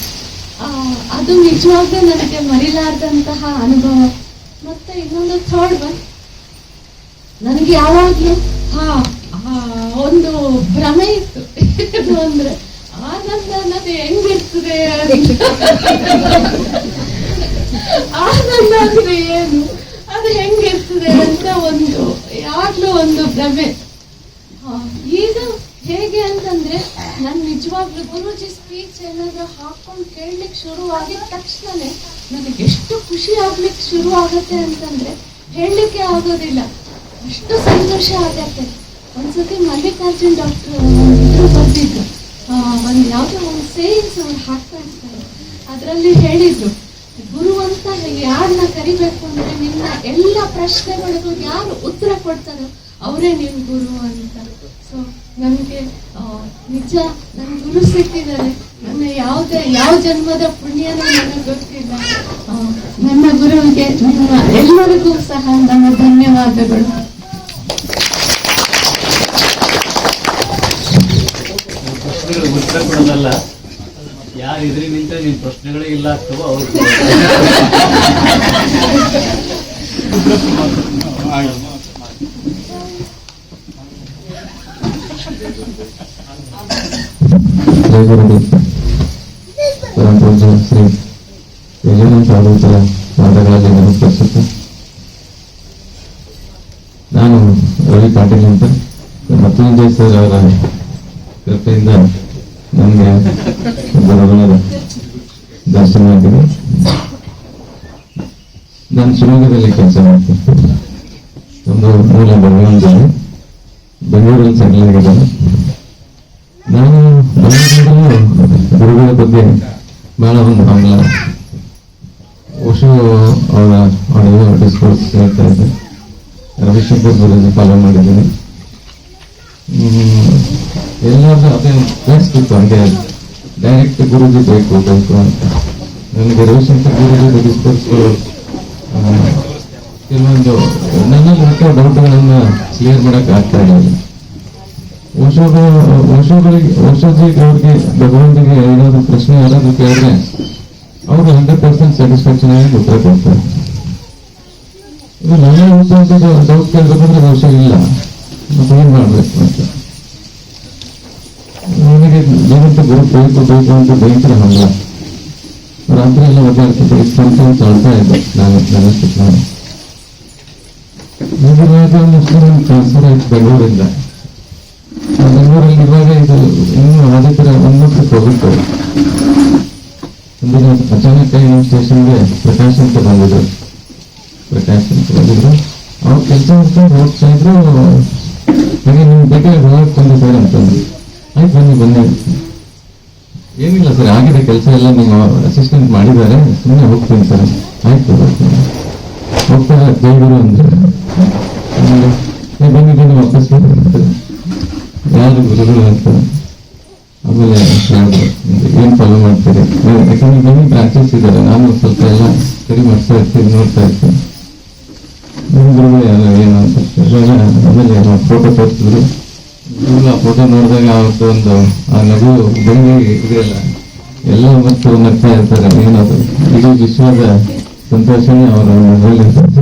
ಅದು ನಿಜವಾಗ್ಲೂ ನನಗೆ ಮರಿಲಾರ್ದಂತಹ ಅನುಭವ. ಮತ್ತೆ ಇನ್ನೊಂದು ಥರ್ಡ್ ಒನ್, ನನಗೆ ಯಾವಾಗ್ಲೂ ಒಂದು ಭ್ರಮೆ ಇತ್ತು. ಇದು ಅಂದ್ರೆ ಆನಂದ ಅನ್ನೋದು ಹೆಂಗಿರ್ತದೆ, ಆನಂದ ಅಂದ್ರೆ ಏನು, ಅದು ಹೆಂಗಿರ್ತದೆ ಅಂತ ಯಾವಾಗ್ಲೂ ಒಂದು ಭ್ರಮೆ. ಈಗ ಹೇಗೆ ಅಂತಂದ್ರೆ, ನನ್ ನಿಜವಾಗ್ಲೂ ಗುರೂಜಿ ಸ್ಪೀಚ್ ಏನಾದ್ರು ಹಾಕೊಂಡು ಕೇಳ್ಲಿಕ್ಕೆ ಶುರು ಆಗಿದ ತಕ್ಷಣನೇ ನನಗೆ ಎಷ್ಟು ಖುಷಿ ಆಗ್ಲಿಕ್ಕೆ ಶುರು ಆಗತ್ತೆ ಅಂತಂದ್ರೆ ಹೇಳಲಿಕ್ಕೆ ಆಗೋದಿಲ್ಲ, ಅಷ್ಟು ಸಂತೋಷ ಆಗತ್ತೆ. ಒಂದ್ಸತಿ ಮಲ್ಲಿಕಾರ್ಜುನ್ ಡಾಕ್ಟರ್ ಇದ್ರು ಬರ್ತಿದ್ರು, ಯಾವ್ದೋ ಒಂದು ಸೇವಿಂಗ್ಸ್ ಅವ್ರು ಹಾಕ್ತಾ ಇರ್ತಾರೆ. ಅದ್ರಲ್ಲಿ ಹೇಳಿದ್ರು, ಗುರು ಅಂತ ಯಾರನ್ನ ಕರಿಬೇಕು ಅಂದ್ರೆ ನಿನ್ನ ಎಲ್ಲ ಪ್ರಶ್ನೆಗಳಿಗೂ ಯಾರು ಉತ್ತರ ಕೊಡ್ತಾರೋ ಅವರೇ ನಿಮ್ ಗುರು ಅಂತ. ಸೊ ನನ್ಗೆ ನಿಜ ನನ್ ಗುರು ಸಿಕ್ಕಿದ್ದಾರೆ. ನನ್ನ ಯಾವ ಜನ್ಮದ ಪುಣ್ಯನೂ ನನಗೆ ಗೊತ್ತಿಲ್ಲ. ನನ್ನ ಗುರುವಿಗೆ ನಿಮ್ಮ ಎಲ್ಲರಿಗೂ ಸಹ ನನ್ನ ಧನ್ಯವಾದಗಳು. ಉತ್ತರ ಕೊಡೋದಲ್ಲ, ಯಾರು ಎದುರಿ ನಿಂತ ನಿನ್ ಪ್ರಶ್ನೆಗಳೇ ಇಲ್ಲ ಆಗ್ತವೋ ಅವ್ರು ಜಯ ಗುರುದೇವ್ ಪರಮ ಪೂಜ್ಯ ಶ್ರೀ ವಿಜಯನಾಥ ಆಡಳಿತರ ಪಾದಗಳಲ್ಲಿ ನಮಸ್ಕರಿಸುತ್ತೆ. ನಾನು ರವಿ ಪಾಟೀಲ್ ಅಂತ, ಮೃತ್ಯುಂಜಯ ಸರ್ ಅವರ ಕೃಪೆಯಿಂದ ನನಗೆ ಗುರುಗಳ ದರ್ಶನ ಆಗಿದೆ. ನಾನು ಶಿವಮೊಗ್ಗದಲ್ಲಿ ಕೆಲಸ ಮಾಡ್ತೀನಿ. ಒಂದು ಮೂಲ ಬೆಂಗಳೂರಲ್ಲಿ ಸೆಟ್ಲ್ ಆಗಿದ್ದೇನೆ. ನಾನು ಬೆಂಗಳೂರಿನಲ್ಲೂ ಗುರುಗಳ ಬಗ್ಗೆ ಬಹಳ ಒಂದು ಹಂಬಲ, ಅವರ ಡಿಸ್ಕೋರ್ಸ್ ಹೇಳ್ತಾ ಇದ್ದೆ. ರವಿಶಂಕರ್ ಗುರುಜಿ ಫಾಲೋ ಮಾಡಿದ್ದೀನಿ. ಎಲ್ಲರೂ ಅದೇ ಬೇಸ್ತಿತ್ತು, ಹಂಗೆ ಡೈರೆಕ್ಟ್ ಗುರುಜಿ ಬೇಕು ಅಂತ. ನನಗೆ ರವಿಶಂಕರ್ ಗುರುಜಿ ಡಿಸ್ಕೋರ್ಸ್ ಕೆಲವೊಂದು ನನ್ನಲ್ಲಿ ಹುಟ್ಟೋ ಡೌಟ್ಗಳನ್ನ ಕ್ಲಿಯರ್ ಮಾಡಕ್ ಆಗ್ತಾ ಇಲ್ಲ. ವರ್ಷೋಜಿಗೆ ಅವ್ರಿಗೆ ಭಗವಂತಿಗೆ ಏನಾದ್ರು ಪ್ರಶ್ನೆ ಯಾರಾದ್ರೂ ಕೇಳಿದ್ರೆ ಅವರು 100% ಸ್ಯಾಟಿಸ್ಫ್ಯಾಕ್ಷನ್ ಆಗಿ ಉತ್ತರ ಕೊಡ್ತಾರೆ. ಇದು ನಾನೇ ಡೌಟ್ ಕೇಳಬೇಕಂದ್ರೆ ಬಹುಶಃ ಇಲ್ಲ. ಮತ್ತೆ ಏನ್ ಮಾಡ್ಬೇಕು ಅಂತ. ನನಗೆ ಜಗತ್ತ ಗುರು ಬೇಕು ಅಂತ ಭಯಂಕರ ಹಂಗ ರಾತ್ರಿ ಎಲ್ಲ ಒದ್ದಾಡ್ತಿದ್ದೆ. ಸ್ವಲ್ಪ ಅಳ್ತಾ ಇದ್ದೆ ನಾನು ನನಗೆ ಮುಸ್ಲಿಂ ಟ್ರಾನ್ಸ್ಫರ್ ಆಯ್ತು ಬೆಂಗಳೂರಿಂದ. ಬೆಂಗಳೂರಲ್ಲಿ ಇರುವಾಗ ಇದು ಇನ್ನು ಅದೇ ತರ ಒಂದಕ್ಕೆ ಹೋಗುತ್ತೆ. ಒಂದಿನ ಅಚಾನಕ್ ಸ್ಟೇಷನ್ಗೆ ಪ್ರಕಾಶ್ ಅಂತ ಬಂದಿದ್ರು. ಅವ್ರು ಕೆಲಸ ಮಾಡ್ಕೊಂಡು ಹೋಗ್ತಾ ಇದ್ರು. ಹಾಗೆ ನಿಮ್ ಬೇಕಾಗಿ ಹೊರಗೆ ಸರ್ ಅಂತಂದ್ರು. ಆಯ್ತು ಬನ್ನಿ. ಏನಿಲ್ಲ ಸರ್, ಆಗಿದೆ ಕೆಲಸ ಎಲ್ಲ, ನೀವು ಅಸಿಸ್ಟೆಂಟ್ ಮಾಡಿದ್ದಾರೆ, ಸುಮ್ಮನೆ ಹೋಗ್ತೀನಿ ಸರ್. ಆಯ್ತು ಹೋಗ್ತಾರೆ ದೇವರು ಅಂದ್ರೆ ಬನ್ನಿ ವಾಪಸ್ ಯಾರು ಗುರುಗಳು ಅಂತ. ಆಮೇಲೆ ಹೇಳಿದ್ರು ಏನ್ ಫಾಲೋ ಮಾಡ್ತೀರಿ, ಯಾಕಂದ್ರೆ ಬನ್ನಿ ಬ್ರಾಂಚಸ್ ಇದ್ದಾರೆ, ನಾನು ಸ್ವಲ್ಪ ಎಲ್ಲ ಸರಿ ಮಾಡ್ತಾ ಇರ್ತೀನಿ, ನೋಡ್ತಾ ಇರ್ತೀನಿ. ನಿಮ್ ಗುರುಗಳು ಏನು ಅಂತ ಆಮೇಲೆ ಫೋಟೋ ತೋರಿಸಿದ್ರು. ಆ ಫೋಟೋ ನೋಡಿದಾಗ ಅವ್ರದ್ದು ಒಂದು ಆ ನಗು ಬೆಂಗಿ ಇದೆಯಲ್ಲ, ಎಲ್ಲ ಮತ್ತು ನಗ್ತಾ ಇರ್ತಾರೆ. ಏನದು ಇಡೀ ವಿಶ್ವದ ಸಂತೋಷನೇ ಅವರ ಮೊಬೈಲ್ ಇರ್ತದೆ.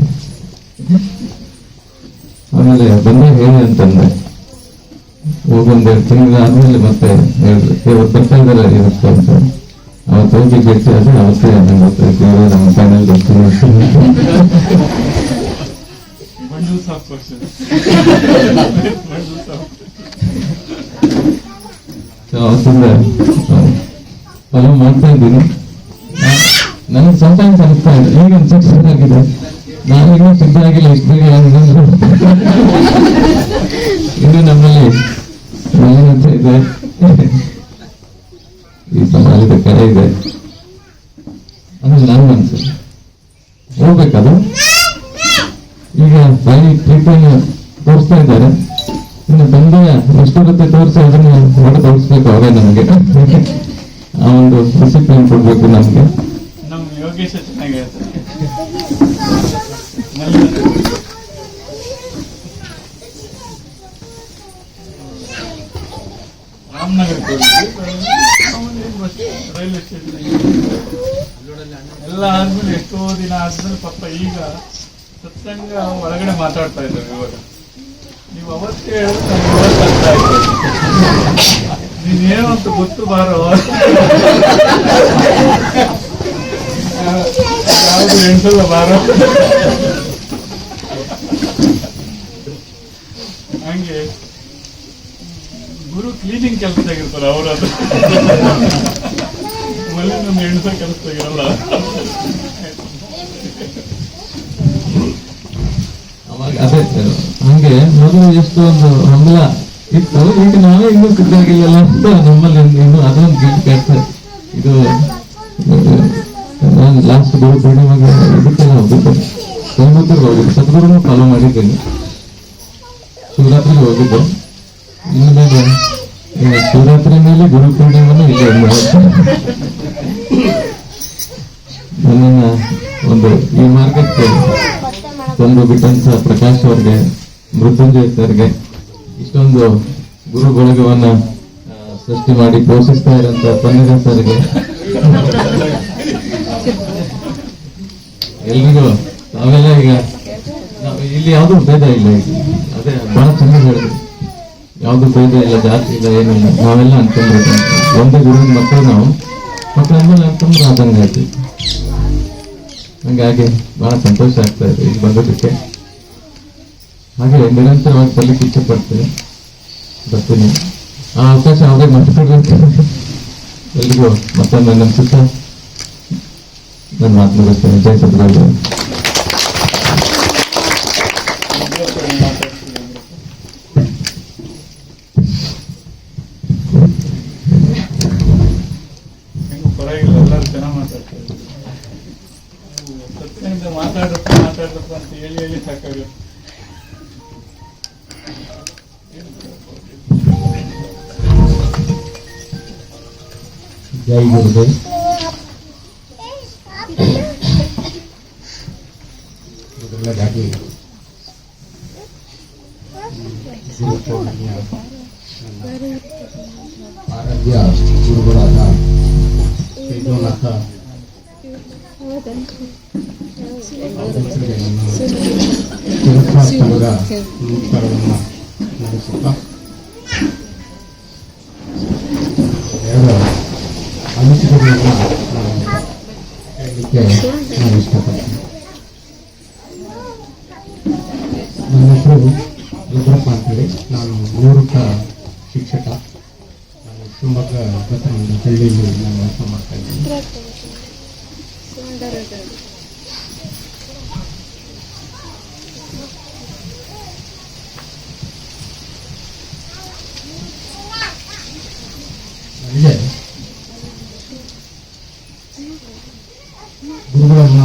ಆಮೇಲೆ ಬಂದೇ ಹೇಳಿ ಅಂತಂದ್ರೆ ಹೋಗೊಂದೆರಡು ತಿಂಗಳಾದ್ಮೇಲೆ ಮತ್ತೆ ಹೇಳಿದ್ರು ಬರ್ತಾ ಇದ್ದಾರೆ ಇವತ್ತು ಅಂತ. ಅವತ್ತು ಹೋಗಿ ಭೇಟಿ ಆದ್ರೆ ಅವತ್ತೇ ನಂಗೆ ಗೊತ್ತಾಯ್ತು ನಮ್ಮ ಫೈನಲ್ ಅವತ್ತಿಂದ ಫಾಲೋ ಮಾಡ್ತಾ ಇದ್ದೀನಿ. ನನಗೆ ಸಮಟೈಮ್ಸ್ ಅನಿಸ್ತಾ ಇದೆ ಈಗ ಸಕ್ಸಸ್ ಆಗಿದೆ, ನಾನಿನ್ನೂ ಸಿದ್ಧ ಆಗಿಲ್ಲ, ಇಷ್ಟು ಬೇಗ ಇನ್ನು ನಮ್ಮಲ್ಲಿ ಮಲ್ಲಿನಂತ ಇದೆ, ಈ ಸಮಾಜದ ಕಡೆ ಇದೆ. ಅಂದ್ರೆ ನನ್ನ ಮನಸ್ಸು ಹೋಗ್ಬೇಕದು. ಈಗ ಬರೀ ಪ್ರೀತಿಯನ್ನು ತೋರಿಸ್ತಾ ಇದ್ದಾರೆ, ಇನ್ನು ತಂದೆಯ ಎಷ್ಟು ಗೊತ್ತೆ ತೋರಿಸಿ ಅದನ್ನು ಹೊರ ತೋರಿಸ್ಬೇಕು ಅವರೇ ನಮಗೆ. ಆ ಒಂದು ಡಿಸಿಪ್ಲಿನ್ ಕೊಡ್ಬೇಕು ನಮ್ಗೆ. ನಮ್ಮ ಯೋಗೇಶ ಚೆನ್ನಾಗಿ ರಾಮನಗರಕ್ಕೆ ರೈಲ್ವೆ ಸ್ಟೇಷನ್ ಎಲ್ಲ ಆದ್ಮೇಲೆ ಎಷ್ಟೋ ದಿನ ಆದ್ಮೇಲೆ ಪಾಪ ಈಗ ಸತ್ಸಂಗ ಒಳಗಡೆ ಮಾತಾಡ್ತಾ ಇದ್ದಾರೆ. ಇವಾಗ ನೀವು ಅವತ್ತೇ ಹೇಳಿದ್ರೆ ನೀನೇನು ಅಂತ ಗೊತ್ತು ಬಾರೋ, ಯಾವುದು ಎಣ್ಸಲ್ಲ ಬಾರೋ. ಹಂಗೆ ಗುರು ಕ್ಲೀನಿಂಗ್ ಕೆಲಸದಾಗಿರ್ತಾರೆ ಅವರು, ಅದು ಮಲ್ಲಿ ನಮ್ಮ ಎಣ್ಸೋ ಕೆಲಸದಾಗಿರಲ್ಲ. ಅವಾಗ ಅದೇ ಹಂಗೆ ಮೊದಲು ಎಷ್ಟು ಒಂದು ಹಂಬಲ ಇತ್ತು, ಈಗ ನಾವೇ ಇನ್ನೂ ಸಿದ್ಧಾಗಿಲ್ಲ ಅಂತ ನಮ್ಮಲ್ಲಿ ಇನ್ನು ಅದೊಂದು ಗಿಲ್ಟ್ ಕಾಡ್ತಾರೆ. ಇದು ನಾನು ಲಾಸ್ಟ್ ಗುರು ಪೂರ್ಣಿಮಾಗ ಇದಕ್ಕೆಲ್ಲ ಹೋಗಿದ್ದೆ, ಕೊಯಂಬತ್ತೂರ್ಗೆ ಹೋಗಿದ್ದೆ, ಸದ್ಗುರುನು ಫಾಲೋ ಮಾಡಿದ್ದೇನೆ. ಶಿವರಾತ್ರಿಗೆ ಹೋಗಿದ್ದೆ. ಇನ್ಮೇಲೆ ಶಿವರಾತ್ರಿ ಮೇಲೆ ಗುರು ಪೂರ್ಣಿಮನು ಇಲ್ಲೇ ನನ್ನನ್ನ ಒಂದು ಈ ಮಾರ್ಗಕ್ಕೆ ತಂದು ಬಿಟ್ಟಂತ ಪ್ರಕಾಶ್ ಅವ್ರಿಗೆ, ಮೃತ್ಯುಂಜಯ್ ಸರ್ಗೆ, ಇಷ್ಟೊಂದು ಗುರು ಬಳಗವನ್ನ ಸೃಷ್ಟಿ ಮಾಡಿ ಪೋಷಿಸ್ತಾ ಇರೋಂತ ಪನ್ನೀರ ಸರ್ಗೆ, ಎಲ್ರಿಗೂ ನಾವೆಲ್ಲ ಈಗ ಇಲ್ಲಿ ಯಾವ್ದು ಭೇದ ಇಲ್ಲ. ಈಗ ಅದೇ ಬಹಳ ಚೆನ್ನಾಗಿ ಹೇಳಿದ್ರು, ಯಾವ್ದು ಭೇದ ಇಲ್ಲ, ಜಾತಿ ಇಲ್ಲ, ಏನಿಲ್ಲ, ನಾವೆಲ್ಲ ಅನ್ಕೊಂಡ್ರೆ ಒಂದೇ ಗುರುವಿನ ಮಕ್ಕಳು ನಾವು, ಮಕ್ಕಳಂದ್ರೆ ಅನ್ಕೊಂಡ್ರೆ ಆದಂಗೆ ಆಯ್ತು. ಹಂಗಾಗಿ ಬಹಳ ಸಂತೋಷ ಆಗ್ತಾ ಇದೆ ಇಲ್ಲಿ ಬಂದೋದಕ್ಕೆ. ಹಾಗೆ ನಿರಂತರವಾಗಿ ಬರ್ಲಿಕ್ಕೆ ಇಚ್ಛೆ ಪಡ್ತೀನಿ, ಬರ್ತೀನಿ. ಆ ಅವಕಾಶ ಅವಾಗ ಮಾತಾಡ್ಬೇಕು. ಎಲ್ರಿಗೂ ಮತ್ತೊಮ್ಮೆ ನನ್ನ ಸುತ್ತ ನನ್ನ ಮಾತು ಮುಗಿಸ್ತೇನೆ. ಜೈ ಸದ್ಗುರು. ಪರವಾಗಿಲ್ಲ, ಎಲ್ಲರೂ ಚೆನ್ನಾಗಿ ಮಾತಾಡ್ತಾ ಇದ್ದಾರೆ. ಸತ್ಯದಿಂದ ಮಾತಾಡಪ್ಪ ಅಂತ ಹೇಳಿ ಸಾಕಾಗುತ್ತೆ. ಜೈ ಗುರುದೇವ್. ಮೊದಲನೇದಾಗಿ ಆರಾಧ್ಯ ಗುರುಗಳಾದ ವೇದೋನಾಥ ತಿರುಪಾರ್ಥಂಗ ನಮಸ್ಕಾರವನ್ನು ನಡೆಸುತ್ತಾ ಎರಡು ಅನಿಸಿಕೆಗಳನ್ನು ನಾನು ಹೇಳಲಿಕ್ಕೆ ನಾನು ಇಷ್ಟಪಡ್ತೀನಿ. ನನ್ನ ಹೆಸರು ರುದ್ರಪ್ಪ ಅಂತೇಳಿ, ನಾನು ನಿವೃತ್ತ ಶಿಕ್ಷಕ. ನಾನು ಶಿವಮೊಗ್ಗ ಒಂದು ಹಳ್ಳಿಯಲ್ಲಿ ನಾನು ವಾಸ ಮಾಡ್ತಾ ಇದ್ದೀನಿ. ನನಗೆ ಗುರುಗಳನ್ನ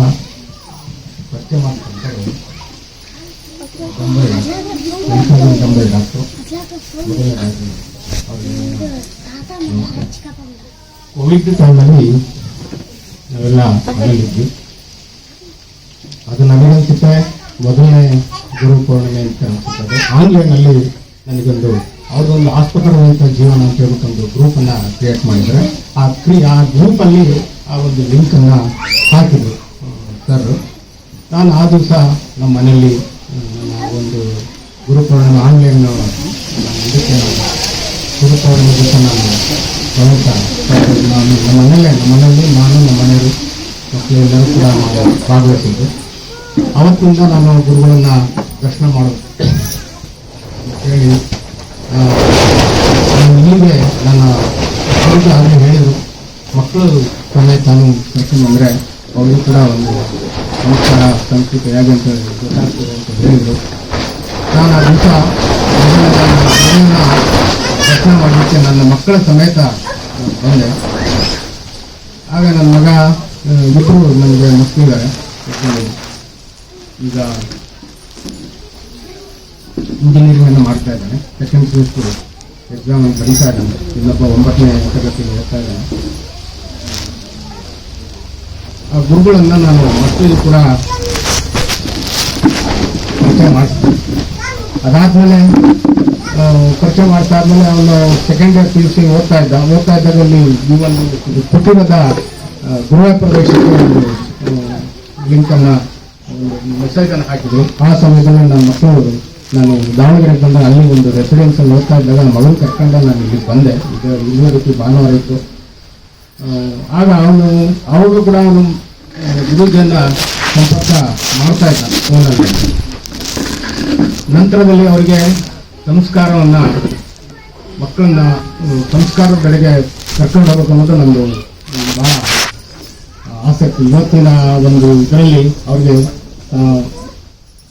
ಪರಿಚಯ ಮಾಡ್ಕೊಂಡ್ರೆ 90 ಡಾಕ್ಟರ್ ಮೊದಲನೇದಾಗಿ ಅವರಿಗೆ ಕೋವಿಡ್ ಟೈಮಲ್ಲಿ ನಾವೆಲ್ಲ ಮನೆಯಲ್ಲಿದ್ವಿ. ಅದು ನನಗನ್ಸುತ್ತೆ ಮೊದಲನೇ ಗುರು ಪೌರ್ಣಿಮೆ ಅಂತ ಅನ್ಸುತ್ತದೆ. ಆನ್ಲೈನಲ್ಲಿ ನನಗೊಂದು ಅವ್ರದ್ದೊಂದು ಆಸ್ಪತ್ರೆಯುತ ಜೀವನ ಅಂತ ಹೇಳ್ಬಿಟ್ಟು ಒಂದು ಗ್ರೂಪನ್ನು ಕ್ರಿಯೇಟ್ ಮಾಡಿದರೆ ಆ ಗ್ರೂಪಲ್ಲಿ ಆ ಒಂದು ಲಿಂಕನ್ನು ಹಾಕಿದ್ರು ಸರ್. ನಾನು ಆ ದಿವಸ ನಮ್ಮ ಮನೆಯಲ್ಲಿ ನನ್ನ ಒಂದು ಗುರು ಪೌರ್ಣಿಮೆ ಆನ್ಲೈನ್ ಇದಕ್ಕೆ ಗುರು ಪೌರ್ಣಿಮೆ ದಿವಸ ನಾನು ನಮ್ಮ ಮನೆಯಲ್ಲಿ ನಾನು ನಮ್ಮ ಮನೆಯವರು ಮಕ್ಕಳು ಎಲ್ಲರೂ ಕೂಡ ನಾವು ಭಾಗವಹಿಸಿದ್ದು. ಅವತ್ತಿಂದ ನಾನು ಗುರುಗಳನ್ನ ದರ್ಶನ ಮಾಡೋದು ಹೇಳಿ ಇಲ್ಲಿಗೆ ನನ್ನ ಮಕ್ಕಳಿಗೆ ಆಗಲೇ ಹೇಳಿದರು, ಮಕ್ಕಳು ಸಮೇತ ನಾನು ಕರ್ಕೊಂಡ್ಬಂದರೆ ಅವರು ಕೂಡ ಒಂದು ಸಂಸ್ಕಾರ ಸಂಸ್ಕೃತಿ ಹೇಗೆ ಅಂತ ಗೊತ್ತಾಗ್ತದೆ ಅಂತ ಹೇಳಿದರು. ನಾನು ಆ ದಿವಸ ದರ್ಶನ ಮಾಡಲಿಕ್ಕೆ ನನ್ನ ಮಕ್ಕಳ ಸಮೇತ ಬಂದೆ. ಆಗ ನನ್ನ ಮಗ ಇಬ್ಬರು ನನಗೆ ಮಕ್ಕಳಿದ್ದಾರೆ. ಈಗ ಇಂಜಿನಿಯರಿಂಗ್ ಮಾಡ್ತಾ ಇದ್ದಾನೆ, ಸೆಕೆಂಡ್ PUC ಎಕ್ಸಾಮ್ ಬರೀತಾ ಇದ್ದಾನೆ. ಇನ್ನೊಬ್ಬ 9ನೇ ತರಗತಿಯಲ್ಲಿ ಓದ್ತಾ ಇದ್ದಾನೆ. ಆ ಗುರುಗಳನ್ನು ನಾನು ಮಕ್ಕಳಿಗೆ ಕೂಡ ಪರಿಚಯ ಮಾಡಿಸ್ತೀನಿ. ಅದಾದ್ಮೇಲೆ ಪರಿಚಯ ಮಾಡ್ತಾ ಆದ್ಮೇಲೆ ಅವನು ಸೆಕೆಂಡ್ PUC ಓದ್ತಾ ಇದ್ದಾಗಲ್ಲಿ ಈ ಒಂದು ಕುಟುಂಬದ ಗೃಹ ಪ್ರವೇಶಕ್ಕೆ ಒಂದು ಲಿಂಕನ್ನು ಮೆಸೇಜನ್ನು ಹಾಕಿದ್ರು. ಆ ಸಮಯದಲ್ಲಿ ನನ್ನ ಮಕ್ಕಳು ನಾನು ದಾವಣಗೆರೆಗೆ ಬಂದಾಗ ಅಲ್ಲಿ ಒಂದು ರೆಸಿಡೆನ್ಸಲ್ಲಿ ಓದ್ತಾ ಇದ್ದಾಗ ನನ್ನ ಮಗನ ಕರ್ಕೊಂಡು ನಾನು ಇಲ್ಲಿ ಬಂದೆ. ಈಗ ಇದೇ ರೀತಿ ಭಾನುವಾರ ಇತ್ತು. ಆಗ ಅವಾಗ ಕೂಡ ಅವನು ಗುರುಜಿಯನ್ನು ಸಂಪರ್ಕ ಮಾಡ್ತಾ ಇದ್ದ ಫೋನಲ್ಲಿ. ನಂತರದಲ್ಲಿ ಅವರಿಗೆ ಸಂಸ್ಕಾರವನ್ನು ಮಕ್ಕಳನ್ನ ಸಂಸ್ಕಾರದ ಕಡೆಗೆ ಕರ್ಕೊಂಡು ಹೋಗ್ಬೇಕು ಅನ್ನೋದು ನಮ್ಮದು ಭಾಳ ಆಸಕ್ತಿ. ಇವತ್ತಿನ ಒಂದು ಇದರಲ್ಲಿ ಅವ್ರಿಗೆ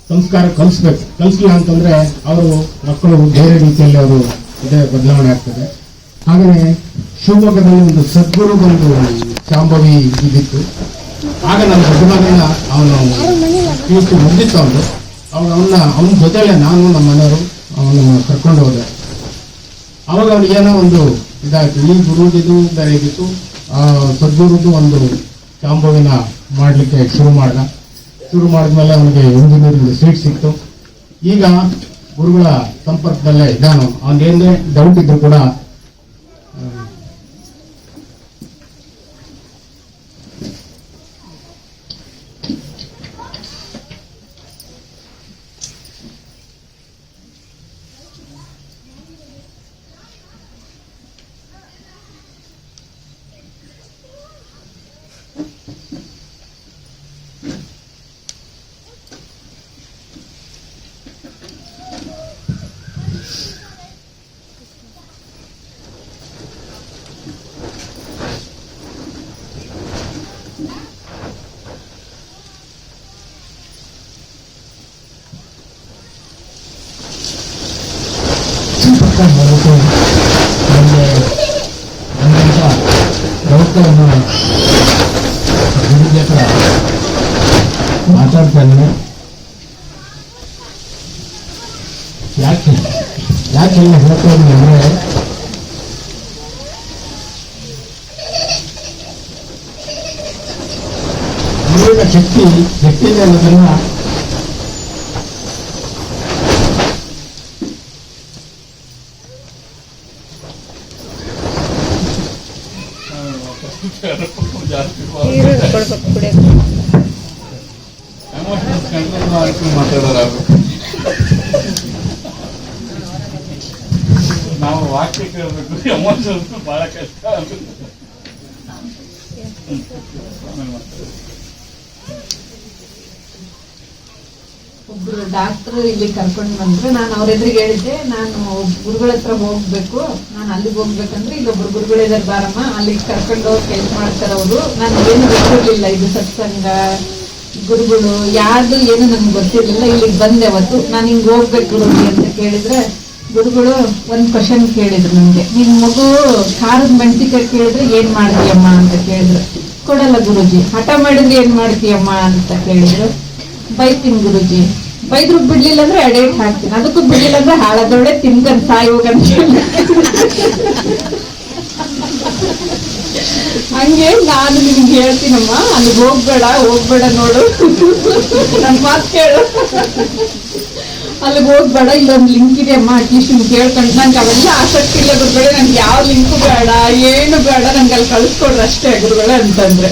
ಸಂಸ್ಕಾರ ಕಲಿಸ್ಲಿಲ್ಲ ಅಂತಂದ್ರೆ ಅವರು ಮಕ್ಕಳು ಬೇರೆ ರೀತಿಯಲ್ಲಿ ಅವರು ಇದೇ ಬದಲಾವಣೆ ಆಗ್ತದೆ. ಹಾಗೆಯೇ ಶಿವಮೊಗ್ಗದಲ್ಲಿ ಒಂದು ಸದ್ಗುರುಗೊಂದು ಶಾಂಭವಿ ಇದಿತ್ತು. ಆಗ ನನ್ನ ದೊಡ್ಡಮಗನ ಅವನು PUC ಮುಗಿದಿತ್ತು. ಅವನ ಜೊತೆಯಲ್ಲೇ ನಾನು ನಮ್ಮ ಮನೆಯವರು ಅವನನ್ನು ಕರ್ಕೊಂಡು ಹೋದೆ. ಅವಾಗ ಅವ್ನಿಗೆ ಏನೋ ಒಂದು ಇದಾಯ್ತು, ಈ ಗುರುಜಿದು ಬೇರೆ ಇದ್ದಿತ್ತು, ಸದ್ಗುರುದು ಒಂದು ಶಾಂಭವಿನ ಮಾಡಲಿಕ್ಕೆ ಶುರು ಮಾಡಿದ್ಮೇಲೆ ಅವನಿಗೆ ಇಂಜಿನಿಯರಿಂಗ್ ಸೀಟ್ ಸಿಕ್ತು. ಈಗ ಗುರುಗಳ ಸಂಪರ್ಕದಲ್ಲೇ ಇದ್ದಾನು. ಅವನಿಗೇನೇ ಡೌಟ್ ಇದ್ರು ಕೂಡ ಮಾಡೋದು ನನಗೆ ನನ್ನಿಂದ ಡೌಟ್ಗಳನ್ನು ಗುರುಜಿ ಹತ್ರ ಮಾತಾಡ್ತಾ ಇದ್ದೀನಿ. ಯಾಕೆ ಹೇಳ್ತಾ ಇದ್ದೀನಿ ಅಂದರೆ ಗುರುವಿನ ಶಕ್ತಿ ಎಷ್ಟಿದೆ ಅನ್ನೋದನ್ನ ನಾವು ವಾಕ್ಯ ಕೇಳಬೇಕು, ಎಮೋಷನ್ಸ್ ಬಹಳ ಕಷ್ಟ. ಒಬ್ರು ಡಾಕ್ಟರ್ ಇಲ್ಲಿ ಕರ್ಕೊಂಡು ಬಂದ್ರು. ನಾನು ಅವ್ರ ಎದುರಿಗೆ ಹೇಳಿದ್ದೆ, ನಾನು ಗುರುಗಳ ಹತ್ರ ಹೋಗ್ಬೇಕು, ನಾನು ಅಲ್ಲಿಗೆ ಹೋಗ್ಬೇಕಂದ್ರೆ ಇಲ್ಲೊಬ್ರು ಗುರುಗಳಿದ್ದಾರೆ ಬಾರಮ್ಮ, ಅಲ್ಲಿಗೆ ಕರ್ಕೊಂಡು ಹೋಗಿ ಕೆಲಸ ಮಾಡ್ತಾರೆ ಅವರು. ನಾನು ಏನು ಗೊತ್ತಿರ್ಲಿಲ್ಲ, ಇದು ಸತ್ಸಂಗ ಗುರುಗಳು ಯಾರ್ದು ಏನು ನನ್ಗೆ ಗೊತ್ತಿರ್ಲಿಲ್ಲ. ಇಲ್ಲಿಗೆ ಬಂದೆ ಅವತ್ತು. ನಾನು ಹಿಂಗೆ ಹೋಗ್ಬೇಕು ಗುರುಜಿ ಅಂತ ಕೇಳಿದ್ರೆ ಗುರುಗಳು ಒಂದ್ ಕ್ವಶನ್ ಕೇಳಿದ್ರು ನನ್ಗೆ, ನಿನ್ ಮಗು ಖಾರದ ಮೆಣಸಿಕಾಯಿ ಕೇಳಿದ್ರೆ ಏನ್ ಮಾಡ್ತೀಯಮ್ಮ ಅಂತ ಕೇಳಿದ್ರು. ಕೊಡಲ್ಲ ಗುರುಜಿ. ಹಠ ಮಾಡಿದ್ರೆ ಏನ್ ಮಾಡ್ತೀಯಮ್ಮ ಅಂತ ಕೇಳಿದ್ರು. ಬೈತೀನಿ ಗುರುಜಿ. ಬೈದ್ರು ಬಿಡ್ಲಿಲ್ಲ ಅಂದ್ರೆ ಅಡೇಟ್ ಹಾಕ್ತೀನಿ, ಅದಕ್ಕೂ ಬಿಡ್ಲಿಲ್ಲ ಅಂದ್ರೆ ಹಾಳದೊಳ್ಳೆ ತಿನ್ಕಂಡ್ ಸಾಯಿ ಹೋಗಂತ. ಹಂಗೆ ನಾನು ನಿಮ್ಗೆ ಹೇಳ್ತೀನಮ್ಮ, ಅಲ್ಲಿಗೆ ಹೋಗ್ಬೇಡ ನೋಡು, ನನ್ ಮಾತು ಕೇಳು, ಅಲ್ಲಿಗೆ ಹೋಗ್ಬೇಡ, ಇಲ್ಲೊಂದು ಲಿಂಕ್ ಇದೆ ಅಮ್ಮ, ಅಟ್ಲೀಸ್ಟ್ ನಿಮ್ಗೆ ಕೇಳ್ಕೊಂಡು. ನಂಗೆ ಅವೆಲ್ಲ ಆಸಕ್ತಿ ಇಲ್ಲ ಗುರುಗಳೇ, ನನ್ಗೆ ಯಾವ ಲಿಂಕು ಬೇಡ, ಏನು ಬೇಡ, ನಂಗೆ ಅಲ್ಲಿ ಕಳಿಸ್ಕೊಡ್ರಿ ಅಷ್ಟೇ ಗುರುಗಳೇ ಅಂತಂದ್ರೆ.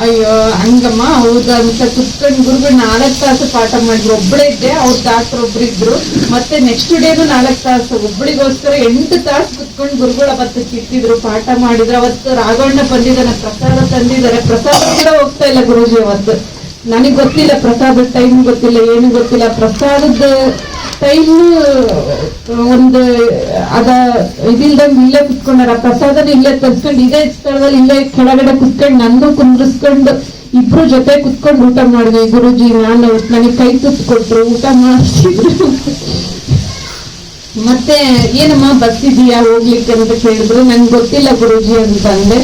ಅಯ್ಯೋ ಹಂಗಮ್ಮ, ಹೌದಾ ಅಂತ ಕುತ್ಕೊಂಡು ಗುರುಗಳು 4 ತಾಸು ಪಾಠ ಮಾಡಿದ್ರು. ಒಬ್ಬಳೇ ಇದ್ದೆ, ಅವ್ರ ಡಾಕ್ಟರ್ ಒಬ್ರಿದ್ರು. ಮತ್ತೆ ನೆಕ್ಸ್ಟ್ ಡೇನು 4 ತಾಸು ಒಬ್ಬಳಿಗೋಸ್ಕರ 8 ತಾಸು ಕುತ್ಕೊಂಡು ಗುರುಗಳು ಅವತ್ತು ಕಿಟ್ಟಿದ್ರು, ಪಾಠ ಮಾಡಿದ್ರು. ಅವತ್ತು ರಾಘವಣ್ಣ ಬಂದಿದ್ದಾನೆ, ಪ್ರಸಾದ ತಂದಿದ್ದಾರೆ. ಪ್ರಸಾದ ಕೂಡ ಹೋಗ್ತಾ ಇಲ್ಲ ಗುರುಜಿ ಅವತ್ತು. ನನಗ್ ಗೊತ್ತಿಲ್ಲ ಪ್ರಸಾದದ ಟೈಮ್, ಗೊತ್ತಿಲ್ಲ ಏನು ಗೊತ್ತಿಲ್ಲ. ಪ್ರಸಾದದ ಟೈಮ್ ಒಂದು ಅದ ಇದಿಲ್ದಂಗೆ ಇಲ್ಲೇ ಕುತ್ಕೊಂಡಾರ. ಪ್ರಸಾದನ ಇಲ್ಲೇ ತರ್ಸ್ಕೊಂಡು ಇದೇ ಸ್ಥಳದಲ್ಲಿ ಇಲ್ಲೇ ಕೆಳಗಡೆ ಕುತ್ಕೊಂಡು ನಂದು ಕುಂದ್ರಿಸ್ಕೊಂಡು ಇಬ್ರು ಜೊತೆ ಕುತ್ಕೊಂಡು ಊಟ ಮಾಡಿದ್ವಿ ಗುರುಜಿ. ನಾನು ನನಗೆ ಕೈ ತುತ್ತು ಕೊಟ್ರು, ಊಟ ಮಾಡಿಸಿದ್ರು. ಮತ್ತೆ ಏನಮ್ಮ ಬಸ್ ಇದೆಯಾ ಹೋಗ್ಲಿಕ್ಕೆ ಅಂತ ಕೇಳಿದ್ರು. ನನ್ಗೆ ಗೊತ್ತಿಲ್ಲ ಗುರುಜಿ ಅಂತಂದೆ.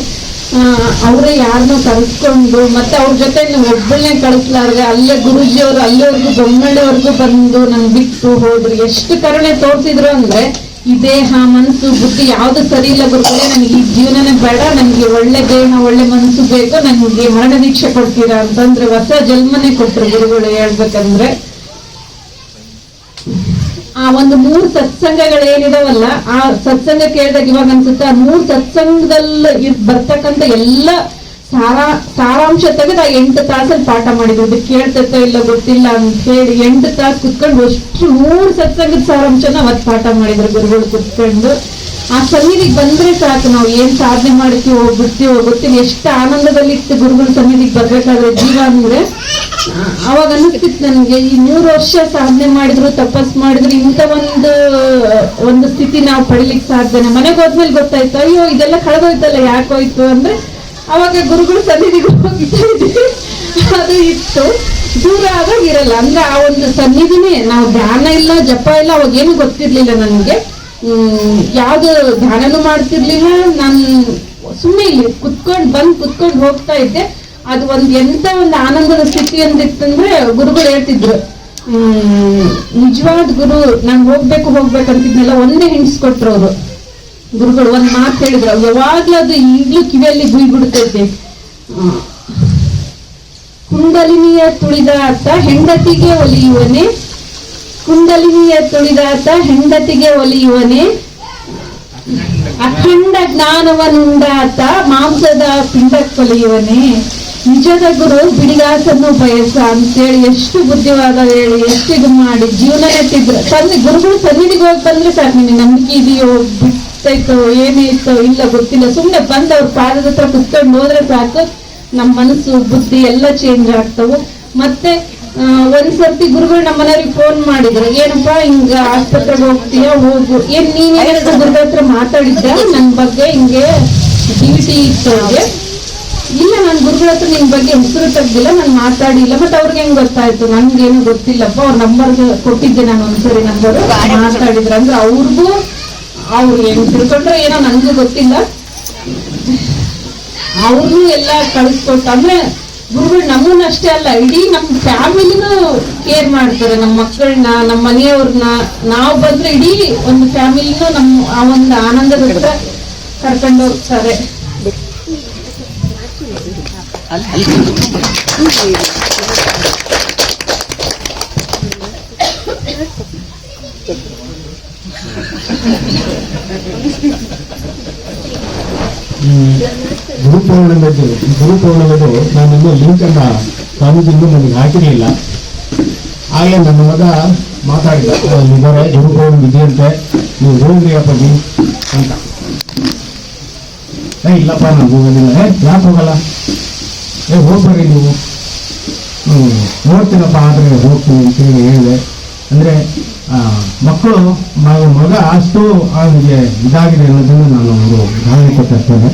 ಅವರೇ ಯಾರನ್ನೋ ಕರೆಸ್ಕೊಂಡು ಮತ್ತೆ ಅವ್ರ ಜೊತೆ ಒಬ್ಬಳನ್ನೇ ಕಳಿಸ್ಲಾರ್ದೆ ಅಲ್ಲೇ ಗುರುಜಿ ಅವರು ಅಲ್ಲಿವರೆಗೂ ಬೊಮ್ಮಳ್ಳಿವರೆಗೂ ಬಂದು ನನ್ ಬಿಟ್ಟು ಹೋದ್ರು. ಎಷ್ಟು ಕರುಣೆ ತೋರಿಸಿದ್ರು ಅಂದ್ರೆ, ಈ ದೇಹ ಮನಸ್ಸು ಬುದ್ಧಿ ಯಾವ್ದು ಸರಿ ಇಲ್ಲ ಗುರುಗಳೇ, ನನಗೆ ಈ ಜೀವನನೇ ಬೇಡ, ನನಗೆ ಒಳ್ಳೆ ದೇಹ ಒಳ್ಳೆ ಮನಸ್ಸು ಬೇಕು, ನನಗೆ ಮರಣ ದೀಕ್ಷೆ ಕೊಡ್ತೀರಾ ಅಂತಂದ್ರೆ ಹೊಸ ಜನ್ಮನೇ ಕೊಟ್ರು ಗುರುಗಳು. ಹೇಳ್ಬೇಕಂದ್ರೆ ಆ ಒಂದು 3 ಸತ್ಸಂಗಗಳೇನಿದಾವಲ್ಲ, ಆ ಸತ್ಸಂಗ ಕೇಳಿದಾಗ ಇವಾಗ ಅನ್ಸುತ್ತೆ, ಆ 3 ಸತ್ಸಂಗದಲ್ಲಿ ಬರ್ತಕ್ಕಂಥ ಎಲ್ಲ ಸಾರಾಂಶ ತೆಗೆದು ಆ 8 ತಾಸಲ್ಲಿ ಪಾಠ ಮಾಡಿದ್ರು. ಇದು ಕೇಳ್ತೈತೋ ಇಲ್ಲ ಗೊತ್ತಿಲ್ಲ ಅಂತ ಹೇಳಿ 8 ತಾಸು ಕುತ್ಕೊಂಡು ಅಷ್ಟು 3 ಸತ್ಸಂಗದ ಸಾರಾಂಶನ ಅವತ್ತು ಪಾಠ ಮಾಡಿದ್ರು ಗುರುಗಳು ಕುತ್ಕೊಂಡು. ಆ ಸನ್ನಿಧಿಗೆ ಬಂದ್ರೆ ಸಾಕು, ನಾವು ಏನ್ ಸಾಧನೆ ಮಾಡ್ತೀವೋ ಬಿಡ್ತೀವೋ ಗೊತ್ತಿಲ್ಲ. ಎಷ್ಟು ಆನಂದದಲ್ಲಿತ್ತು ಗುರುಗಳ ಸನ್ನಿಧಿಗೆ ಬರ್ಬೇಕಾದ್ರೆ ಜೀವ ಅಂದ್ರೆ. ಅವಾಗ ಅನಿಸ್ತಿತ್ತು ನನ್ಗೆ, ಈ 3 ವರ್ಷ ಸಾಧನೆ ಮಾಡಿದ್ರು, ತಪಸ್ ಮಾಡಿದ್ರು, ಇಂಥ ಒಂದು ಸ್ಥಿತಿ ನಾವು ಪಡಿಲಿಕ್ಕೆ ಸಾಧ್ಯನ. ಮನೆಗೆ ಹೋದ್ಮೇಲೆ ಗೊತ್ತಾಯ್ತು, ಅಯ್ಯೋ ಇದೆಲ್ಲ ಕಳೆದೋಯ್ತಲ್ಲ, ಯಾಕೋಯ್ತು ಅಂದ್ರೆ ಅವಾಗ ಗುರುಗಳು ಸನ್ನಿಧಿಗೆ ಹೋಗ್ತಾ ಇದ್ವಿ. ಅದು ಇತ್ತು, ದೂರ ಆದಾಗ ಇರಲ್ಲ. ಅಂದ್ರೆ ಆ ಒಂದು ಸನ್ನಿಧಿನೇ, ನಾವು ಧ್ಯಾನ ಇಲ್ಲ ಜಪ ಇಲ್ಲ, ಅವಾಗ ಏನು ಗೊತ್ತಿರ್ಲಿಲ್ಲ ನನ್ಗೆ. ಯಾವ್ದು ಧ್ಯಾನನೂ ಮಾಡ್ತಿರ್ಲಿಲ್ಲ ನಾನು. ಸುಮ್ಮನೆ ಇಲ್ಲಿ ಕುತ್ಕೊಂಡು ಹೋಗ್ತಾ ಇದ್ದೆ. ಅದು ಎಂತ ಒಂದು ಆನಂದದ ಸ್ಥಿತಿ ಅಂದಿತ್ತಂದ್ರೆ ಗುರುಗಳು ಹೇಳ್ತಿದ್ರು, ನಿಜವಾದ ಗುರು ನಾನು ಹೋಗ್ಬೇಕಂತಿದ್ನೆಲ್ಲ ಒಂದೇ ಹಿಂಡ್ಸ್ಕೊಟ್ರು ಅವರು ಗುರುಗಳು. ಒಂದ್ ಮಾತು ಹೇಳಿದ್ರು, ಯಾವಾಗ್ಲೂ ಅದು ಈಗ್ಲೂ ಕಿವಿಯಲ್ಲಿ ಗುಯ್ ಬಿಡ್ತೈತೆ. ಕುಂಡಲಿನಿಯ ತುಳಿದಾತ ಹೆಂಡತಿಗೆ ಒಲಿಯುವನೆ, ಕುಂಡಲಿನಿಯ ತುಳಿದಾತ ಹೆಂಡತಿಗೆ ಒಲಿಯುವನೆ, ಅಖಂಡ ಜ್ಞಾನವನುಂಡಾತ ಮಾಂಸದ ಪಿಂಡ ಕೊಲೆಯುವನೆ, ನಿಜದ ಗುರು ಬಿಡಿಗಾಸನ್ನು ಬಯಸ ಅಂತೇಳಿ ಎಷ್ಟು ಬುದ್ಧಿವಾದ ಹೇಳಿ ಎಷ್ಟು ಇದು ಮಾಡಿ ಜೀವನ ನೆಟ್ಟಿದ್ರು. ಗುರುಗಳು ಸನ್ನಿಧಿಗೆ ಹೋಗಿ ಬಂದ್ರೆ ಸಾಕು, ನಿಮಗೆ ನಂಬಿಕೆ ಇದೆಯೋ ಬಿಟ್ಟೈತೋ ಏನೇ ಇತ್ತೋ ಇಲ್ಲ ಗೊತ್ತಿಲ್ಲ, ಸುಮ್ಮನೆ ಬಂದು ಅವ್ರ ಪಾದದ ಹತ್ರ ಕುತ್ಕೊಂಡು ಹೋದ್ರೆ ಸಾಕು, ನಮ್ಮ ಮನಸ್ಸು ಬುದ್ಧಿ ಎಲ್ಲ ಚೇಂಜ್ ಆಗ್ತವು. ಮತ್ತೆ ಒಂದ್ಸರ್ತಿ ಗುರುಗಳು ನಮ್ಮ ಮನೆಯವ್ರಿಗೆ ಫೋನ್ ಮಾಡಿದ್ರು, ಏನಪ್ಪಾ ಹಿಂಗ ಆಸ್ಪತ್ರೆಗೆ ಹೋಗ್ತೀಯ ಹೋಗು, ಏನ್ ನೀನೇನಾದ್ರು ಗುರುಗಳ ಹತ್ರ ಮಾತಾಡಿದ್ದ ನನ್ ಬಗ್ಗೆ ಹಿಂಗೆ ಡಿವಿಟಿ ಇತ್ತು ಅವ್ರಿಗೆ? ಇಲ್ಲ, ನಾನು ಗುರುಗಳ ಹತ್ರ ನಿನ್ ಬಗ್ಗೆ ಹೆಸರು ತೆಗ್ದಿಲ್ಲ, ನಾನು ಮಾತಾಡಿಲ್ಲ. ಮತ್ತೆ ಅವ್ರಿಗೆ ಹೆಂಗ್ ಗೊತ್ತಾಯ್ತು? ನನ್ಗೇನು ಗೊತ್ತಿಲ್ಲಪ್ಪ, ಅವ್ರ ನಂಬರ್ ಕೊಟ್ಟಿದ್ದೆ ನಾನು ಒಂದ್ಸರಿ, ನಂಬರ್ ಮಾತಾಡಿದ್ರ ಅಂದ್ರೆ ಅವ್ರಿಗೂ ಅವ್ರು ಹೆಂಗ್ ತಿಳ್ಕೊಂಡ್ರೆ ಏನೋ ನನ್ಗೂ ಗೊತ್ತಿಲ್ಲ, ಅವ್ರನ್ನೂ ಎಲ್ಲ ಕಳಿಸ್ಕೊಟ್ಟು. ಅಂದ್ರೆ ಗುರುಗಳು ನಮ್ಮನ್ನ ಅಷ್ಟೇ ಅಲ್ಲ, ಇಡೀ ನಮ್ಮ ಫ್ಯಾಮಿಲಿನೂ ಕೇರ್ ಮಾಡ್ತಾರೆ. ನಮ್ಮ ಮಕ್ಕಳನ್ನ, ನಮ್ಮ ಮನೆಯವ್ರನ್ನ, ನಾವು ಬಂದ್ರೆ ಇಡೀ ಒಂದು ಫ್ಯಾಮಿಲಿನೂ ನಮ್ಮ ಆ ಒಂದು ಆನಂದದ ಹತ್ರ ಕರ್ಕೊಂಡು ಹೋಗ್ತಾರೆ. ಗುರುಪೌರ್ಣಿಮೆದು ನಾನಿನ್ನೂ ಲಿಂಕ್ ಅನ್ನ ಸ್ವಾಮೀಜಿಂದು ನನಗೆ ಹಾಕಿರಲಿಲ್ಲ. ಆಗಲೇ ನನ್ನ ಮಗ ಮಾತಾಡಿದ, ಇದ್ದಾರೆ ಗುರುಗಳು ಇದೆಯಂತೆ, ನೀವು ಹೋಗ್ರಿ ಅಪ್ಪಾಜಿ ಅಂತ. ಇಲ್ಲಪ್ಪ ನಾನು ಹೋಗೋದಿಲ್ಲ. ಯಾಕೆ ಹೋಗಲ್ಲ? ಹೋಗ್ಬರ್ರಿ ನೀವು. ನೋಡ್ತೀನಪ್ಪ, ಆದರೆ ಹೋಗ್ತೀನಿ ಅಂತೇಳಿ ಹೇಳಿದೆ. ಅಂದರೆ ಮಕ್ಕಳು ಮಗ ಅಷ್ಟು ಅವನಿಗೆ ಇದಾಗಿದೆ ಅನ್ನೋದನ್ನು ನಾನು ಒಂದು ಉದಾಹರಣೆ ಕೊಟ್ಟಿರ್ತೇನೆ.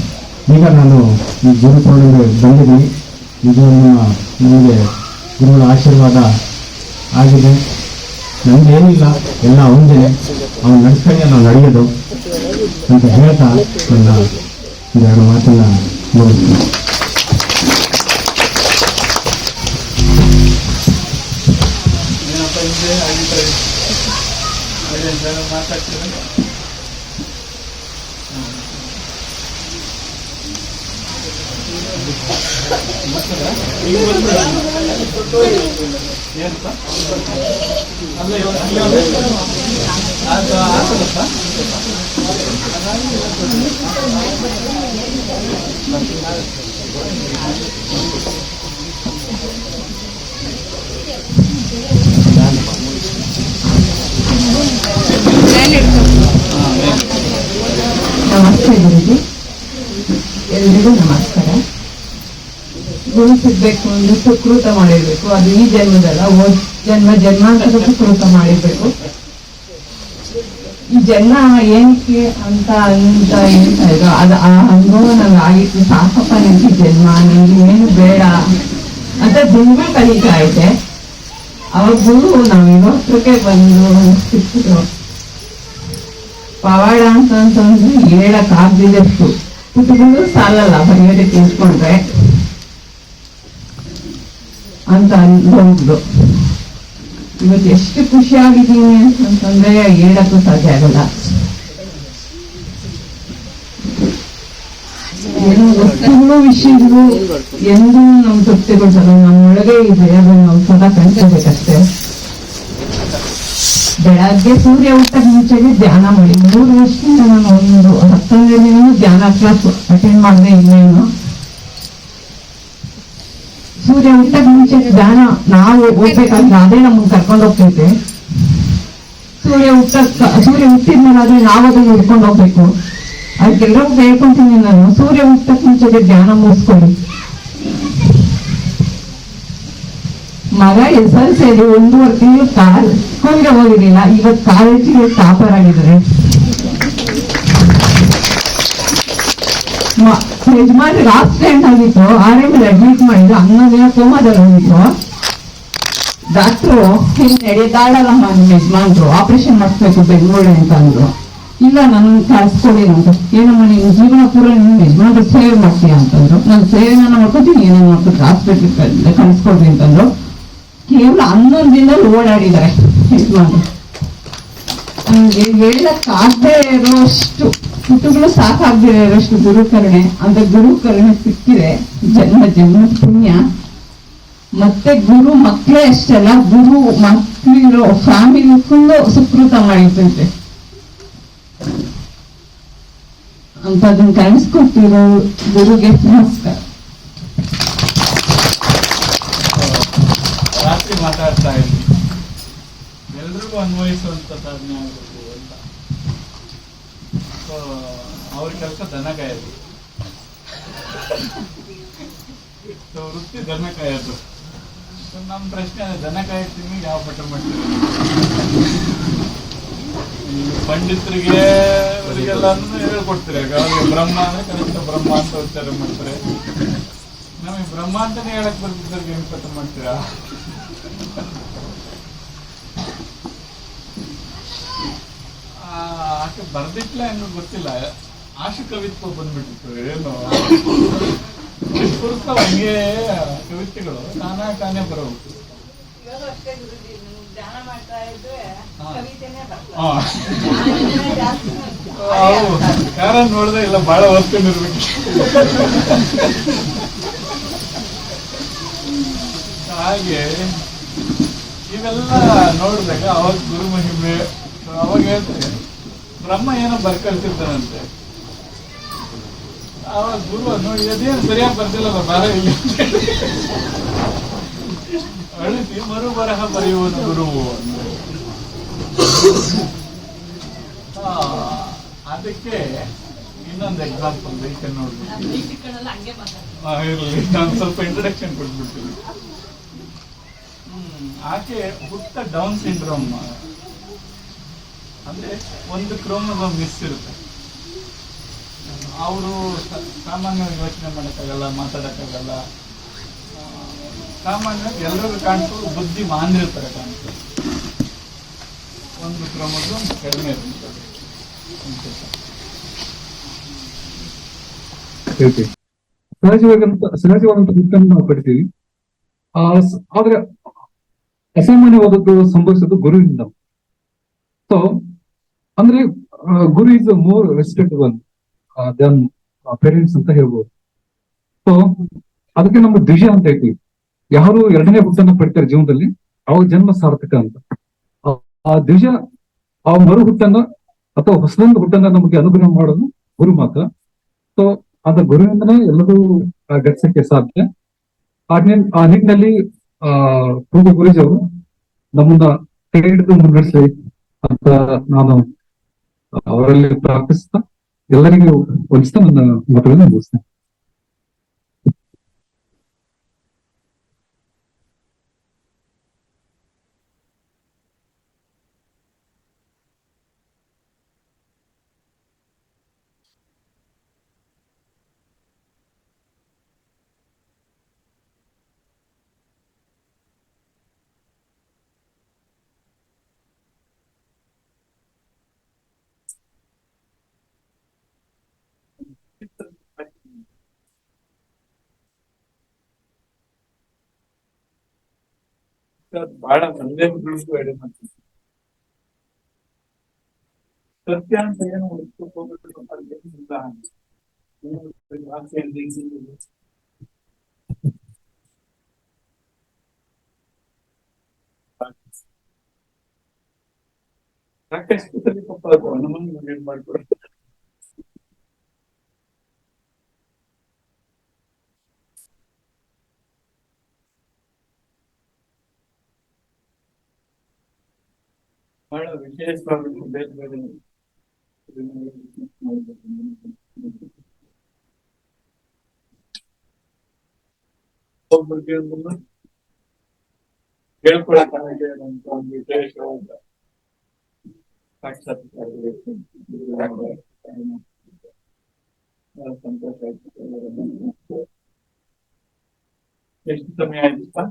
ಈಗ ನಾನು ಈ ಗುರು ಪೂರ್ಣಿಮೆ ಬಂದಿದ್ದೀನಿ. ನಿಜವನ್ನು ನನಗೆ ಗುರುಗಳ ಆಶೀರ್ವಾದ ಆಗಿದೆ. ನನಗೇನಿಲ್ಲ, ಎಲ್ಲ ಅವನಿಗೆ, ಅವನು ನಡ್ಸ್ಕೊಂಡೆ ನಾವು ನಡೆಯೋದು ಅಂತ ಹೇಳ್ತಾ ನನ್ನ ಎರಡು ಮಾತನ್ನ ಮುಗಿಸ್ತೀನಿ. ನಮಸ್ತೆ ಗುರುಜಿ, ಎಲ್ರಿಗೂ ನಮಸ್ಕಾರ. ಗುರು ಸಿಗ್ಬೇಕು ಅಂದ್ರೆ ಸುಕೃತ ಮಾಡಿರ್ಬೇಕು. ಅದು ಈ ಜನ್ಮದಲ್ಲ, ಜನ್ಮಾಂತರ ಸುಕೃತ ಮಾಡಿರ್ಬೇಕು. ಈ ಜನ್ಮ ಏನಕ್ಕೆ ಅಂತ ಹೇಳ್ತಾ ಇದ್ರು, ಅದು ಆ ಅನುಭವ ನಂಗೆ ಆಗಿತ್ತು. ಸಾಕಪ್ಪ ನಿಮ್ಗೆ ಜನ್ಮ, ನಿಮ್ಗೆ ಏನು ಬೇಡ ಅಂತ ದಿನಗಳು ಕಳೀತಾ ಐತೆ. ಅವಾಗ ಗುರು ನಾವು ಇನ್ನೊಬ್ಬರಿಗೆ ಬಂದು ಸಿಕ್ಕಿದ್ರು. ಪವಾಡ ಅಂತಂದ್ರೆ ಹೇಳಕ್ ಆಗ್ದಿದಷ್ಟು ಪುಟಗಳು ಸಾಲಲ್ಲ ಬರೆಯೋದಕ್ಕೆ ನಿಂತ್ಕೊಂಡ್ರೆ ಅಂತ ಅನ್ಕೊಂಡು ಇವತ್ತು ಎಷ್ಟು ಖುಷಿಯಾಗಿದ್ದೀನಿ ಅಂತಂದ್ರೆ ಹೇಳಕ್ಕೂ ಸಾಧ್ಯ ಆಗಲ್ಲ. ಏನು ವಸ್ತುಗಳು ವಿಷಯಗಳು ಎಂದೂ ನಮ್ ತೃಪ್ತಿಗೊಳಿಸಲ್ಲ. ನಮ್ಮೊಳಗೆ ಇದೆ, ಅದನ್ನು ನಾವು ಸದಾ ಕಣ್ಕೊಳ್ಬೇಕಷ್ಟೇ. ಬೆಳಗ್ಗೆ ಸೂರ್ಯ ಹುಟ್ಟಕ್ ಮುಂಚೆಗೆ ಧ್ಯಾನ ಮಾಡಿ. 3 ವರ್ಷದಿಂದ ನಾನು ಒಂದು 10ನೇ ದಿನ ಧ್ಯಾನ ಕ್ಲಾಸ್ ಅಟೆಂಡ್ ಮಾಡಿದೆ. ಇನ್ನೇನು ಸೂರ್ಯ ಹುಟ್ಟಕ್ ಮುಂಚೆ ಧ್ಯಾನ ನಾವು ಹೋಗ್ಬೇಕಾದ್ರೆ ಅದೇ ನಮ್ಮನ್ನು ಕರ್ಕೊಂಡು ಹೋಗ್ತೈತೆ. ಸೂರ್ಯ ಹುಟ್ಟಿದ್ಮೇಲೆ ಆದ್ರೆ ನಾವು ಅದನ್ನ ಹಿಡ್ಕೊಂಡು ಹೋಗ್ಬೇಕು. ಅದಕ್ಕೆಲ್ಲರಿಗೂ ಹೇಳ್ಕೊಂತೀನಿ ನಾನು, ಸೂರ್ಯ ಹುಟ್ಟಕ್ ಮುಂಚೆಗೆ ಧ್ಯಾನ ಮುಗಿಸ್ಕೊಳ್ಳಿ. ಮಗ SLC 1.5 ತಿಂಗಳು ಸ್ಕೂಲ್ಗೆ ಹೋಗಿರ್ಲಿಲ್ಲ, ಇವತ್ತು ಕಾಲೇಜಿಗೆ ಟಾಪರ್ ಆಗಿದ್ದಾರೆ. ಯಜಮಾನ್ರಿಗೆ ಆಕ್ಸಿಡೆಂಟ್ ಆಗಿತ್ತು, RML ಅಡ್ಮಿಟ್ ಮಾಡಿದ್ರು. 11 ದಿನ ಕೋಮಾದಲ್ಲಿ ಹೋಗಿತ್ತು. ಡಾಕ್ಟ್ರು ನಡೆದಾಡಲ್ಲಮ್ಮ ನಿಮ್ಮ ಯಜಮಾನ್ರು, ಆಪರೇಷನ್ ಮಾಡಿಸ್ಬೇಕು ಬೆಂಗಳೂರು ಅಂತ ಅಂದ್ರು. ಇಲ್ಲ ನನ್ನ ಕಳ್ಸ್ಕೊಡಿ ಅಂತ. ಏನಮ್ಮ ನೀವು ಜೀವನ ಪೂರ ನಿಮ್ಮ ಯಜಮಾನ್ರು ಸೇವೆ ಮಾಡ್ತೀಯ ಅಂತಂದ್ರು. ನಾನು ಸೇವೆನ ಮಾಡ್ಕೊತೀನಿ, ಏನೇನು ಮಾಡ್ಕೊತೀನಿ, ಹಾಸ್ಪಿಟ್ಲ್ ಕಳ್ಸ್ಕೊಡ್ರಿ ಅಂತಂದ್ರು. ಕೇವಲ 11 ದಿನದಲ್ಲಿ ಓಡಾಡಿದ್ದಾರೆ ಯಜಮಾನ್ರು. ನಮ್ಗೆ ಹೇಳಕ್ಕಾಗದೇ ಇರೋಷ್ಟು, ಪುಟಗಳು ಸಾಕಾಗದೇ ಇರೋಷ್ಟು ಗುರುಕರುಣೆ. ಅಂತ ಗುರುಕರುಣೆ ಸಿಕ್ಕಿದೆ ಜನ್ಮ ಪುಣ್ಯ. ಮತ್ತೆ ಗುರು ಮಕ್ಕಳೇ ಅಷ್ಟೆಲ್ಲ, ಗುರು ಮಕ್ಕಳಿರೋ ಫ್ಯಾಮಿಲಿ ಫುಲ್ಲು ಸುಕೃತ ಮಾಡಿರ್ತೈತೆ ಅಂತ ಅದನ್ನ ಕಾಣಿಸ್ಕೊಟ್ಟಿರೋ ಗುರುಗೆ ನಮಸ್ಕಾರ. ರಾತ್ರಿ ಮಾತಾಡ್ತಾ ಇದ್ವಿ, ಎಲ್ರಿಗೂ ಅನ್ವಯಿಸುವಂತ ಸಾಧನೆ ಆಗಬೇಕು ಅಂತ. ಸೊ ಅವ್ರ ಕೆಲಸ ದನ ಕಾಯೋದು, ಸೊ ವೃತ್ತಿ ದನ ಕಾಯೋದು. ಸೊ ನಮ್ಮ ಪ್ರಶ್ನೆ ದನ ಕಾಯ್ತೀವಿ, ಯಾವ ಪಟ್ಟ ಮಾಡ್ತೀವಿ? ಈ ಪಂಡಿತರಿಗೆ ಅವರಿಗೆಲ್ಲ ಹೇಳ್ಕೊಡ್ತೀರಿ. ಅವ್ರಿಗೆ ಬ್ರಹ್ಮ ಅಂದ್ರೆ ಕನಿಷ್ಠ ಬ್ರಹ್ಮ ಅಂತ ಉಚ್ಚಾರ ಮಾಡ್ತಾರೆ. ನಮಗೆ ಬ್ರಹ್ಮ ಅಂತಾನೆ ಹೇಳಕ್ ಬರ್ತಿದ್ದವ್ರಿಗೆ ಹೆಂಗ್ ಪಟ್ಟ ಮಾಡ್ತೀರಾ? ಆಕೆ ಬರ್ದಿಟ್ಲ ಹೆಂಗ ಗೊತ್ತಿಲ್ಲ, ಆಶು ಕವಿತ್ವ ಬಂದ್ಬಿಟ್ಟಿತ್ತು. ಏನು ಪುರುಷ ಹಂಗೆ ಕವಿತೆಗಳು ತಾನೇ ಬರಬೇಕು. ಯಾರ ನೋಡ್ದೆ ಇಲ್ಲ, ಬಹಳ ಓದ್ಕೊಂಡಿರ್ಬೇಕು. ಹಾಗೆ ಇವೆಲ್ಲ ನೋಡಿದಾಗ ಅವಾಗ ಗುರು ಮಹಿಮೆ. ಅವಾಗ ಹೇಳ್ತಾರೆ ಬ್ರಹ್ಮ ಏನೋ ಬರ್ಕಳ್ತಿರ್ತಾನಂತೆ. ಅವಾಗ ಗುರು ನೋಡಿ ಅದೇನು ಸರಿಯಾಗಿ ಬರ್ತಿಲ್ಲ, ಬಾರ ಇಲ್ಲಿ ಅಳಿಸಿ ಮರುಬರಹ ಬರೆಯುವುದು ಗುರುವು ಅಂತ. ಅದಕ್ಕೆ ಇನ್ನೊಂದು ಎಕ್ಸಾಂಪಲ್ ಬೇಕು ನೋಡ್ಬೇಕು. ಇರಲಿ, ನಾನು ಸ್ವಲ್ಪ ಇಂಟ್ರೊಡಕ್ಷನ್ ಕೊಟ್ಬಿಡ್ತೀನಿ. ಆಕೆ ಹುಟ್ಟ ಡೌನ್ ಸಿಂಡ್ರೋಮ್, ಅಂದ್ರೆ ಒಂದು ಕ್ರೋಮೋಸೋಮ್ ಮಿಸ್ ಇರುತ್ತೆ. ಅವರು ಸಾಮಾನ್ಯವಾಗಿ ಯೋಚನೆ ಮಾಡೋಕ್ಕಾಗಲ್ಲ, ಮಾತಾಡೋಕ್ಕಾಗಲ್ಲ. ಸಾಮಾನ್ಯವಾಗಿ ಎಲ್ರಿಗೂ ಕಾಣಿಸೋದು ಬುದ್ಧಿ ಮಾಂದ್ರಿರ್ತಾರೆ ಕಾಣಿಸೋದು. ಒಂದು ಕ್ರೋಮೋಸೋಮ್ ಕಡಿಮೆ ಇರುತ್ತೆ. ಸಹಜವಾದಂತ ಹುಟ್ಟನ್ನು ನಾವು ಪಡಿತೀವಿ. ಆದ್ರೆ ಅಸಾಮಾನ್ಯವಾದದ್ದು ಸಂಭವಿಸೋದು ಗುರುವಿಂದ. ಸೊ ಅಂದ್ರೆ ಗುರು is more respectable than parents ಅಂತ ಹೇಳ್ಬೋದು. ಸೊ ಅದಕ್ಕೆ ನಮ್ಮ ದ್ವಿಜ ಅಂತ ಹೇಳ್ತೀವಿ. ಯಾರು ಎರಡನೇ ಹುಟ್ಟನ್ನ ಪಡಿತಾರೆ ಜೀವನದಲ್ಲಿ, ಅವ್ರ ಜನ್ಮ ಸಾರ್ಥಕ ಅಂತ. ಆ ದ್ವಿಜ, ಆ ಮರು ಹುಟ್ಟನ್ನ ಅಥವಾ ಹೊಸದೊಂದು ಹುಟ್ಟನ್ನ ನಮಗೆ ಅನುಗ್ರಹ ಮಾಡೋದು ಗುರು ಮಾತ್ರ. ಸೊ ಅದ ಗುರುವಿಂದನೇ ಎಲ್ಲರೂ ಗತಿಸಕ್ಕೆ ಸಾಧ್ಯ. ಆ ನಿಟ್ಟಿನಲ್ಲಿ ಪೂಜ್ಯ ಗುರುಜಿ ಅವರು ನಮ್ಮನ್ನ ಕೈ ಹಿಡಿದು ಮುನ್ನಡೆಸಲಿ ಅಂತ ನಾನು ಅವರಲ್ಲಿ ಪ್ರಾರ್ಥಿಸ್ತಾ ಎಲ್ಲರಿಗೂ ವಂಚಿಸ್ತಾ ನನ್ನ ಮತಗಳನ್ನು ಮುಗಿಸ್ತೇನೆ. ಬಹಳ ಸಂದೇಹಗಳಿಗೂ ಎಡೆ ಮಾಡ್ತೀವಿ. ಸತ್ಯ ಅಂತ ಏನು ಸಾಕಷ್ಟು ಸರಿ ಪಾಪ ಹನುಮಾನ್ ಏನ್ ಮಾಡ್ಕೊಡ್ತಾರೆ. ಬಹಳ ವಿಶೇಷವಾಗಿ ಬೇರೆ ಬೇರೆ ಒಬ್ಬರಿಗೆ ಹೇಳ್ಕೊಳಕ್ಕಾಗಿ ಒಂದು ವಿಶೇಷವಾದ ಸಾಕ್ಷಾತ್ಕಾರ ಸಂತೋಷ ಆಯ್ತು. ಎಷ್ಟು ಸಮಯ ಆಯ್ತು?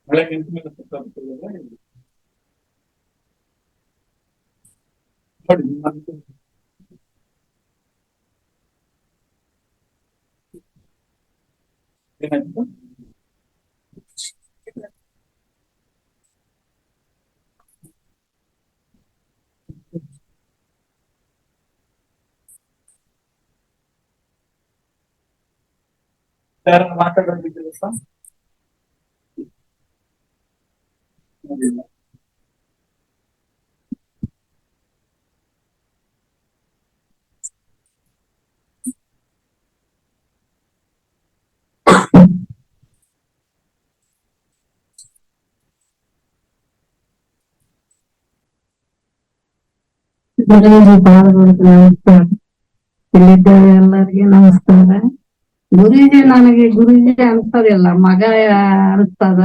ಮಳೆ ನಿಂತ ಮೇಲೆ ನೋಡಿ ಏನಾಯ್ತು? ಯಾರನ್ನ ಮಾತಾಡೋದಿಲ್ಲ ಸರ್? ಗುರುಜಿ ಪಾದಗಳಿಗೆ ನಮಸ್ಕಾರ. ಇಲ್ಲಿದ್ದೇವೆ ಎಲ್ಲರಿಗೆ ನಮಸ್ಕಾರ. ಗುರುಜಿ ನನಗೆ ಗುರುಜಿ ಅನ್ಸೋದಿಲ್ಲ, ಮಗ ಅನ್ಸ್ತದ.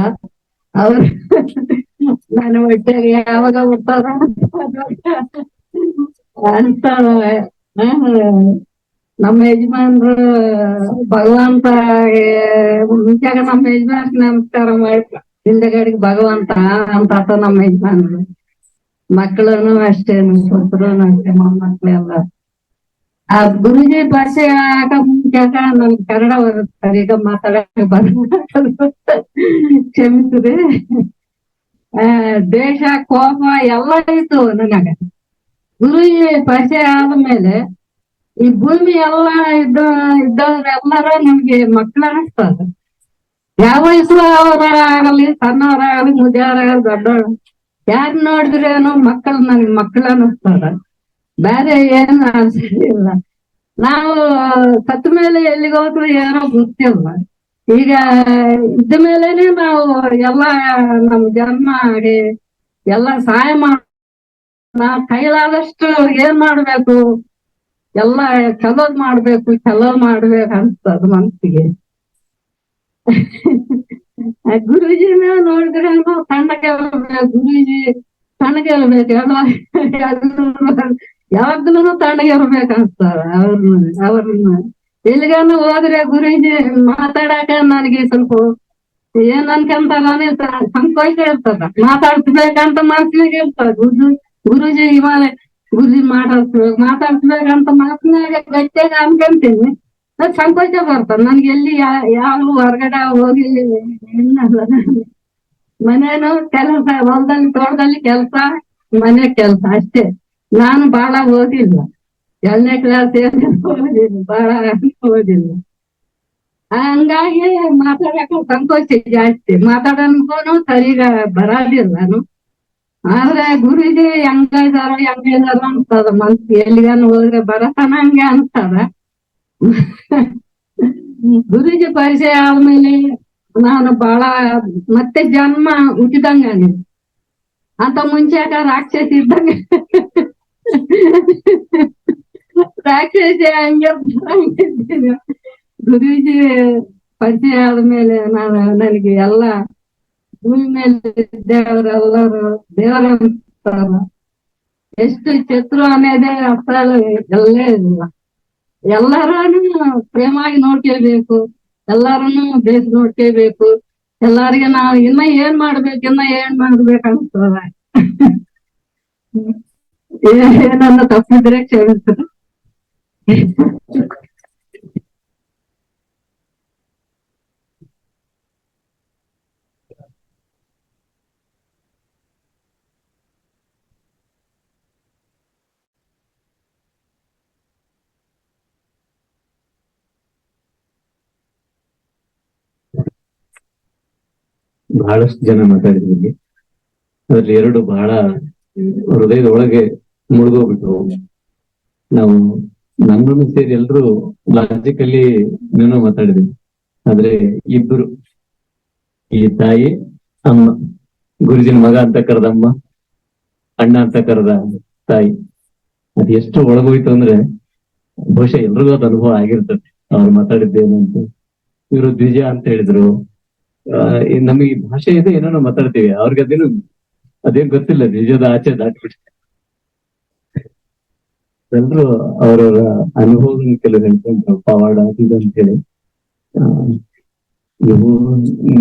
ಅವ್ರು ನಾನು ಹೊಟ್ಟೆಗೆ ಯಾವಾಗ ಹುಟ್ಟಾರ ಅನ್ಸ್ತಾರ. ನಮ್ಮ ಯಜಮಾನ್ರು ಭಗವಂತ ಮುಂಚಾಗ ನಮ್ಮ ಯಜಮಾನ್ ನಮಸ್ಕಾರ ಮಾಡಿ ಹಿಂದಗಡೆಗೆ ಭಗವಂತ ಅಂತ ನಮ್ಮ ಯಜಮಾನ್ರು. ಮಕ್ಕಳನ್ನು ಅಷ್ಟೇ, ಪುತ್ರನು ಅಷ್ಟೇ, ಮೊಮ್ಮಕ್ಳೆಲ್ಲ. ಆ ಗುರುಜಿ ಭಾಷೆ ಆಗ ಮುಂಚಾಗ ನನ್ಗೆ ಕನ್ನಡ ಬರುತ್ತೆ, ಈಗ ಮಾತಾಡಕ್ಕೆ ಬರ ಕ್ಷಮಿಸಿದೆ. ದ್ವೇಷ, ಕೋಪ ಎಲ್ಲ ಇತ್ತು ನನಗ. ಗುರುಜಿ ಭಾಷೆ ಆದ್ಮೇಲೆ ಈ ಭೂಮಿ ಎಲ್ಲ ಇದ್ದವ್ರೆಲ್ಲರೂ ನಮ್ಗೆ ಮಕ್ಳ ಅನಿಸ್ತದ. ಯಾವ ವಯಸ್ಸು ಅವರಾಗಲಿ, ಸಣ್ಣವರಾಗಲಿ, ಮುದಿಯವರಾಗಲಿ, ದೊಡ್ಡವರು ಯಾರ್ ನೋಡಿದ್ರೇನು ಮಕ್ಕಳು ನನ್ಗೆ ಮಕ್ಳು ಅನಿಸ್ತದ. ಬೇರೆ ಏನು ಅನ್ಸಲಿಲ್ಲ. ನಾವು ಸತ್ತ ಮೇಲೆ ಎಲ್ಲಿಗೆ ಹೋದ್ರು ಏನೋ ಗೊತ್ತಿಲ್ಲ. ಈಗ ಇದ್ದ ಮೇಲೆನೆ ನಾವು ಎಲ್ಲ ನಮ್ ಜನ್ಮ ಎಲ್ಲ ಸಹಾಯ ನಾವ್ ಕೈಲಾದಷ್ಟು ಏನ್ ಮಾಡ್ಬೇಕು, ಎಲ್ಲ ಚಲೋದ್ ಮಾಡ್ಬೇಕು ಅನ್ಸ್ತದ ಮನ್ಸಿಗೆ. ಗುರೂಜಿನ ನೋಡಿದ್ರೆ ನಾವು ಸಣ್ಣಗೆ ಗುರೂಜಿ ತಣ್ಣಗೆ ಇರ್ಬೇಕು, ಯಾವಾಗ್ಲೂ ತಣ್ಣಗೆ ಇರ್ಬೇಕು ಅನ್ಸ್ತಾರ. ಅವ್ರನ್ನ ಎಲ್ಲಿಗಾನು ಹೋದ್ರೆ ಗುರೂಜಿ ಮಾತಾಡಕ ನನಗೆ ಸ್ವಲ್ಪ ಏನ್ ಅನ್ಕಂತಾರ ಸಂಕೋಚ ಇರ್ತದ. ಮಾತಾಡ್ಸ್ಬೇಕಂತ ಮನ್ಸಿನಾಗ ಇರ್ತದ. ಗುರೂಜಿ ಗುರೂಜಿ ಮಾತಾಡ್ಸ್ಬೇಕಂತ ಮನ್ಸಿನಾಗ ಗಟ್ಟಿಯಾಗ ಅನ್ಕಂತೀನಿ. ಅದ್ ಸಂಕೋಚ ಬರ್ತದ ನನ್ಗೆ. ಎಲ್ಲಿ ಯಾವ ಹೊರಗಡೆ ಹೋಗಿ ಮನೇನು ಕೆಲಸ, ಹೊಲದಲ್ಲಿ ತೋಟದಲ್ಲಿ ಕೆಲಸ, ಮನೆ ಕೆಲಸ ಅಷ್ಟೇ. ನಾನು ಬಹಳ ಓದಿಲ್ಲ, 2ನೇ ಕ್ಲಾಸ್ ಓದಿಲ್ಲ, ಬಹಳ ಓದಿಲ್ಲ. ಹಂಗಾಗಿ ಮಾತಾಡಕ ಸಂಕೋಚ ಜಾಸ್ತಿ, ಮಾತಾಡೋನ್ಗೂ ಸರಿಗ ಬರೋದಿಲ್ಲ. ಆದ್ರೆ ಗುರೂಜಿ ಹೆಂಗಿದಾರ ಅನ್ಸ್ತದ ಮನ್ಸು. ಎಲ್ಲಿಗಾನು ಹೋದ್ರೆ ಬರತನ ಹಂಗೆ ಅನ್ಸ್ತದ. ಗುರೂಜಿ ಪರಿಚಯ ಆದ್ಮೇಲೆ ನಾನು ಬಹಳ ಮತ್ತೆ ಜನ್ಮ ಹುಟ್ಟಿದಂಗ ಅಂತ. ಮುಂಚೆಕ ರಾಕ್ಷಸಿ ಇದ್ದಂಗ, ರಾಕ್ಷಸಿ ಹಂಗಿದ್ದೀನಿ. ಗುರೂಜಿ ಪರಿಚಯ ಆದ್ಮೇಲೆ ನನಗೆ ಎಲ್ಲ ಭೂಮಿ ಮೇಲೆ ದೇವರೆಲ್ಲರೂ ದೇವರ ಅನ್ಸ್ತಾರ. ಎಷ್ಟು ಶತ್ರು ಅನ್ನೋದೇ ಅರ್ಥ ಎಲ್ಲೇ ಇಲ್ಲ. ಎಲ್ಲಾರನು ಪ್ರೇಮಾಗಿ ನೋಡ್ಕೋಬೇಕು, ಎಲ್ಲಾರನು ಬೇಸ್ ನೋಡ್ಕೋಬೇಕು. ಎಲ್ಲಾರಿಗೆ ನಾವು ಇನ್ನ ಏನ್ ಮಾಡ್ಬೇಕಂತದ. ಏನನ್ನ ತಪ್ಪಿದ್ರೆ ಕ್ಷಮಿಸ್ತಾರೆ. ಬಹಳಷ್ಟು ಜನ ಮಾತಾಡಿದ್ವಿ. ಅದ್ರಲ್ಲಿ 2 ಬಹಳ ಹೃದಯದ ಒಳಗೆ ಮುಳುಗೋಗ್ಬಿಟ್ಟು, ನಾವು ನನ್ನನ್ನು ಸೇರಿ ಎಲ್ರು ಲಾಜಿಕಲ್ಲಿ ಏನೋ ಮಾತಾಡಿದ್ವಿ. ಆದ್ರೆ ಇಬ್ರು, ಈ ತಾಯಿ ಅಮ್ಮ, ಗುರುಜಿನ ಮಗ ಅಂತ ಕರೆದ ಅಮ್ಮ, ಅಣ್ಣ ಅಂತ ಕರೆದ ತಾಯಿ, ಅದ್ ಎಷ್ಟು ಒಳಗೋಯ್ತು ಅಂದ್ರೆ ಬಹುಶಃ ಎಲ್ರಿಗೂ ಅದು ಅನುಭವ ಆಗಿರ್ತದೆ. ಅವ್ರು ಮಾತಾಡಿದ್ದೇನು ಅಂತ. ಇವರು ದ್ವಿಜ ಅಂತ ಹೇಳಿದ್ರು. ನಮಗೆ ಭಾಷೆ ಇದೆ, ಏನೋ ಮಾತಾಡ್ತೀವಿ, ಅವ್ರಿಗೆ ಅದೇನ್ ಗೊತ್ತಿಲ್ಲ. ದ್ವಿಜದ ಆಚೆ ದಾಟ್ಬಿಟ್ಟು ಎಲ್ರು ಅವ್ರವ್ರ ಅನುಭವ ಕೆಲವು ಹೇಳ್ಕೊಂಡ್ರು. ಪವಾಡ ಇದು ಅಂತ ಹೇಳಿ ಇವು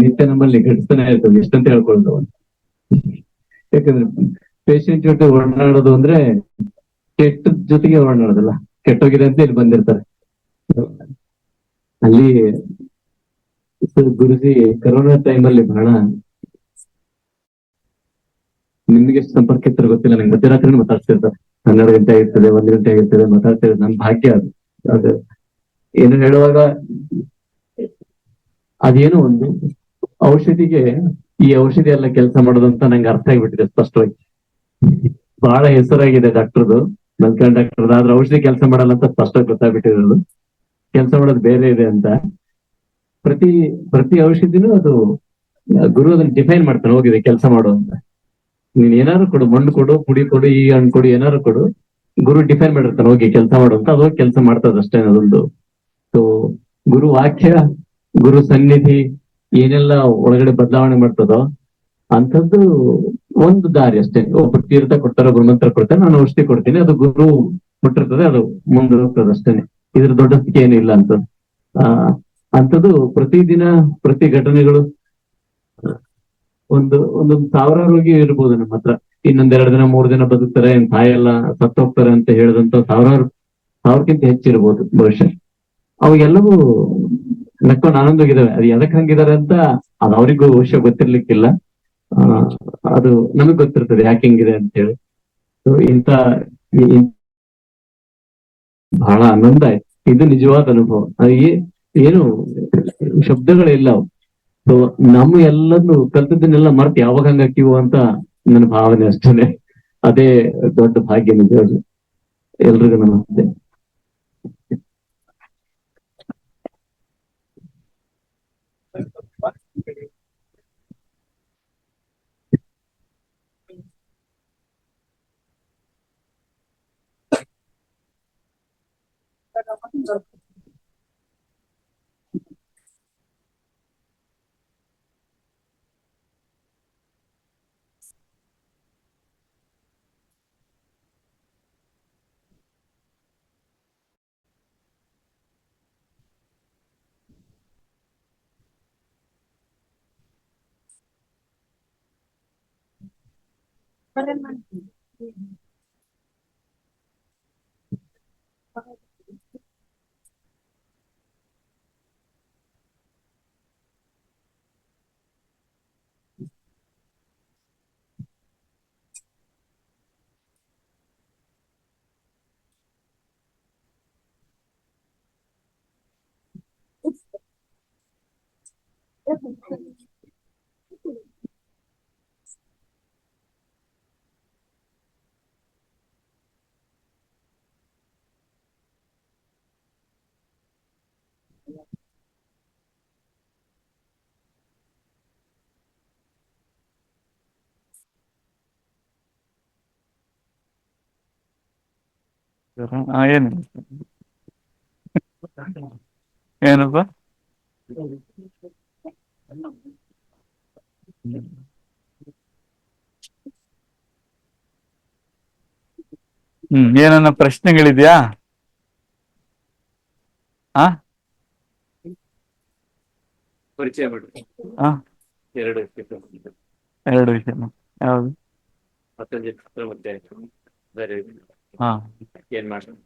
ನಿತ್ಯ ನಮ್ಮಲ್ಲಿ ಘಟಿಸ್ತಾನೆ ಇರ್ತದೆ. ಎಷ್ಟಂತ ಹೇಳ್ಕೊಳ್ದು. ಯಾಕಂದ್ರೆ ಪೇಷಂಟ್ ಜೊತೆ ಒಡನಾಡೋದು ಅಂದ್ರೆ ಕೆಟ್ಟದ ಜೊತೆಗೆ ಒಡನಾಡೋದಲ್ಲ, ಕೆಟ್ಟೋಗಿದೆ ಅಂತ ಇಲ್ಲಿ ಬಂದಿರ್ತಾರೆ. ಅಲ್ಲಿ ಗುರುಜಿ ಕರೋನಾ ಟೈಮಲ್ಲಿ ಬಹಳ, ನಿಮ್ಗೆ ಎಷ್ಟು ಸಂಪರ್ಕ ಇರ್ತಾರೆ ಗೊತ್ತಿಲ್ಲ, ನಂಗೆ ಮಧ್ಯರಾತ್ರಿ ಮಾತಾಡ್ತಿರ್ತಾರೆ. 12 ಗಂಟೆ ಆಗಿರ್ತದೆ, 1 ಗಂಟೆ ಆಗಿರ್ತದೆ, ಮಾತಾಡ್ತಿರ್ತಾರೆ. ನನ್ ಭಾಗ್ಯ ಅದು ಏನು ಹೇಳುವಾಗ ಅದೇನೋ ಒಂದು ಔಷಧಿಗೆ ಈ ಔಷಧಿ ಎಲ್ಲ ಕೆಲಸ ಮಾಡೋದು ಅಂತ ನಂಗೆ ಅರ್ಥ ಆಗಿಬಿಟ್ಟಿದೆ ಸ್ಪಷ್ಟವಾಗಿ. ಬಹಳ ಹೆಸರಾಗಿದೆ ಡಾಕ್ಟರ್ದು, ನನ್ಕಂಡ್ ಡಾಕ್ಟರ್. ಆದ್ರೆ ಔಷಧಿ ಕೆಲಸ ಮಾಡಲ್ಲ ಅಂತ ಸ್ಪಷ್ಟವಾಗಿ ಗೊತ್ತಾಗ್ಬಿಟ್ಟಿರೋದು. ಕೆಲಸ ಮಾಡೋದು ಬೇರೆ ಇದೆ ಅಂತ. ಪ್ರತಿ ಔಷಧಿನೂ ಅದು ಗುರು ಅದನ್ನ ಡಿಫೈನ್ ಮಾಡ್ತಾನೆ, ಹೋಗಿದೆ ಕೆಲಸ ಮಾಡು ಅಂತ. ನೀನ್ ಏನಾದ್ರು ಕೊಡು, ಮಣ್ಣು ಕೊಡು, ಪುಡಿ ಕೊಡು, ಈ ಹಣ್ಣು ಕೊಡು, ಏನಾದ್ರು ಕೊಡು, ಗುರು ಡಿಫೈನ್ ಮಾಡಿರ್ತಾನೆ ಹೋಗಿ ಕೆಲಸ ಮಾಡು ಅಂತ. ಅದು ಕೆಲಸ ಮಾಡ್ತದ ಅಷ್ಟೇ. ಅದೊಂದು ಗುರು ವಾಕ್ಯ, ಗುರು ಸನ್ನಿಧಿ ಏನೆಲ್ಲ ಒಳಗಡೆ ಬದಲಾವಣೆ ಮಾಡ್ತದೋ ಅಂಥದ್ದು ಒಂದು ದಾರಿ ಅಷ್ಟೇ. ಒಬ್ಬರು ತೀರ್ಥ ಕೊಡ್ತಾರೋ, ಗುರುಮಂತ್ರ ಕೊಡ್ತಾರೆ, ನಾನು ಔಷಧಿ ಕೊಡ್ತೀನಿ, ಅದು ಗುರು ಮುಟ್ಟಿರ್ತದೆ, ಅದು ಮುಂದೆ ಹೋಗ್ತದೆ ಅಷ್ಟೇನೆ. ಇದ್ರ ದೊಡ್ಡದಕ್ಕೆ ಏನಿಲ್ಲ ಅಂತ. ಅಂಥದ್ದು ಪ್ರತಿದಿನ ಪ್ರತಿ ಘಟನೆಗಳು ಒಂದೊಂದು 1000 ರೋಗಿ ಇರ್ಬೋದು ನಮ್ಮ ಹತ್ರ. ಇನ್ನೊಂದ್ 2 ದಿನ 3 ದಿನ ಬದುಕ್ತಾರೆ, ಸಾಯಲ್ಲ, ಸತ್ತೋಗ್ತಾರೆ ಅಂತ ಹೇಳಿದಂತ 1000ಕ್ಕಿಂತ ಹೆಚ್ಚಿರ್ಬೋದು ಬಹುಶಃ. ಅವಾಗೆಲ್ಲವೂ ನಕ್ಕೊಂಡು ಆನಂದವಾಗಿದ್ದಾವೆ. ಅದು ಎದಕ್ ಹಂಗಿದ್ದಾರೆ ಅಂತ ಅದು ಅವ್ರಿಗೂ ಬಹುಶಃ ಗೊತ್ತಿರ್ಲಿಕ್ಕಿಲ್ಲ. ಅದು ನಮಗ್ ಗೊತ್ತಿರ್ತದೆ ಯಾಕೆ ಹಿಂಗಿದೆ ಅಂತ ಹೇಳಿ. ಇಂತ ಬಹಳ ಆನಂದ ಆಯ್ತು. ಇದು ನಿಜವಾದ ಅನುಭವ. ಏನು ಶಬ್ದಗಳಿಲ್ಲ. ನಮ್ಮ ಎಲ್ಲನ್ನು ಕಲ್ತದ್ದನ್ನೆಲ್ಲ ಮರ್ತು ಯಾವಾಗ ಹಂಗಾಕಿವು ಅಂತ ನನ್ನ ಭಾವನೆ ಅಷ್ಟೇ. ಅದೇ ದೊಡ್ಡ ಭಾಗ್ಯ ನಿಜವಾಗ್ಲು. ಎಲ್ರಿಗೂ ನಮಸ್ತೆ. ಏನಿಲ್ಲ. ಏನಪ್ಪ? ಏನನ್ನ ಪ್ರಶ್ನೆಗಳಿದ್ಯಾ? ಆ ಪರಿಚಯ ಮಾಡಿ. ಆ ಎರಡು ವಿಷಯ ಯಾವ್ದು? ಪತಂಜಲಿ ಸೂತ್ರ ಮತ್ತೆ ಬೇರೆ ಹಾ, ಏನ್ ಮಾಡ್ತಾರೆ.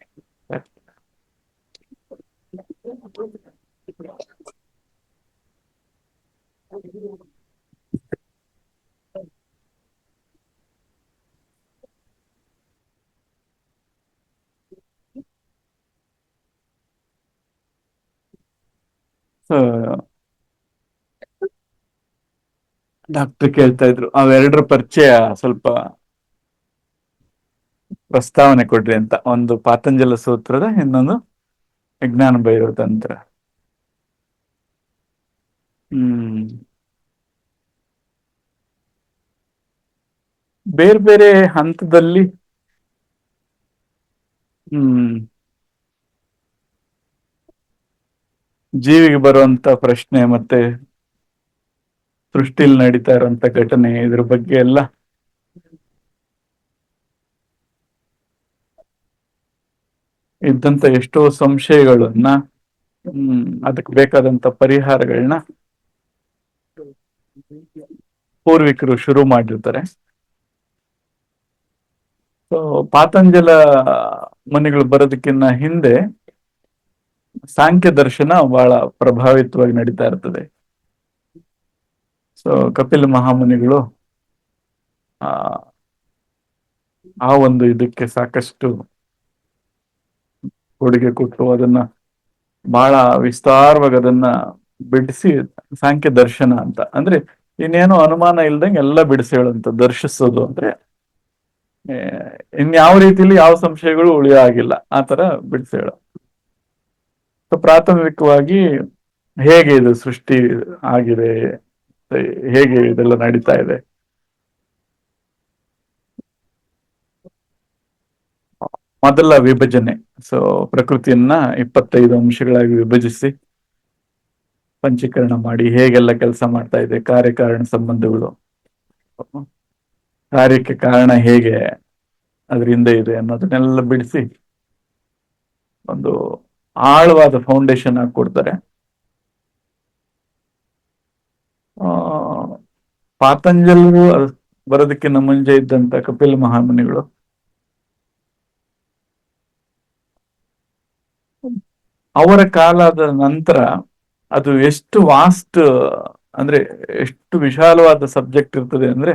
ಡಾಕ್ಟರ್ ಕೇಳ್ತಾ ಇದ್ರು, ಅವೆರಡರ ಪರಿಚಯ ಸ್ವಲ್ಪ ಪ್ರಸ್ತಾವನೆ ಕೊಡ್ರಿ ಅಂತ. ಒಂದು ಪಾತಂಜಲ ಸೂತ್ರದ, ಇನ್ನೊಂದು ವಿಜ್ಞಾನ ಭೈರವ ತಂತ್ರ. ಬೇರೆ ಬೇರೆ ಹಂತದಲ್ಲಿ ಜೀವಿಗೆ ಬರುವಂತ ಪ್ರಶ್ನೆ ಮತ್ತೆ ಸೃಷ್ಟಿಲಿ ನಡೀತಾ ಇರುವಂತ ಘಟನೆ, ಇದ್ರ ಬಗ್ಗೆ ಎಲ್ಲ ಇದ್ದಂತ ಎಷ್ಟೋ ಸಂಶಯಗಳನ್ನ, ಅದಕ್ಕೆ ಬೇಕಾದಂತ ಪರಿಹಾರಗಳನ್ನ ಪೂರ್ವಿಕರು ಶುರು ಮಾಡಿರ್ತಾರೆ. ಸೊ ಪಾತಂಜಲ ಮುನಿಗಳು ಬರೋದಕ್ಕಿಂತ ಹಿಂದೆ ಸಾಂಖ್ಯ ದರ್ಶನ ಬಹಳ ಪ್ರಭಾವಿತವಾಗಿ ನಡೀತಾ ಇರ್ತದೆ. ಸೊ ಕಪಿಲ ಮಹಾಮುನಿಗಳು ಆ ಒಂದು ಇದಕ್ಕೆ ಸಾಕಷ್ಟು ಕೊಡುಗೆ ಕೊಟ್ಟು ಅದನ್ನ ಬಹಳ ವಿಸ್ತಾರವಾಗಿ ಅದನ್ನ ಬಿಡಿಸಿ, ಸಾಂಖ್ಯ ದರ್ಶನ ಅಂತ ಅಂದ್ರೆ ಇನ್ನೇನು ಅನುಮಾನ ಇಲ್ದಂಗೆ ಎಲ್ಲ ಬಿಡಿಸಿ ಹೇಳುವಂತ, ದರ್ಶಿಸೋದು ಅಂದ್ರೆ ಇನ್ಯಾವ ರೀತಿಲಿ ಯಾವ ಸಂಶಯಗಳು ಉಳಿಯೋ ಆಗಿಲ್ಲ, ಆ ತರ ಬಿಡಿಸಿ ಹೇಳೋ. ಸೊ ಪ್ರಾಥಮಿಕವಾಗಿ ಹೇಗೆ ಇದು ಸೃಷ್ಟಿ ಆಗಿದೆ, ಹೇಗೆ ಇದೆಲ್ಲ ನಡೀತಾ ಇದೆ, ಮೊದಲ ವಿಭಜನೆ. ಸೊ ಪ್ರಕೃತಿಯನ್ನ 25 ಅಂಶಗಳಾಗಿ ವಿಭಜಿಸಿ ಪಂಚೀಕರಣ ಮಾಡಿ ಹೇಗೆಲ್ಲ ಕೆಲಸ ಮಾಡ್ತಾ ಇದೆ, ಕಾರ್ಯಕಾರಣ ಸಂಬಂಧಗಳು, ಕಾರ್ಯಕ್ಕೆ ಕಾರಣ ಹೇಗೆ ಅದರಿಂದ ಇದೆ ಅನ್ನೋದನ್ನೆಲ್ಲ ಬಿಡಿಸಿ ಒಂದು ಆಳವಾದ ಫೌಂಡೇಶನ್ ಹಾಕೊಡ್ತಾರೆ. ಪಾತಂಜಲರು ಬರೋದಕ್ಕಿಂತ ಮುಂಚೆ ಇದ್ದಂತ ಕಪಿಲ ಮಹಾಮುನಿಗಳು ಅವರ ಕಾಲದ ನಂತರ ಅದು ಎಷ್ಟು ವಾಸ್ಟ್ ಅಂದ್ರೆ ಎಷ್ಟು ವಿಶಾಲವಾದ ಸಬ್ಜೆಕ್ಟ್ ಇರ್ತದೆ ಅಂದ್ರೆ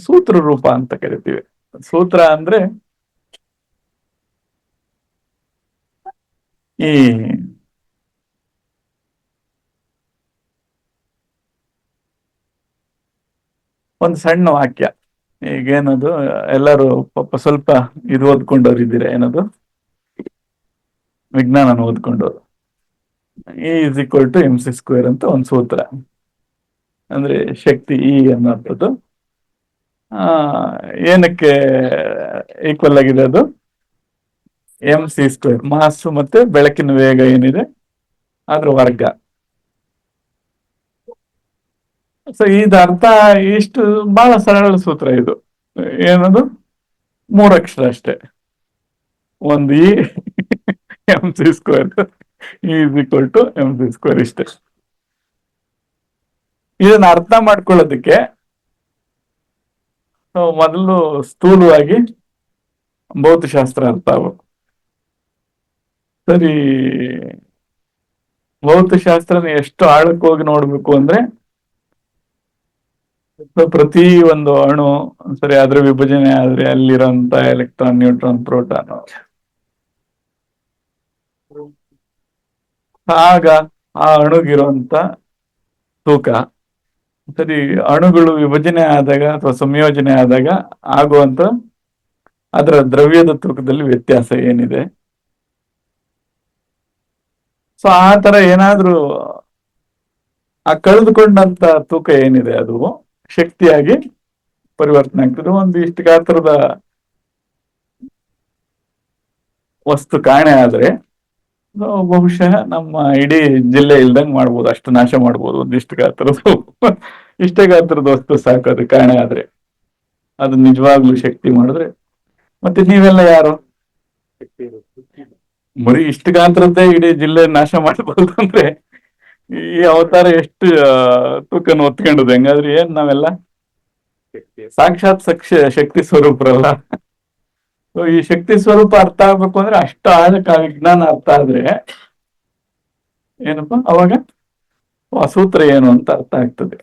ಸೂತ್ರ ರೂಪ ಅಂತ ಕರಿತೀವಿ. ಸೂತ್ರ ಅಂದ್ರೆ ಈ ಒಂದು ಸಣ್ಣ ವಾಕ್ಯ, ಈಗೇನದು ಎಲ್ಲರೂ ಪಾಪ ಸ್ವಲ್ಪ ಇದು ಓದ್ಕೊಂಡವ್ರು ಇದ್ದೀರಾ, ಏನದು ವಿಜ್ಞಾನ ಓದ್ಕೊಂಡವ್ರು. E = mc² ಅಂತ ಒಂದು ಸೂತ್ರ, ಅಂದ್ರೆ ಶಕ್ತಿ E ಅನ್ನೋದು ಏನಕ್ಕೆ ಈಕ್ವಲ್ ಆಗಿದೆ, ಅದು mc², ಮಾಸ್ ಮತ್ತೆ ಬೆಳಕಿನ ವೇಗ ಏನಿದೆ ಅದ್ರ ವರ್ಗ. ಸೊ ಇದು ಅರ್ಥ ಇಷ್ಟು ಬಹಳ ಸರಳ ಸೂತ್ರ ಇದು. ಏನದು 3 ಅಕ್ಷರ ಅಷ್ಟೇ. ಒಂದು mc² mc² ಇಷ್ಟೇ. ಇದನ್ನ ಅರ್ಥ ಮಾಡ್ಕೊಳ್ಳೋದಕ್ಕೆ ಮೊದಲು ಸ್ಥೂಲವಾಗಿ ಭೌತಶಾಸ್ತ್ರ ಅರ್ಥ ಆಗ್ಬೇಕು. ಸರಿ, ಭೌತಶಾಸ್ತ್ರನ ಎಷ್ಟು ಆಳಕ್ಕೆ ಹೋಗಿ ನೋಡ್ಬೇಕು ಅಂದ್ರೆ, ಪ್ರತಿ ಒಂದು ಅಣು ಸರಿ ಅದ್ರ ವಿಭಜನೆ ಆದ್ರೆ ಅಲ್ಲಿರೋಂತ ಎಲೆಕ್ಟ್ರಾನ್, ನ್ಯೂಟ್ರಾನ್, ಪ್ರೋಟಾನ್, ಆಗ ಆ ಅಣುಗಿರುವಂತ ತೂಕ, ಸರಿ ಅಣುಗಳು ವಿಭಜನೆ ಆದಾಗ ಅಥವಾ ಸಂಯೋಜನೆ ಆದಾಗ ಆಗುವಂತ ಅದರ ದ್ರವ್ಯದ ತೂಕದಲ್ಲಿ ವ್ಯತ್ಯಾಸ ಏನಿದೆ. ಸೊ ಆ ತರ ಏನಾದ್ರೂ ಆ ಕಳೆದುಕೊಂಡಂತ ತೂಕ ಏನಿದೆ ಅದು ಶಕ್ತಿಯಾಗಿ ಪರಿವರ್ತನೆ ಆಗ್ತದೆ. ಒಂದು ಇಷ್ಟು ಗಾತ್ರದ ವಸ್ತು ಕಾಣೆ ಆದ್ರೆ ಬಹುಶಃ ನಮ್ಮ ಇಡೀ ಜಿಲ್ಲೆ ಇಲ್ದಂಗ್ ಮಾಡ್ಬೋದು, ಅಷ್ಟು ನಾಶ ಮಾಡ್ಬೋದು. ಒಂದಿಷ್ಟು ಗಾತ್ರದ ಇಷ್ಟೇ ಗಾತ್ರದ ವಸ್ತು ಸಾಕು ಅದು ಕಾಣೆ ಆದ್ರೆ. ಅದು ನಿಜವಾಗ್ಲೂ ಶಕ್ತಿ ಮಾಡಿದ್ರೆ. ಮತ್ತೆ ನೀವೆಲ್ಲ ಯಾರು? ಬರೀ ಇಷ್ಟು ಗಾತ್ರದ್ದೇ ಇಡೀ ಜಿಲ್ಲೆ ನಾಶ ಮಾಡಬಹುದು ಅಂದ್ರೆ ಈ ಅವತಾರ ಎಷ್ಟು ತೂಕನ ಹೊತ್ಕೊಂಡದು. ಹೆಂಗಾದ್ರೆ ಏನ್ ನಾವೆಲ್ಲ ಸಾಕ್ಷಾತ್ ಶಕ್ತಿ ಸ್ವರೂಪರಲ್ಲ. ಈ ಶಕ್ತಿ ಸ್ವರೂಪ ಅರ್ಥ ಆಗ್ಬೇಕು ಅಂದ್ರೆ ಅಷ್ಟು ಆಳಕ್ಕೆ ವಿಜ್ಞಾನ ಅರ್ಥ ಆದ್ರೆ ಏನಪ್ಪಾ ಅವಾಗ ಆ ಸೂತ್ರ ಏನು ಅಂತ ಅರ್ಥ ಆಗ್ತದೆ.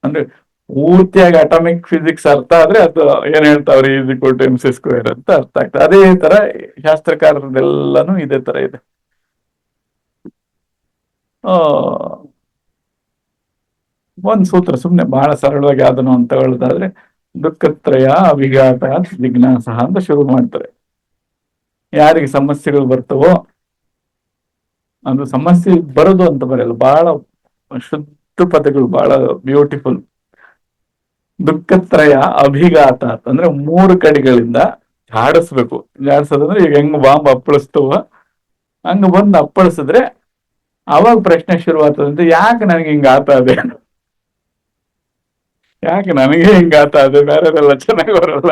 ಅಂದ್ರೆ ಪೂರ್ತಿಯಾಗಿ ಅಟಾಮಿಕ್ ಫಿಸಿಕ್ಸ್ ಅರ್ಥ ಆದ್ರೆ ಅದು ಏನ್ ಹೇಳ್ತಾವ್ರಿ mc² ಅಂತ ಅರ್ಥ ಆಗ್ತದೆ. ಅದೇ ತರ ಶಾಸ್ತ್ರಕಾರರದೆಲ್ಲಾನು ಇದೇ ತರ ಇದೆ. ಒಂದ್ ಸೂತ್ರ ಸುಮ್ನೆ ಬಹಳ ಸರಳವಾಗಿ ಅದನ್ನು ಅಂತ ಹೇಳೋದಾದ್ರೆ, ದುಃಖತ್ರಯ ಅವಿಘಾತ ಜಿಜ್ಞಾಸ ಅಂತ ಶುರು ಮಾಡ್ತಾರೆ. ಯಾರಿಗೆ ಸಮಸ್ಯೆಗಳು ಬರ್ತವೋ, ಅದು ಸಮಸ್ಯೆ ಬರೋದು ಅಂತ ಬರೆಯಲ್ಲ, ಬಹಳ ಶುದ್ಧ ಪದಗಳು, ಬಹಳ ಬ್ಯೂಟಿಫುಲ್. ದುಃಖತ್ರಯ ಅಭಿಘಾತ ಅಂದ್ರೆ 3 ಕಡೆಗಳಿಂದ ಜಾಡಿಸ್ಬೇಕು. ಜಾಡಿಸೋದಂದ್ರೆ ಈಗ ಹೆಂಗ್ ಬಾಂಬ್ ಅಪ್ಪಳಿಸ್ತವ ಹಂಗ ಬಂದು ಅಪ್ಪಳಿಸಿದ್ರೆ ಅವಾಗ ಪ್ರಶ್ನೆ ಶುರುವಾಗ್ತದಂತೆ, ಯಾಕೆ ನನಗೆ ಹಿಂಗ ಆತ ಅದೇ, ಯಾಕೆ ನನಗೆ ಹಿಂಗ ಆತ ಅದೇ, ಬೇರೆಲ್ಲ ಚೆನ್ನಾಗಿ ಬರಲ್ಲ.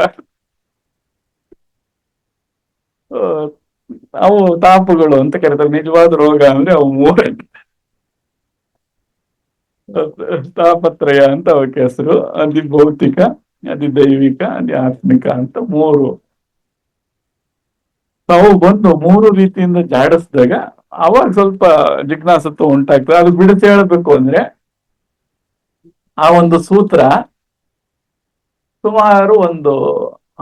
ಅವು ತಾಪಗಳು ಅಂತ ಕರೀತಾರೆ. ನಿಜವಾದ ರೋಗ ಅಂದ್ರೆ ಅವು 3 ತಾಪತ್ರಯ ಅಂತ ಅವಕ್ಕೆ ಹೆಸರು. ಅತಿ ಭೌತಿಕ, ಅತಿ ದೈವಿಕ, ಅತಿ ಆತ್ಮಿಕ ಅಂತ 3. ಅವು ಬಂದು 3 ರೀತಿಯಿಂದ ಜಾಡಿಸಿದಾಗ ಅವಾಗ ಸ್ವಲ್ಪ ಜಿಜ್ಞಾಸತ್ವ ಉಂಟಾಗ್ತದೆ. ಅದು ಬಿಡಿಸಿ ಹೇಳಬೇಕು ಅಂದ್ರೆ ಆ ಒಂದು ಸೂತ್ರ ಸುಮಾರು ಒಂದು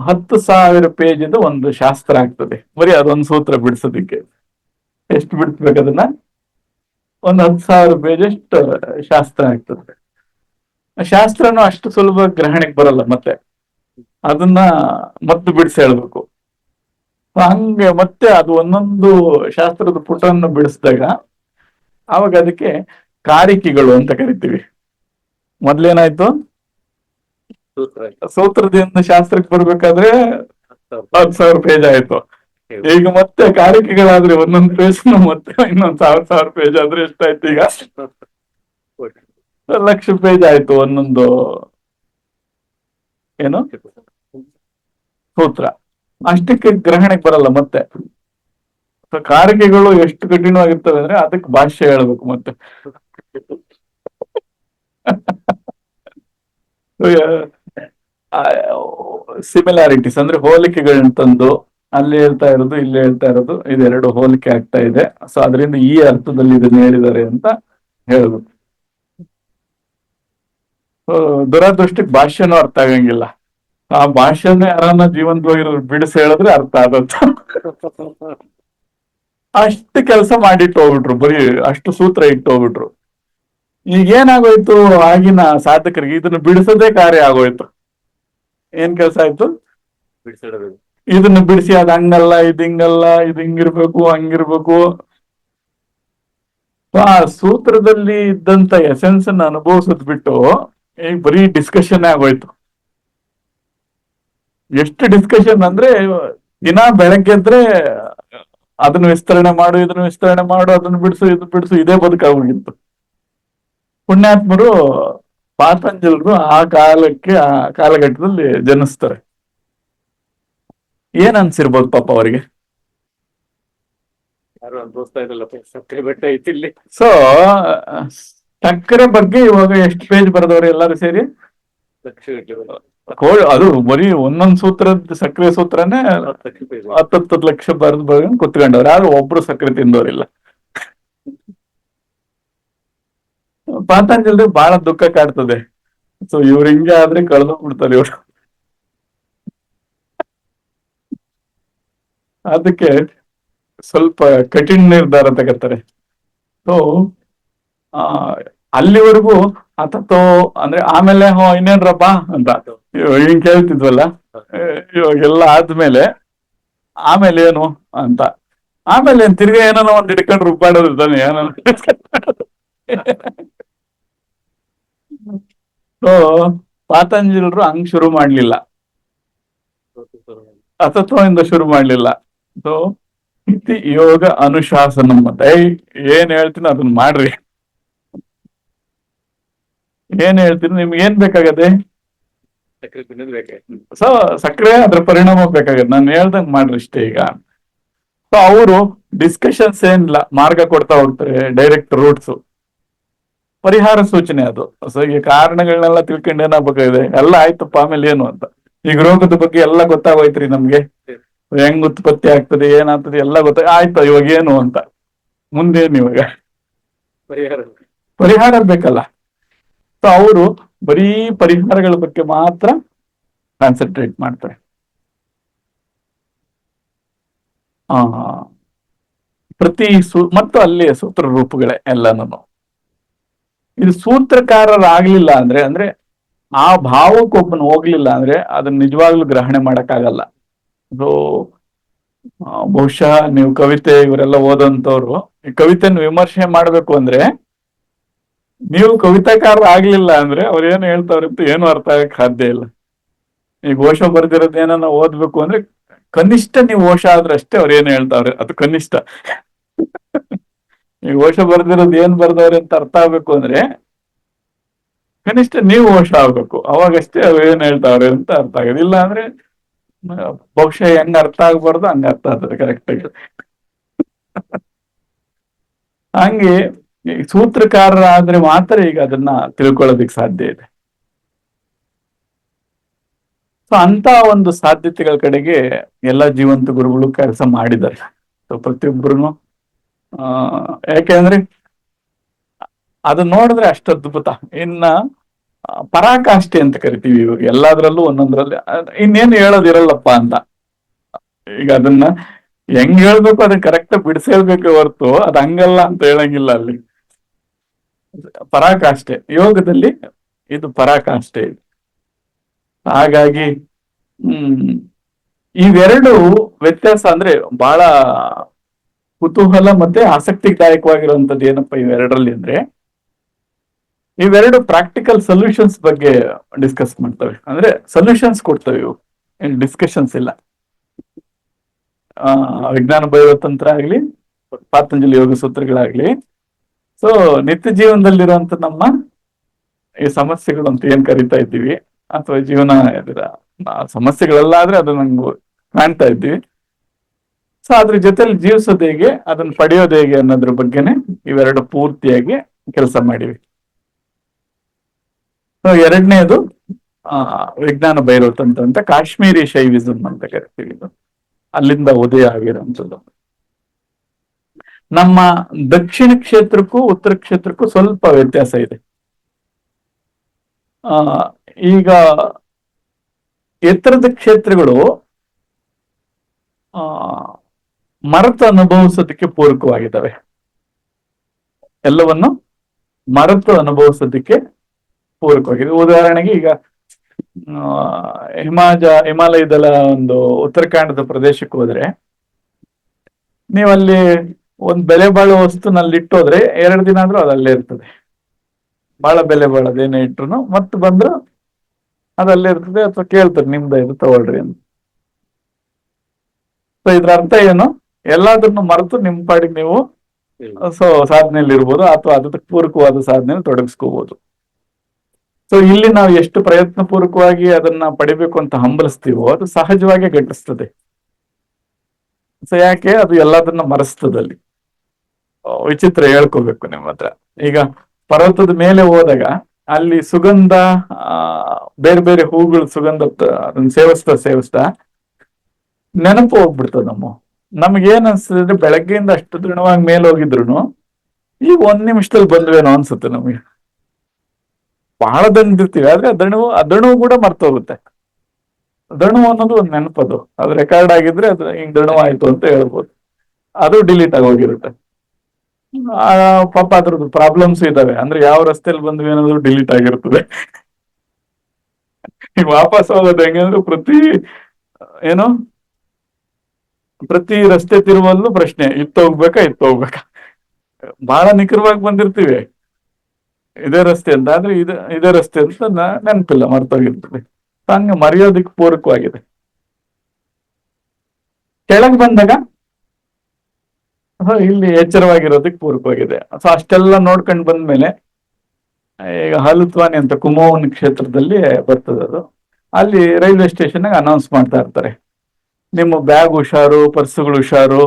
10,000 ಪೇಜಿಂದ ಒಂದು ಶಾಸ್ತ್ರ ಆಗ್ತದೆ. ಬರೀ ಅದೊಂದು ಸೂತ್ರ ಬಿಡಿಸೋದಿಕ್ಕೆ ಎಷ್ಟು ಬಿಡಿಸ್ಬೇಕು ಅದನ್ನ? ಒಂದು 10,000 ಪೇಜ್ ಅಷ್ಟು ಶಾಸ್ತ್ರ ಆಗ್ತದೆ. ಶಾಸ್ತ್ರನೂ ಅಷ್ಟು ಸುಲಭ ಗ್ರಹಣೆಗೆ ಬರಲ್ಲ. ಮತ್ತೆ ಅದನ್ನ ಮತ್ತೆ ಬಿಡಿಸಿ ಹೇಳ್ಬೇಕು. ಹಂಗೆ ಮತ್ತೆ ಅದು ಒಂದೊಂದು ಶಾಸ್ತ್ರದ ಪುಟವನ್ನು ಬಿಡಿಸಿದಾಗ ಅವಾಗ ಅದಕ್ಕೆ ಕಾರಿಕೆಗಳು ಅಂತ ಕರಿತೀವಿ. ಮೊದ್ಲೇನಾಯ್ತು, ಸೂತ್ರದಿಂದ ಶಾಸ್ತ್ರಕ್ಕೆ ಬರ್ಬೇಕಾದ್ರೆ 10,000 ಪೇಜ್ ಆಯ್ತು. ಈಗ ಮತ್ತೆ ಕಾರಿಕೆಗಳಾದ್ರೆ ಒಂದೊಂದು ಪೇಜ್ ಮತ್ತೆ ಇನ್ನೊಂದು 1,000 ಪೇಜ್ ಆದ್ರೆ ಎಷ್ಟಾಯ್ತು? ಈಗ 1,00,000 ಪೇಜ್ ಆಯ್ತು ಒಂದೊಂದು ಏನು ಸೂತ್ರ. ಅಷ್ಟಕ್ಕೆ ಗ್ರಹಣಕ್ಕೆ ಬರಲ್ಲ. ಮತ್ತೆ ಕಾರಿಕೆಗಳು ಎಷ್ಟು ಕಠಿಣವಾಗಿರ್ತವೆ ಅಂದ್ರೆ ಅದಕ್ಕೆ ಭಾಷ್ಯ ಹೇಳ್ಬೇಕು. ಮತ್ತೆ ಸಿಮಿಲಾರಿಟೀಸ್ ಅಂದ್ರೆ ಹೋಲಿಕೆಗಳನ್ನ ತಂದು ಅಲ್ಲಿ ಹೇಳ್ತಾ ಇರೋದು ಇಲ್ಲಿ ಹೇಳ್ತಾ ಇರೋದು ಇದೆರಡು ಹೋಲಿಕೆ ಆಗ್ತಾ ಇದೆ. ಸೊ ಅದರಿಂದ ಈ ಅರ್ಥದಲ್ಲಿ ಇದನ್ನ ಹೇಳಿದ್ದಾರೆ ಅಂತ ಹೇಳ್ಬೇಕು. ದುರದೃಷ್ಟಕ್ಕೆ ಭಾಷ್ಯನೂ ಅರ್ಥ ಆಗಂಗಿಲ್ಲ. ಆ ಭಾಷೆನೇ ಯಾರನ್ನ ಜೀವಂತವಾಗಿರೋ ಬಿಡಿಸಿ ಹೇಳಿದ್ರೆ ಅರ್ಥ ಆಗತ್ತ. ಅಷ್ಟು ಕೆಲಸ ಮಾಡಿಟ್ಟು ಹೋಗ್ಬಿಟ್ರು, ಬರೀ ಅಷ್ಟು ಸೂತ್ರ ಇಟ್ಟು ಹೋಗ್ಬಿಟ್ರು. ಈಗ ಏನಾಗೋಯ್ತು, ಆಗಿನ ಸಾಧಕರಿಗೆ ಇದನ್ನ ಬಿಡಿಸೋದೇ ಕಾರ್ಯ ಆಗೋಯ್ತು. ಏನ್ ಕೆಲಸ ಆಯ್ತು? ಇದನ್ನ ಬಿಡಿಸಿ ಅದ್ ಹಂಗಲ್ಲ, ಇದು ಹಿಂಗಲ್ಲ, ಇದು ಹಿಂಗಿರ್ಬೇಕು, ಹಂಗಿರ್ಬೇಕು. ಆ ಸೂತ್ರದಲ್ಲಿ ಇದ್ದಂತ ಎಸೆನ್ಸ್ ಅನ್ನ ಅನುಭವಿಸೋದ್ ಬಿಟ್ಟು ಈಗ ಬರೀ ಡಿಸ್ಕಷನ್ ಆಗೋಯ್ತು. ಎಷ್ಟು ಡಿಸ್ಕಷನ್ ಅಂದ್ರೆ ದಿನ ಬೆಳಗ್ಗೆ ಎದ್ರೆ ಅದನ್ನು ವಿಸ್ತರಣೆ ಮಾಡು, ಇದನ್ನು ವಿಸ್ತರಣೆ ಮಾಡು, ಅದನ್ನು ಬಿಡಿಸು, ಇದು ಬಿಡಿಸು, ಇದೇ ಬದುಕಾಗೋಗಿತ್ತು. ಪುಣ್ಯಾತ್ಮರು ಪಾತಂಜಲರು ಆ ಕಾಲಕ್ಕೆ, ಆ ಕಾಲಘಟ್ಟದಲ್ಲಿ ಜನಿಸ್ತಾರೆ. ಏನ್ ಅನ್ಸಿರ್ಬೋದು ಪಾಪ ಅವರಿಗೆ. ಯಾರು ಅನ್ಭವಿಸ್ತಾ ಇರಲ್ಲಪ್ಪ, ಸಕ್ಕರೆ ಬೆಟ್ಟ ಐತಿ ಇಲ್ಲಿ. ಸೊ ಸಕ್ಕರೆ ಬಗ್ಗೆ ಇವಾಗ ಎಷ್ಟು ಪೇಜ್ ಬರೆದವ್ರು ಎಲ್ಲರೂ ಸೇರಿ? ಲಕ್ಷಗಟ್ಟಲೆ ಅದು ಬರೀ ಒಂದೊಂದ್ ಸೂತ್ರದ ಸಕ್ಕರೆ ಸೂತ್ರನೇ 10 ಲಕ್ಷ ಬರೆದು ಕುತ್ಕೊಂಡವ್ರು. ಆದ್ರೆ ಒಬ್ರು ಸಕ್ಕರೆ ತಿಂದವರಿಲ್ಲ. ಪಾತಂಜಲಿ ಬಹಳ ದುಃಖ ಕಾಡ್ತದೆ. ಸೊ ಇವ್ರು ಹಿಂಗೆ ಆದ್ರೆ ಕಳೆದೋಗ್ಬಿಡ್ತಾರೆ ಇವ್ರು. ಅದಕ್ಕೆ ಸ್ವಲ್ಪ ಕಠಿಣ ನಿರ್ಧಾರ ತಗೋತಾರೆ. ಸೊ ಅಲ್ಲಿವರೆಗೂ ಆತೋ ಅಂದ್ರೆ ಆಮೇಲೆ ಇನ್ನೇನ್ರಪ್ಪ ಅಂತ ಹಿಂಗ್ ಕೇಳ್ತಿದ್ವಲ್ಲ, ಇವಾಗೆಲ್ಲ ಆದ್ಮೇಲೆ ಆಮೇಲೆ ಏನು ಅಂತ, ಆಮೇಲೆ ತಿರ್ಗಾ ಏನೋ ಒಂದ್ ಹಿಡ್ಕೊಂಡು ರುಬ್ಬಾಡೋದು ಇದ್ದಾನೆ ಏನೋ. ಸೊ ಪಾತಂಜಲರು ಹಂಗ್ ಶುರು ಮಾಡ್ಲಿಲ್ಲ, ಅತತ್ವದಿಂದ ಶುರು ಮಾಡ್ಲಿಲ್ಲ. ಸೊ ಇತಿ ಯೋಗ ಅನುಶಾಸನ ಮತ್ತೆ ಏನ್ ಹೇಳ್ತೀನಿ ಅದನ್ನ ಮಾಡ್ರಿ. ಏನ್ ಹೇಳ್ತೀನಿ, ನಿಮ್ಗೆ ಏನ್ ಬೇಕಾಗತ್ತೆ? ಸಕ್ಕರೆ ತಿನ್ನೋದು ಬೇಕಾ? ಸೊ ಸಕ್ಕರೆ ಅದ್ರ ಪರಿಣಾಮ ಬೇಕಾಗತ್ತೆ, ನಾನು ಹೇಳ್ದಂಗ್ ಮಾಡ್ರಿ ಇಷ್ಟೇ. ಈಗ ಸೊ ಅವರು ಡಿಸ್ಕಷನ್ಸ್ ಏನಿಲ್ಲ, ಮಾರ್ಗ ಕೊಡ್ತಾ ಹೋಗ್ತಾರೆ, ಡೈರೆಕ್ಟ್ ರೂಟ್ಸ್, ಪರಿಹಾರ ಸೂಚನೆ ಅದು. ಸೊ ಈಗ ಕಾರಣಗಳನ್ನೆಲ್ಲ ತಿಳ್ಕೊಂಡು ಏನಾಗಬೇಕಾಗಿದೆ, ಎಲ್ಲ ಆಯ್ತಪ್ಪ ಆಮೇಲೆ ಏನು ಅಂತ. ಈಗ ರೋಗದ ಬಗ್ಗೆ ಎಲ್ಲ ಗೊತ್ತಾಗೋಯ್ತ್ರಿ ನಮ್ಗೆ, ಹೆಂಗ್ ಉತ್ಪತ್ತಿ ಆಗ್ತದೆ, ಏನಾಗ್ತದೆ ಎಲ್ಲ ಆಯ್ತು, ಇವಾಗ ಏನು ಅಂತ, ಮುಂದೇನು ಇವಾಗ ಪರಿಹಾರ ಬೇಕಲ್ಲ. ಸೊ ಅವರು ಬರೀ ಪರಿಹಾರಗಳ ಬಗ್ಗೆ ಮಾತ್ರ ಕಾನ್ಸಂಟ್ರೇಟ್ ಮಾಡ್ತಾರೆ. ಪ್ರತಿ ಮತ್ತು ಅಲ್ಲಿ ಸೂತ್ರ ರೂಪಗಳೇ ಎಲ್ಲನೂ. ಇದು ಸೂತ್ರಕಾರರಾಗ್ಲಿಲ್ಲ ಅಂದ್ರೆ ಆ ಭಾವಕ್ಕೊಬ್ಬನು ಹೋಗ್ಲಿಲ್ಲ ಅಂದ್ರೆ ಅದನ್ನ ನಿಜವಾಗ್ಲೂ ಗ್ರಹಣೆ ಮಾಡಕ್ಕಾಗಲ್ಲ. ಅದು ಬಹುಶಃ ನೀವು ಕವಿತೆ ಇವರೆಲ್ಲ ಓದಂತವ್ರು ಈ ಕವಿತೆಯನ್ನು ವಿಮರ್ಶೆ ಮಾಡ್ಬೇಕು ಅಂದ್ರೆ, ನೀವು ಕವಿತಾಕಾರ ಆಗ್ಲಿಲ್ಲ ಅಂದ್ರೆ ಅವ್ರು ಏನು ಹೇಳ್ತಾವ್ರೆ ಅಂತ ಏನು ಅರ್ಥ ಆಗಕ್ ಸಾಧ್ಯ ಇಲ್ಲ. ಈಗ ಓಶೋ ಬರ್ದಿರೋದು ಏನನ್ನ ಓದ್ಬೇಕು ಅಂದ್ರೆ ಕನಿಷ್ಠ ನೀವು ಓಶೋ ಆದ್ರೆ ಅಷ್ಟೇ ಅವ್ರು ಏನು ಹೇಳ್ತಾವ್ರೆ, ಅದು ಕನಿಷ್ಠ. ಈಗ ಓಶೋ ಬರ್ದಿರೋದು ಏನ್ ಬರ್ದವ್ರೆ ಅಂತ ಅರ್ಥ ಆಗ್ಬೇಕು ಅಂದ್ರೆ ಕನಿಷ್ಠ ನೀವು ಓಶೋ ಆಗ್ಬೇಕು, ಅವಾಗಷ್ಟೇ ಅವ್ರು ಏನ್ ಹೇಳ್ತಾವ್ರೆ ಅಂತ ಅರ್ಥ ಆಗೋದು. ಇಲ್ಲ ಅಂದ್ರೆ ಬಹುಶಃ ಹೆಂಗ್ ಅರ್ಥ ಆಗ್ಬಾರ್ದು ಹಂಗ ಅರ್ಥ ಆಗ್ತದೆ ಕರೆಕ್ಟ್ ಆಗಿ. ಹಂಗೆ ಸೂತ್ರಕಾರರಾದ್ರೆ ಮಾತ್ರ ಈಗ ಅದನ್ನ ತಿಳ್ಕೊಳ್ಳೋದಿಕ್ ಸಾಧ್ಯ ಇದೆ. ಸೊ ಅಂತ ಒಂದು ಸಾಧ್ಯತೆಗಳ ಕಡೆಗೆ ಎಲ್ಲ ಜೀವಂತ ಗುರುಗಳು ಕೆಲಸ ಮಾಡಿದ್ದಾರೆ. ಸೊ ಪ್ರತಿಯೊಬ್ಬರು ಯಾಕೆಂದ್ರೆ ಅದು ನೋಡಿದ್ರೆ ಅಷ್ಟು ಅದ್ಭುತ. ಇನ್ನ ಪರಾಕಾಷ್ಠೆ ಅಂತ ಕರಿತೀವಿ ಇವಾಗ ಎಲ್ಲಾದ್ರಲ್ಲೂ ಒಂದೊಂದ್ರಲ್ಲಿ, ಇನ್ನೇನು ಹೇಳೋದಿರಲ್ಲಪ್ಪ ಅಂತ. ಈಗ ಅದನ್ನ ಹೆಂಗ್ ಹೇಳ್ಬೇಕು ಅದನ್ನ ಕರೆಕ್ಟ್ ಬಿಡಿಸೇಳ್ಬೇಕು ಹೊರತು ಅದ್ ಹಂಗಲ್ಲ ಅಂತ ಹೇಳಂಗಿಲ್ಲ. ಅಲ್ಲಿ ಪರಾಕಾಷ್ಠೆ, ಯೋಗದಲ್ಲಿ ಇದು ಪರಾಕಾಷ್ಠೆ ಇದೆ. ಹಾಗಾಗಿ ಇವೆರಡು ವ್ಯತ್ಯಾಸ ಅಂದ್ರೆ ಬಹಳ ಕುತೂಹಲ ಮತ್ತೆ ಆಸಕ್ತಿದಾಯಕವಾಗಿರುವಂತದ್ದು ಏನಪ್ಪಾ ಇವೆರಡರಲ್ಲಿ ಅಂದ್ರೆ, ಇವೆರಡು ಪ್ರಾಕ್ಟಿಕಲ್ ಸೊಲ್ಯೂಷನ್ಸ್ ಬಗ್ಗೆ ಡಿಸ್ಕಸ್ ಮಾಡ್ತವೆ. ಅಂದ್ರೆ ಸೊಲ್ಯೂಷನ್ಸ್ ಕೊಡ್ತವೆ ಇವು, ಏನ್ ಡಿಸ್ಕಷನ್ಸ್ ಇಲ್ಲ. ವಿಜ್ಞಾನ ಬೈವತಂತ್ರ ಆಗ್ಲಿ, ಪಾತಂಜಲಿ ಯೋಗ ಸೂತ್ರಗಳಾಗ್ಲಿ, ಸೊ ನಿತ್ಯ ಜೀವನದಲ್ಲಿರುವಂತ ನಮ್ಮ ಈ ಸಮಸ್ಯೆಗಳು ಅಂತ ಏನ್ ಕರಿತಾ ಇದ್ದೀವಿ, ಅಥವಾ ಜೀವನ ಸಮಸ್ಯೆಗಳೆಲ್ಲ ಆದ್ರೆ ಅದು ನಂಗೆ ಕಾಣ್ತಾ ಇದ್ದೀವಿ. ಸೊ ಅದ್ರ ಜೊತೆಲಿ ಜೀವಿಸೋದು ಹೇಗೆ, ಅದನ್ನ ಪಡೆಯೋದು ಹೇಗೆ ಅನ್ನೋದ್ರ ಬಗ್ಗೆನೆ ಇವೆರಡು ಪೂರ್ತಿಯಾಗಿ ಕೆಲಸ ಮಾಡಿವಿ. ಎರಡನೇದು ವಿಜ್ಞಾನ ಬೈರವತಂತ್ರ ಅಂತ, ಕಾಶ್ಮೀರಿ ಶೈವಿಸಮ್ ಅಂತ ಕರಿತೀವಿ. ಇದು ಅಲ್ಲಿಂದ ಉದಯ ಆಗಿರೋಂಥದ್ದು. ನಮ್ಮ ದಕ್ಷಿಣ ಕ್ಷೇತ್ರಕ್ಕೂ ಉತ್ತರ ಕ್ಷೇತ್ರಕ್ಕೂ ಸ್ವಲ್ಪ ವ್ಯತ್ಯಾಸ ಇದೆ. ಈಗ ಎತ್ತರದ ಕ್ಷೇತ್ರಗಳು ಮರೆತು ಅನುಭವಿಸೋದಕ್ಕೆ ಪೂರಕವಾಗಿದ್ದಾವೆ. ಎಲ್ಲವನ್ನು ಮರೆತು ಅನುಭವಿಸೋದಕ್ಕೆ ಪೂರಕವಾಗಿದೆ. ಉದಾಹರಣೆಗೆ ಈಗ ಹಿಮಾಲಯದ ಒಂದು ಉತ್ತರಾಖಂಡದ ಪ್ರದೇಶಕ್ಕೆ ಹೋದ್ರೆ, ನೀವಲ್ಲಿ ಒಂದ್ ಬೆಲೆ ಬಾಳೋ ವಸ್ತುನಲ್ಲಿ ಇಟ್ಟೋದ್ರೆ 2 ದಿನ ಆದ್ರೂ ಅದಲ್ಲೇ ಇರ್ತದೆ. ಬಹಳ ಬೆಲೆ ಬಾಳೋದೇನೇ ಇಟ್ರು ಮತ್ತೆ ಬಂದ್ರು ಅದಲ್ಲೇ ಇರ್ತದೆ, ಅಥವಾ ಕೇಳ್ತಾರೆ ನಿಮ್ದ ಇದು ತಗೊಳ್ರಿ ಅಂತ. ಸೊ ಇದ್ರ ಅರ್ಥ ಏನು, ಎಲ್ಲದನ್ನು ಮರೆತು ನಿಮ್ ಪಾಡಿಗೆ ನೀವು ಸಾಧನೆಯಲ್ಲಿ ಇರ್ಬೋದು, ಅಥವಾ ಅದಕ್ಕೆ ಪೂರಕವಾದ ಸಾಧನೆ ತೊಡಗಿಸ್ಕೋಬಹುದು. ಸೊ ಇಲ್ಲಿ ನಾವು ಎಷ್ಟು ಪ್ರಯತ್ನ ಪೂರ್ವಕವಾಗಿ ಅದನ್ನ ಪಡಿಬೇಕು ಅಂತ ಹಂಬಲಿಸ್ತೀವೋ ಅದು ಸಹಜವಾಗಿ ಘಟಿಸ್ತದೆ. ಸೊ ಯಾಕೆ ಅದು ಎಲ್ಲದನ್ನ ಮರೆಸ್ತದಲ್ಲಿ ವಿಚಿತ್ರ ಹೇಳ್ಕೋಬೇಕು ನಿಮ್ಮ ಹತ್ರ. ಈಗ ಪರ್ವತದ ಮೇಲೆ ಹೋದಾಗ ಅಲ್ಲಿ ಸುಗಂಧ, ಬೇರೆ ಬೇರೆ ಹೂಗಳು ಸುಗಂಧ ಅದನ್ನ ಸೇವಿಸ್ತಾ ನೆನಪು ಹೋಗ್ಬಿಡ್ತದೆ. ನಮ್ಗೇನ್ ಅನ್ಸ್ತದೆ, ಬೆಳಗ್ಗೆಯಿಂದ ಅಷ್ಟು ದೃಢವಾಗಿ ಮೇಲೆ ಹೋಗಿದ್ರು ಈಗ 1 ನಿಮಿಷದಲ್ಲಿ ಬಂದ್ವೇನೋ ಅನ್ಸುತ್ತೆ ನಮಗೆ. ಬಹಳ ದಣಿದಿರ್ತೀವಿ, ಆದ್ರೆ ದಣುವು ಕೂಡ ಮರ್ತೋಗುತ್ತೆ. ದಣುವು ಅನ್ನೋದು ಒಂದು ನೆನಪದು, ಅದು ರೆಕಾರ್ಡ್ ಆಗಿದ್ರೆ ಅದು ಹಿಂಗ್ ದಣುವಾಯ್ತು ಅಂತ ಹೇಳ್ಬೋದು. ಅದು ಡಿಲೀಟ್ ಆಗಿ ಹೋಗಿರುತ್ತೆ. ಪಾಪ ಅದ್ರದ್ದು ಪ್ರಾಬ್ಲಮ್ಸ್ ಇದಾವೆ, ಅಂದ್ರೆ ಯಾವ ರಸ್ತೆಯಲ್ಲಿ ಬಂದ್ವಿ ಅನ್ನೋದು ಡಿಲೀಟ್ ಆಗಿರ್ತದೆ. ಈಗ ವಾಪಸ್ ಹೋಗೋದು ಹೆಂಗಂದ್ರೆ ಪ್ರತಿ ರಸ್ತೆ ತಿರುವಲ್ಲೂ ಪ್ರಶ್ನೆ, ಇತ್ತು ಹೋಗ್ಬೇಕಾ. ಬಹಳ ನಿಖರವಾಗಿ ಬಂದಿರ್ತೀವಿ ಇದೇ ರಸ್ತೆ ಅಂತ, ಆದ್ರೆ ಇದೇ ರಸ್ತೆ ಅಂತ ನೆನಪಿಲ್ಲ, ಮರ್ತೋಗಿರ್ತದೆ. ಹಂಗ ಮರೆಯೋದಿಕ್ ಪೂರಕವಾಗಿದೆ. ಕೆಳಗೆ ಬಂದಾಗ ಇಲ್ಲಿ ಎಚ್ಚರವಾಗಿರೋದಕ್ಕೆ ಪೂರಕವಾಗಿದೆ. ಸೊ ಅಷ್ಟೆಲ್ಲ ನೋಡ್ಕೊಂಡು ಬಂದ್ಮೇಲೆ ಈಗ ಹಲುತ್ವಾನಿ ಅಂತ ಕುಮೋವನ್ ಕ್ಷೇತ್ರದಲ್ಲಿ ಬರ್ತದೆ. ಅಲ್ಲಿ ರೈಲ್ವೆ ಸ್ಟೇಷನ್ ಅನೌನ್ಸ್ ಮಾಡ್ತಾ ಇರ್ತಾರೆ, ನಿಮ್ಮ ಬ್ಯಾಗ್ ಹುಷಾರು, ಪರ್ಸುಗಳು ಹುಷಾರು,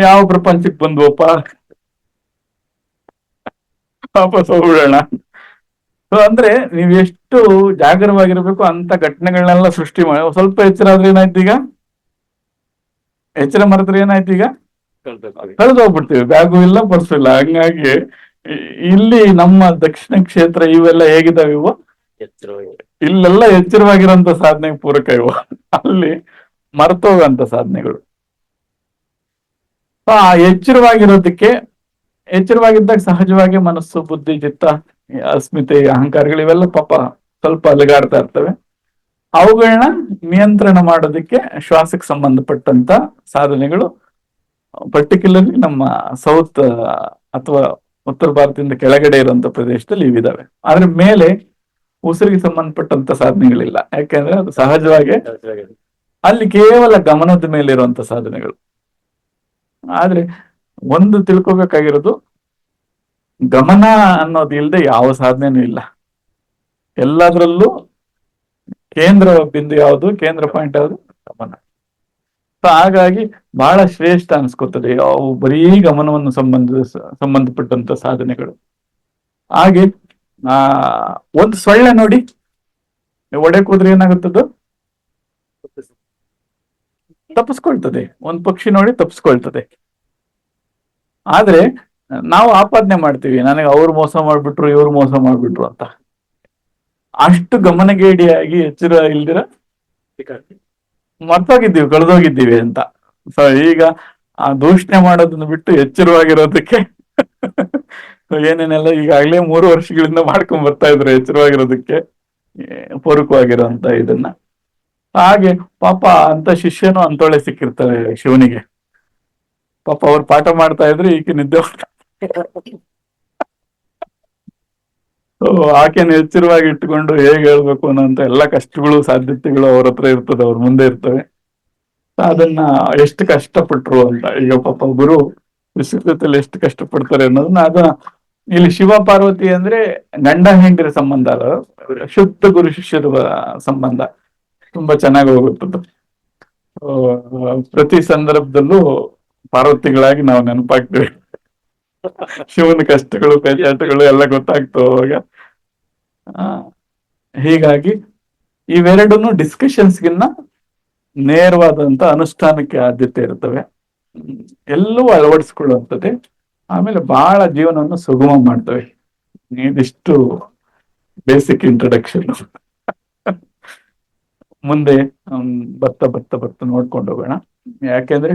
ಯಾವ ಪ್ರಪಂಚಕ್ಕೆ ಬಂದ್ವಪ್ಪ, ವಾಪಸ್ ಹೋಗ್ಬಿಡೋಣ. ಸೊ ಅಂದ್ರೆ ನೀವ್ ಎಷ್ಟು ಜಾಗರವಾಗಿರ್ಬೇಕು ಅಂತ ಘಟನೆಗಳನ್ನೆಲ್ಲ ಸೃಷ್ಟಿ ಮಾಡಿ. ಸ್ವಲ್ಪ ಎಚ್ಚರ ಆದ್ರೆ ಏನಾಯ್ತು, ಈಗ ಎಚ್ಚರ ಮರೆದ್ರೆ ಏನಾಯ್ತು, ಈಗ ಕಳೆದು ಹೋಗ್ಬಿಡ್ತೀವಿ, ಬ್ಯಾಗು ಇಲ್ಲ, ಪರ್ಸು ಇಲ್ಲ. ಹಂಗಾಗಿ ಇಲ್ಲಿ ನಮ್ಮ ದಕ್ಷಿಣ ಕ್ಷೇತ್ರ ಇವೆಲ್ಲ ಹೇಗಿದಾವೆ, ಇವು ಇಲ್ಲೆಲ್ಲ ಎಚ್ಚರವಾಗಿರೋಂಥ ಸಾಧನೆಗೆ ಪೂರಕ ಇವು, ಅಲ್ಲಿ ಮರ್ತೋಗಂತ ಸಾಧನೆಗಳು. ಆ ಎಚ್ಚರವಾಗಿದ್ದಾಗ ಸಹಜವಾಗಿ ಮನಸ್ಸು, ಬುದ್ಧಿ, ಚಿತ್ತ, ಅಸ್ಮಿತೆ, ಅಹಂಕಾರಗಳು ಇವೆಲ್ಲ ಪಾಪ ಸ್ವಲ್ಪ ಅಲುಗಾಡ್ತಾ ಇರ್ತವೆ. ಅವುಗಳನ್ನ ನಿಯಂತ್ರಣ ಮಾಡೋದಕ್ಕೆ ಶ್ವಾಸಕ್ಕೆ ಸಂಬಂಧಪಟ್ಟಂತ ಸಾಧನೆಗಳು ಪರ್ಟಿಕ್ಯುಲರ್ಲಿ ನಮ್ಮ ಸೌತ್ ಅಥವಾ ಉತ್ತರ ಭಾರತದಿಂದ ಕೆಳಗಡೆ ಇರುವಂತ ಪ್ರದೇಶದಲ್ಲಿ ಇವಿದಾವೆ. ಆದ್ರೆ ಮೇಲೆ ಉಸಿರಿಗೆ ಸಂಬಂಧಪಟ್ಟಂತ ಸಾಧನೆಗಳಿಲ್ಲ, ಯಾಕೆಂದ್ರೆ ಅದು ಸಹಜವಾಗಿ ಅಲ್ಲಿ ಕೇವಲ ಗಮನದ ಮೇಲೆ ಇರುವಂತ ಸಾಧನೆಗಳು. ಆದ್ರೆ ಒಂದು ತಿಳ್ಕೊಬೇಕಾಗಿರೋದು, ಗಮನ ಅನ್ನೋದು ಇಲ್ಲದೆ ಯಾವ ಸಾಧನೆನೂ ಇಲ್ಲ. ಎಲ್ಲದರಲ್ಲೂ ಕೇಂದ್ರ ಬಿಂದು ಯಾವುದು, ಕೇಂದ್ರ ಪಾಯಿಂಟ್ ಯಾವುದು, ಗಮನ. ಹಾಗಾಗಿ ಬಹಳ ಶ್ರೇಷ್ಠ ಅನ್ಸ್ಕೊತದೆ ಅವು ಬರೀ ಗಮನವನ್ನು ಸಂಬಂಧಪಟ್ಟಂತ ಸಾಧನೆಗಳು. ಹಾಗೆ ಒಂದು ಸೊಳ್ಳೆ ನೋಡಿ, ಒಡೆಕ್ ಹೋದ್ರೆ ಏನಾಗುತ್ತದು, ತಪ್ಪಿಸ್ಕೊಳ್ತದೆ. ಒಂದು ಪಕ್ಷಿ ನೋಡಿ ತಪ್ಪಿಸ್ಕೊಳ್ತದೆ. ಆದ್ರೆ ನಾವು ಆಪಾದನೆ ಮಾಡ್ತೀವಿ, ನನಗೆ ಅವ್ರು ಮೋಸ ಮಾಡ್ಬಿಟ್ರು, ಇವ್ರು ಮೋಸ ಮಾಡ್ಬಿಟ್ರು ಅಂತ. ಅಷ್ಟು ಗಮನಗೇಡಿಯಾಗಿ ಎಚ್ಚರ ಇಲ್ದಿರ ಮರ್ತೋಗಿದ್ದೀವಿ, ಕಳೆದೋಗಿದ್ದೀವಿ ಅಂತ. ಸೊ ಈಗ ಆ ದೂಷಣೆ ಮಾಡೋದನ್ನ ಬಿಟ್ಟು ಎಚ್ಚರವಾಗಿರೋದಕ್ಕೆ ಏನೇನೆಲ್ಲ ಈಗಾಗಲೇ 3 ವರ್ಷಗಳಿಂದ ಮಾಡ್ಕೊಂಡ್ ಬರ್ತಾ ಇದ್ರು, ಎಚ್ಚರವಾಗಿರೋದಕ್ಕೆ ಪೂರಕವಾಗಿರೋಂತ ಇದನ್ನ. ಹಾಗೆ ಪಾಪ ಅಂತ ಶಿಷ್ಯನು ಅಂತೊಳೆ ಸಿಕ್ಕಿರ್ತಾರೆ ಶಿವನಿಗೆ. ಪಾಪ ಅವ್ರು ಪಾಠ ಮಾಡ್ತಾ ಇದ್ರೆ ಈಕೆ ನಿದ್ದೆ ಆಕೆನ ಎಚ್ಚರವಾಗಿ ಇಟ್ಟುಕೊಂಡು ಹೇಗೆ ಹೇಳ್ಬೇಕು ಅನ್ನೋಂತ ಎಲ್ಲ ಕಷ್ಟಗಳು, ಸಾಧ್ಯತೆಗಳು ಅವ್ರ ಹತ್ರ ಇರ್ತದೆ, ಅವ್ರ ಮುಂದೆ ಇರ್ತವೆ. ಅದನ್ನ ಎಷ್ಟು ಕಷ್ಟಪಟ್ರು ಅಂತ. ಈಗ ಪಾಪ ಗುರು ವಿಶ್ವದಲ್ಲಿ ಎಷ್ಟು ಕಷ್ಟಪಡ್ತಾರೆ ಅನ್ನೋದನ್ನ ಇಲ್ಲಿ ಶಿವ ಪಾರ್ವತಿ ಅಂದ್ರೆ ಗಂಡ ಹೆಂಡಿರ ಸಂಬಂಧ ಅಲ್ಲ, ಶುದ್ಧ ಗುರು ಶಿಷ್ಯರ ಸಂಬಂಧ ತುಂಬಾ ಚೆನ್ನಾಗಿ ಹೋಗುತ್ತದೆ. ಪ್ರತಿ ಸಂದರ್ಭದಲ್ಲೂ ಪಾರ್ವತಿಗಳಾಗಿ ನಾವು ನೆನಪಾಗ್ತೇವೆ. ಶಿವನ ಕಷ್ಟಗಳು, ಪೇಚಾಟಗಳು ಎಲ್ಲ ಗೊತ್ತಾಗ್ತವೆ ಅವಾಗ. ಹೀಗಾಗಿ ಇವೆರಡನ್ನು ಡಿಸ್ಕಷನ್ಸ್ಗಿನ್ನ ನೇರವಾದಂತ ಅನುಷ್ಠಾನಕ್ಕೆ ಆದ್ಯತೆ ಇರ್ತವೆ. ಎಲ್ಲವೂ ಅಳವಡಿಸ್ಕೊಳ್ಳುವಂಥದ್ದೇ. ಆಮೇಲೆ ಬಹಳ ಜೀವನವನ್ನು ಸುಗಮ ಮಾಡ್ತವೆ. ಇದಿಷ್ಟು ಬೇಸಿಕ್ ಇಂಟ್ರಡಕ್ಷನ್. ಮುಂದೆ ಬರ್ತಾ ನೋಡ್ಕೊಂಡು ಹೋಗೋಣ. ಯಾಕೆಂದ್ರೆ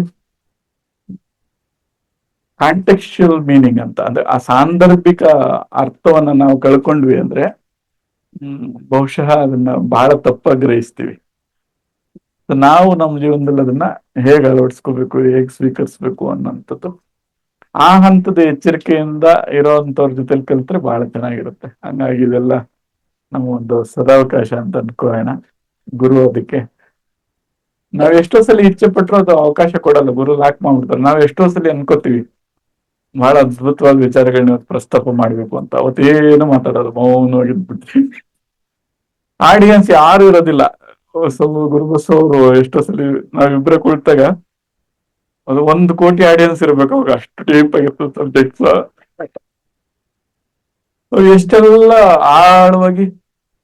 ಕಾಂಟೆಕ್ಚುಯಲ್ ಮೀನಿಂಗ್ ಅಂತ, ಅಂದ್ರೆ ಆ ಸಾಂದರ್ಭಿಕ ಅರ್ಥವನ್ನ ನಾವು ಕಳ್ಕೊಂಡ್ವಿ ಅಂದ್ರೆ ಬಹುಶಃ ಅದನ್ನ ಬಹಳ ತಪ್ಪಾಗಿ ಗ್ರಹಿಸ್ತೀವಿ. ನಾವು ನಮ್ಮ ಜೀವನದಲ್ಲಿ ಅದನ್ನ ಹೇಗೆ ಅಳವಡಿಸ್ಕೋಬೇಕು, ಹೇಗೆ ಸ್ವೀಕರಿಸ್ಬೇಕು ಅನ್ನೋಂಥದ್ದು ಆ ಹಂತದ ಎಚ್ಚರಿಕೆಯಿಂದ ಇರೋಂಥವ್ರ ಜೊತೆಲಿ ಕಲಿತ್ರೆ ಬಹಳ ಚೆನ್ನಾಗಿರುತ್ತೆ. ಹಂಗಾಗಿ ಇದೆಲ್ಲ ನಮ್ಮ ಒಂದು ಸದಾವಕಾಶ ಅಂತ ಅನ್ಕೋಣ. ಗುರು ಅದಕ್ಕೆ ನಾವ್ ಎಷ್ಟೋ ಸಲ ಇಚ್ಛೆ ಪಟ್ರು ಅದು ಅವಕಾಶ ಕೊಡಲ್ಲ, ಗುರು ಲಾಕ್ ಮಾಡ್ಬಿಡ್ತಾರೆ. ನಾವ್ ಎಷ್ಟೋ ಸಲ ಅನ್ಕೋತೀವಿ ಬಹಳ ಅದ್ಭುತವಾದ ವಿಚಾರಗಳನ್ನ ಇವತ್ತು ಪ್ರಸ್ತಾಪ ಮಾಡ್ಬೇಕು ಅಂತ, ಅವತ್ತೇನು ಮಾತಾಡೋದು, ಮೌನವಾಗಿದ್ಬಿಡ್ತೀವಿ. ಆಡಿಯನ್ಸ್ ಯಾರು ಇರೋದಿಲ್ಲ. ಗುರುಬಸ್ ಅವರು ಎಷ್ಟೋ ಸಲ ನಾವಿಬ್ರೆ ಕುಳಿತಾಗ ಅದು 1 ಕೋಟಿ ಆಡಿಯನ್ಸ್ ಇರ್ಬೇಕು ಅವಾಗ, ಅಷ್ಟು ಟೀಪ್ ಆಗಿರ್ತದೆ ಸಬ್ಜೆಕ್ಟ್ಸ್. ಎಷ್ಟೆಲ್ಲ ಆಳವಾಗಿ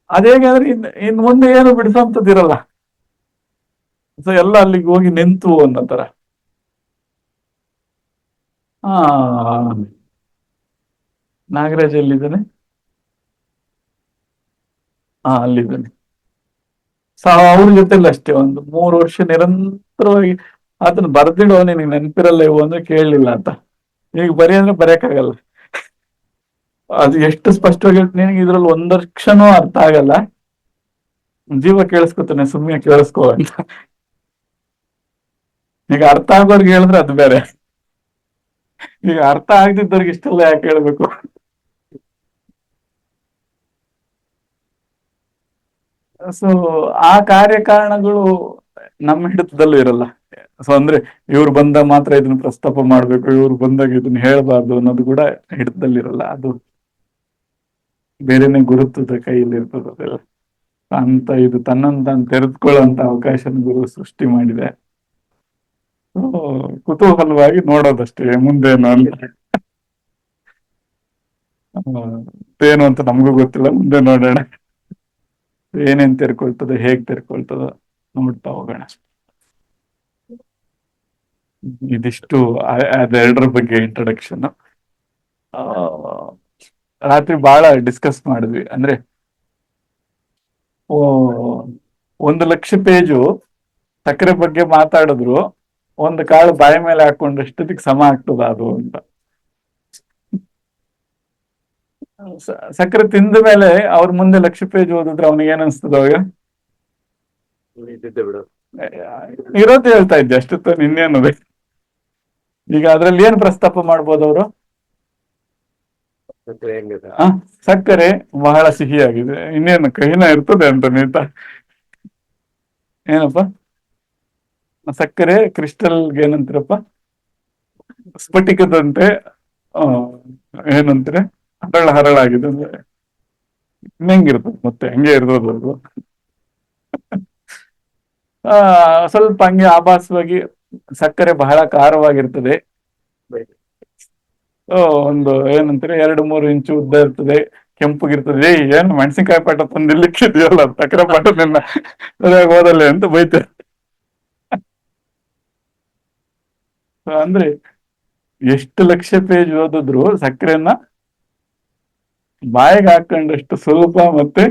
ಅದೇಗೆ ಅಂದ್ರೆ ಇನ್ ಮುಂದೆ ಏನು ಬಿಡಿಸೋಂಥದ್ದಿರಲ್ಲ. ಸೊ ಎಲ್ಲ ಅಲ್ಲಿಗೆ ಹೋಗಿ ನಿಂತು ಅನ್ನೋ ತರ. ನಾಗರಾಜ್ ಎಲ್ಲಿದ್ದಾನೆ? ಅಲ್ಲಿದ್ದಾನೆ. ಸೊ ಅವ್ರ ಜೊತೆಲ್ಲ ಅಷ್ಟೇ ಒಂದು 3 ವರ್ಷ ನಿರಂತರವಾಗಿ ಅದನ್ನ ಬರ್ದಿಡೋ, ನಿನಗೆ ನೆನಪಿರಲ್ಲ ಇವು ಅಂದ್ರೆ ಕೇಳಲಿಲ್ಲ ಅಂತ. ಈಗ ಬರೀ ಅಂದ್ರೆ ಬರೆಯಕ್ಕಾಗಲ್ಲ. ಅದು ಎಷ್ಟು ಸ್ಪಷ್ಟವಾಗಿ ನಿನಗೆ ಇದ್ರಲ್ಲಿ 1 ಅಕ್ಷರನೂ ಅರ್ಥ ಆಗಲ್ಲ, ಜೀವ ಕೇಳಿಸ್ಕೊತಾನೆ, ಸುಮ್ಮನೆ ಕೇಳಿಸ್ಕೋ ಅಂತ. ಈಗ ಅರ್ಥ ಆಗೋರ್ಗೆ ಹೇಳಿದ್ರೆ ಅದು ಬೇರೆ, ಈಗ ಅರ್ಥ ಆಗದಿದ್ದವ್ರಿಗೆ ಇಷ್ಟೆಲ್ಲ ಯಾಕೆ ಹೇಳ್ಬೇಕು? ಸೊ ಆ ಕಾರ್ಯಕಾರಣಗಳು ನಮ್ಮ ಹಿಡಿತದಲ್ಲೂ ಇರಲ್ಲ. ಸೊ ಅಂದ್ರೆ ಇವ್ರು ಬಂದಾಗ ಮಾತ್ರ ಇದನ್ನ ಪ್ರಸ್ತಾಪ ಮಾಡ್ಬೇಕು, ಇವ್ರು ಬಂದಾಗ ಇದನ್ನ ಹೇಳ್ಬಾರ್ದು ಅನ್ನೋದು ಕೂಡ ಹಿಡಿತದಲ್ಲಿರಲ್ಲ. ಅದು ಬೇರೆನೆ ಗುರುತದ ಕೈಯಲ್ಲಿ ಇರ್ತದೆ ಅದೆಲ್ಲ ಅಂತ. ಇದು ತನ್ನನ್ನು ತಾನು ತೆರೆದುಕೊಳ್ಳುವಂತ ಅವಕಾಶ ಗುರು ಸೃಷ್ಟಿ ಮಾಡಿದೆ. ಕುತೂಹಲವಾಗಿ ನೋಡೋದಷ್ಟೇ, ಮುಂದೇನು ಅಂತ. ಏನು ಅಂತ ನಮಗೂ ಗೊತ್ತಿಲ್ಲ, ಮುಂದೆ ನೋಡೋಣ ಏನೇನ್ ತೆರ್ಕೊಳ್ತದೆ, ಹೇಗ್ ತೆರ್ಕೊಳ್ತದ ನೋಡ್ತಾ ಹೋಗೋಣ. ಇದಿಷ್ಟು ಅದೆರಡರ ಬಗ್ಗೆ ಇಂಟ್ರೊಡಕ್ಷನ್. ರಾತ್ರಿ ಬಹಳ ಡಿಸ್ಕಸ್ ಮಾಡಿದ್ವಿ. ಅಂದ್ರೆ 1 ಲಕ್ಷ ಪೇಜು ಸಕ್ಕರೆ ಬಗ್ಗೆ ಮಾತಾಡಿದ್ರು 1 ಕಾಳು ಬಾಯಿ ಮೇಲೆ ಹಾಕೊಂಡಷ್ಟೊತ್ತಿಗೆ ಸಮ ಆಗ್ತದ ಅದು ಅಂತ. ಸಕ್ಕರೆ ತಿಂದ ಮೇಲೆ ಅವ್ರ ಮುಂದೆ 1,00,000 ಪೇಜ್ ಓದಿದ್ರೆ ಅವನಿಗೆ ಏನ್ ಅನ್ಸ್ತದ ಅವಾಗ? ಬಿಡು, ಇರೋದು ಹೇಳ್ತಾ ಇದ್ದೆ ಅಷ್ಟು, ನಿನ್ನೇನದೆ. ಈಗ ಅದ್ರಲ್ಲಿ ಏನ್ ಪ್ರಸ್ತಾಪ ಮಾಡ್ಬೋದು ಅವರು? ಸಕ್ಕರೆ ಬಹಳ ಸಿಹಿಯಾಗಿದೆ, ಇನ್ನೇನು ಕಹಿನ ಇರ್ತದೆ ಅಂತ ನೀತ. ಏನಪ್ಪ ಸಕ್ಕರೆ ಕ್ರಿಸ್ಟಲ್ಗೆ ಏನಂತೀರಪ್ಪ? ಸ್ಫಟಿಕದಂತೆ ಏನಂತೀರ? ಹರಳಾಗಿದೆ ಅಂದ್ರೆ ಹೆಂಗಿರ್ತದೆ, ಮತ್ತೆ ಹಂಗೆ ಇರ್ತದೆ ಅದು. ಸ್ವಲ್ಪ ಹಂಗೆ ಆಭಾಸವಾಗಿ ಸಕ್ಕರೆ ಬಹಳ ಖಾರವಾಗಿರ್ತದೆ. ಒಂದು ಏನಂತಾರೆ 2-3 ಇಂಚು ಉದ್ದ ಇರ್ತದೆ, ಕೆಂಪಗಿರ್ತದೆ. ಏನು ಮೆಣಸಿನ್ಕಾಯಿ ಪಾಠ ತಂದಿರ್ಲಿಕ್ಕಿದೆಯಲ್ಲ, ಸಕ್ಕರೆ ಪಾಠ ನಿನ್ನ ಸರಿಯಾಗಿ ಓದಲ್ಲೇ ಅಂತ ಬೈತಾರೆ. ಅಂದ್ರೆ ಎಷ್ಟು 1,00,000 ಪೇಜ್ ಓದಿದ್ರು ಸಕ್ಕರೆನ ಬಾಯಿಗೆ ಹಾಕೊಂಡಷ್ಟು ಸುಲಭ ಮತ್ತೆ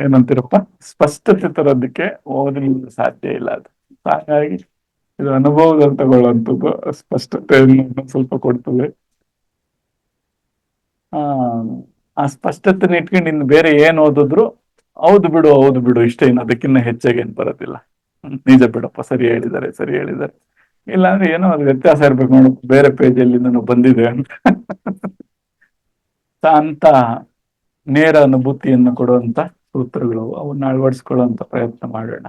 ಏನಂತೀರಪ್ಪ ಸ್ಪಷ್ಟತೆ ತರೋದಕ್ಕೆ ಓದಲಿಕ್ಕೆ ಸಾಧ್ಯ ಇಲ್ಲ. ಅದು ಹಾಗಾಗಿ ಇದು ಅನುಭವದಲ್ಲಿ ತಗೊಳ್ಳುವಂಥದ್ದು, ಸ್ಪಷ್ಟತೆಯನ್ನು ಸ್ವಲ್ಪ ಕೊಡ್ತದೆ. ಆ ಸ್ಪಷ್ಟತೆನ ಇಟ್ಕೊಂಡು ಇನ್ನು ಬೇರೆ ಏನ್ ಓದಿದ್ರು ಹೌದು ಬಿಡು ಇಷ್ಟೇ, ಇನ್ನು ಅದಕ್ಕಿಂತ ಹೆಚ್ಚಾಗಿ ಏನ್ ಬರೋದಿಲ್ಲ. ನಿಜ ಬಿಡಪ್ಪ, ಸರಿ ಹೇಳಿದ್ದಾರೆ. ಇಲ್ಲಾಂದ್ರೆ ಏನೋ ಅದು ವ್ಯತ್ಯಾಸ ಇರ್ಬೇಕು ನೋಡು, ಬೇರೆ ಪೇಜಲ್ಲಿ ನಾನು ಬಂದಿದೆ ಅಂತ ನೇರ ಅನುಭೂತಿಯನ್ನು ಕೊಡುವಂತ ಸೂತ್ರಗಳು, ಅವನ್ನ ಅಳವಡಿಸ್ಕೊಳ್ಳುವಂತ ಪ್ರಯತ್ನ ಮಾಡೋಣ.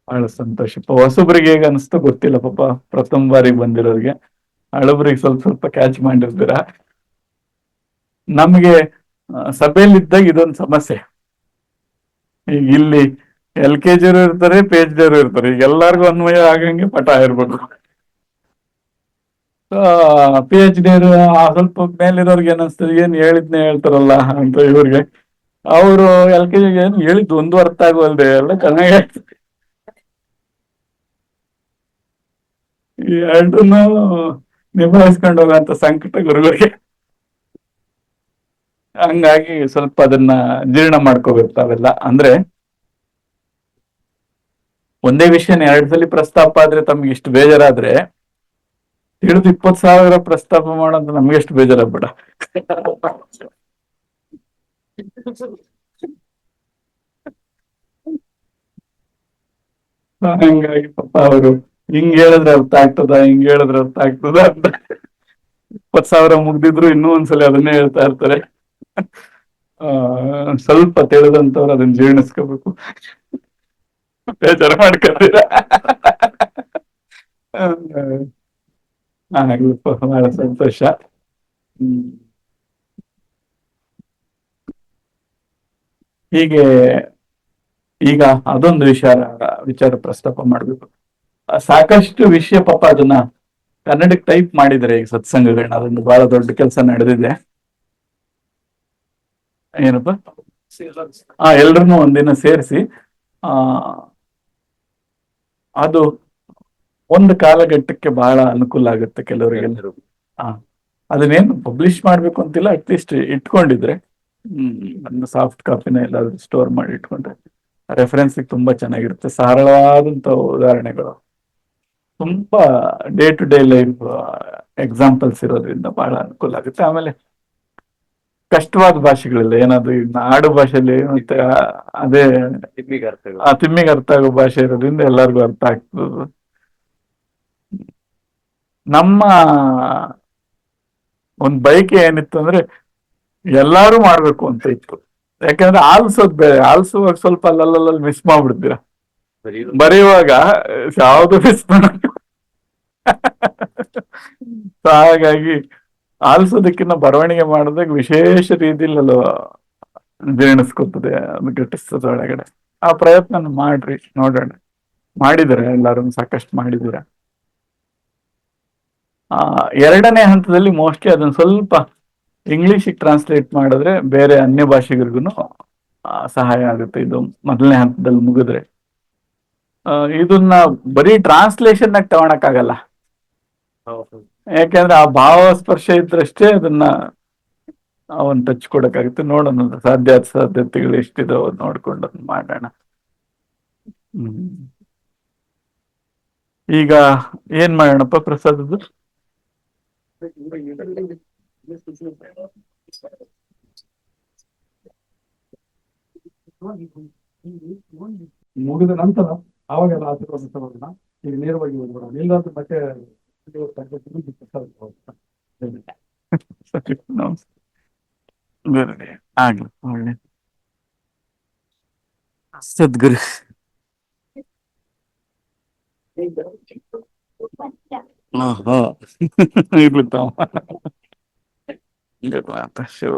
ಬಹಳ ಸಂತೋಷ. ಹೊಸಬ್ರಿಗೆ ಹೇಗೆ ಅನಿಸ್ತಾ ಗೊತ್ತಿಲ್ಲ ಪಾಪ, ಪ್ರಥಮ ಬಾರಿಗೆ ಬಂದಿರೋರಿಗೆ. ಹಳಬ್ರಿಗೆ ಸ್ವಲ್ಪ ಕ್ಯಾಚ್ ಮಾಡಿರ್ತೀರ. ನಮ್ಗೆ ಸಭೆಯಲ್ಲಿದ್ದಾಗ ಇದೊಂದು ಸಮಸ್ಯೆ. ಈಗ ಇಲ್ಲಿ LKG ಇರ್ತಾರೆ, PhD ಇರ್ತಾರೆ, ಈಗ ಎಲ್ಲಾರ್ಗು ಅನ್ವಯ ಆಗಂಗೆ ಪಾಠ ಇರ್ಬೇಕು. PhD ಸ್ವಲ್ಪ ಮೇಲಿರೋರ್ಗೆ ಏನಿಸ್ತದೆ, ಏನ್ ಹೇಳಿದ್ನೇ ಹೇಳ್ತಾರಲ್ಲ ಅಂತ ಇವ್ರಿಗೆ. ಅವರು LKG ಏನ್ ಹೇಳಿದ್ದು ಒಂದು ಅರ್ಥ ಆಗುವಲ್ದೆ ಎಲ್ಲ ಚೆನ್ನಾಗಿ ಆಗ್ತದೆ. ಈ ಎರಡನ್ನೂ ನಿಭಾಯಿಸ್ಕೊಂಡು ಹೋಗುವಂತ ಸಂಕಟ ಗುರುಗಳಿಗೆ. ಹಂಗಾಗಿ ಸ್ವಲ್ಪ ಅದನ್ನ ಜೀರ್ಣ ಮಾಡ್ಕೋಬೇಕು ತಾವೆಲ್ಲ. ಅಂದ್ರೆ ಒಂದೇ ವಿಷಯನ 2 ಸಲ ಪ್ರಸ್ತಾಪ ಆದ್ರೆ ತಮ್ಗೆ ಇಷ್ಟು ಬೇಜಾರಾದ್ರೆ, ತಿಳಿದು 20,000 ಪ್ರಸ್ತಾಪ ಮಾಡೋಂತ ನಮ್ಗೆ ಎಷ್ಟು ಬೇಜಾರಾಗ್ಬೇಡ. ಹಂಗಾಗಿ ಪಾಪ ಅವರು ಹಿಂಗ್ ಹೇಳಿದ್ರೆ ಅರ್ಥ ಆಗ್ತದ ಅಂತ 20,000 ಮುಗ್ದಿದ್ರು ಇನ್ನೂ ಒಂದ್ಸಲ ಅದನ್ನೇ ಹೇಳ್ತಾ ಇರ್ತಾರೆ. ಸ್ವಲ್ಪ ತಿಳಿದಂತವ್ರು ಅದನ್ನ ಜೀರ್ಣಿಸ್ಕೋಬೇಕು. ಬೇಜಾರು ಮಾಡ್ಕೊತೀರ. ಆಗ್ಲಪ್ಪ, ಬಹಳ ಸಂತೋಷ. ಹೀಗೆ ಈಗ ಅದೊಂದು ವಿಚಾರ ಪ್ರಸ್ತಾಪ ಮಾಡ್ಬೇಕು. ಸಾಕಷ್ಟು ವಿಷಯ ಪಾಪ ಅದನ್ನ ಕನ್ನಡಕ್ಕೆ ಟೈಪ್ ಮಾಡಿದರೆ ಈಗ ಸತ್ಸಂಗಗಳನ್ನ, ಅದೊಂದು ಬಹಳ ದೊಡ್ಡ ಕೆಲಸ ನಡೆದಿದೆ. ಏನಪ್ಪ, ಎಲ್ರನ್ನೂ ಒಂದಿನ ಸೇರಿಸಿ ಅದು ಒಂದು ಕಾಲಘಟ್ಟಕ್ಕೆ ಬಹಳ ಅನುಕೂಲ ಆಗುತ್ತೆ ಕೆಲವರಿಗೆ. ಅದನ್ನೇನು ಪಬ್ಲಿಷ್ ಮಾಡ್ಬೇಕು ಅಂತಿಲ್ಲ, ಅಟ್ಲೀಸ್ಟ್ ಇಟ್ಕೊಂಡಿದ್ರೆ ಒಂದು ಸಾಫ್ಟ್ ಕಾಪಿನ ಎಲ್ಲಾದ್ರೂ ಸ್ಟೋರ್ ಮಾಡಿ ಇಟ್ಕೊಂಡ್ರೆ ರೆಫರೆನ್ಸಿಗೆ ತುಂಬಾ ಚೆನ್ನಾಗಿರುತ್ತೆ. ಸರಳವಾದಂತ ಉದಾಹರಣೆಗಳು, ತುಂಬಾ day to day life examples ಇರೋದ್ರಿಂದ ಬಹಳ ಅನುಕೂಲ ಆಗುತ್ತೆ. ಆಮೇಲೆ ಕಷ್ಟವಾದ ಭಾಷೆಗಳಿಲ್ಲ, ಏನಾದ್ರು ಈಗ ಆಡು ಭಾಷೆಯಲ್ಲಿ ಮತ್ತೆ ಅದೇ ತಿಮ್ಮಿಗೆ ಅರ್ಥ ಆಗೋ ಭಾಷೆ ಇರೋದ್ರಿಂದ ಎಲ್ಲರಿಗೂ ಅರ್ಥ ಆಗ್ತದೆ. ನಮ್ಮ ಒಂದ್ ಬಯಕೆ ಏನಿತ್ತು ಅಂದ್ರೆ ಎಲ್ಲಾರು ಮಾಡ್ಬೇಕು ಅಂತ ಇತ್ತು. ಯಾಕಂದ್ರೆ ಆಲ್ಸೋದ್ ಬೇರೆ, ಆಲ್ಸುವಾಗ ಸ್ವಲ್ಪ ಅಲ್ಲಲ್ಲಿ ಮಿಸ್ ಮಾಡ್ಬಿಡ್ತೀರ, ಬರೆಯುವಾಗ ಯಾವ್ದು ಮಿಸ್ ಮಾಡ. ಹಾಗಾಗಿ ಆಲ್ಸೋದಕ್ಕಿಂತ ಬರವಣಿಗೆ ಮಾಡೋದಾಗ ವಿಶೇಷ ರೀತಿಯಲ್ಲಿ ಜೀರ್ಣಿಸ್ಕೊತದೆ, ಅದು ಘಟಿಸ್ತದೆ ಒಳಗಡೆ. ಆ ಪ್ರಯತ್ನ ಮಾಡ್ರಿ, ನೋಡೋಣ. ಮಾಡಿದರೆ ಎಲ್ಲರೂ ಸಾಕಷ್ಟು ಮಾಡಿದ್ದೀರ. ಎರಡನೇ ಹಂತದಲ್ಲಿ ಮೋಸ್ಟ್ಲಿ ಅದನ್ನ ಸ್ವಲ್ಪ ಇಂಗ್ಲಿಷಿಗೆ ಟ್ರಾನ್ಸ್ಲೇಟ್ ಮಾಡಿದ್ರೆ ಬೇರೆ ಅನ್ಯ ಭಾಷೆಗಳಿಗೂ ಸಹಾಯ ಆಗುತ್ತೆ. ಇದು ಮೊದಲನೇ ಹಂತದಲ್ಲಿ ಮುಗಿದ್ರೆ ಇದನ್ನ ಬರೀ ಟ್ರಾನ್ಸ್ಲೇಷನ್ ಆಗಿ ತಗೊಳಕ್ಕಾಗಲ್ಲ. ಯಾಕೆಂದ್ರೆ ಆ ಭಾವ ಸ್ಪರ್ಶ ಇದ್ರಷ್ಟೇ ಅದನ್ನ ಅವನ್ ಟಚ್ ಕೊಡಕ್ಕಾಗುತ್ತೆ. ನೋಡೋಣ, ಸಾಧ್ಯತೆಗಳು ಎಷ್ಟಿದಾವ ನೋಡ್ಕೊಂಡು ಅದನ್ನ ಮಾಡೋಣ. ಈಗ ಏನ್ ಮಾಡೋಣಪ್ಪ ಪ್ರಸಾದದ್ದು? ಮುಗಿದ ನಂತರ ಅವಾಗೆಲ್ಲ ಆಶೀರ್ವಾದ ತಗೋಣ. ಈಗ ನೇರವಾಗಿ ಹೋಗ್ಬಿಡೋಣ, ಇಲ್ಲಾಂದ್ರೆ ಮತ್ತೆ ಆಗ್ಲಿ, ಒಳ್ಳೆ ಸದ್ಗುರು. ಇರ್ಲಿ ತಾವ ಶಿವ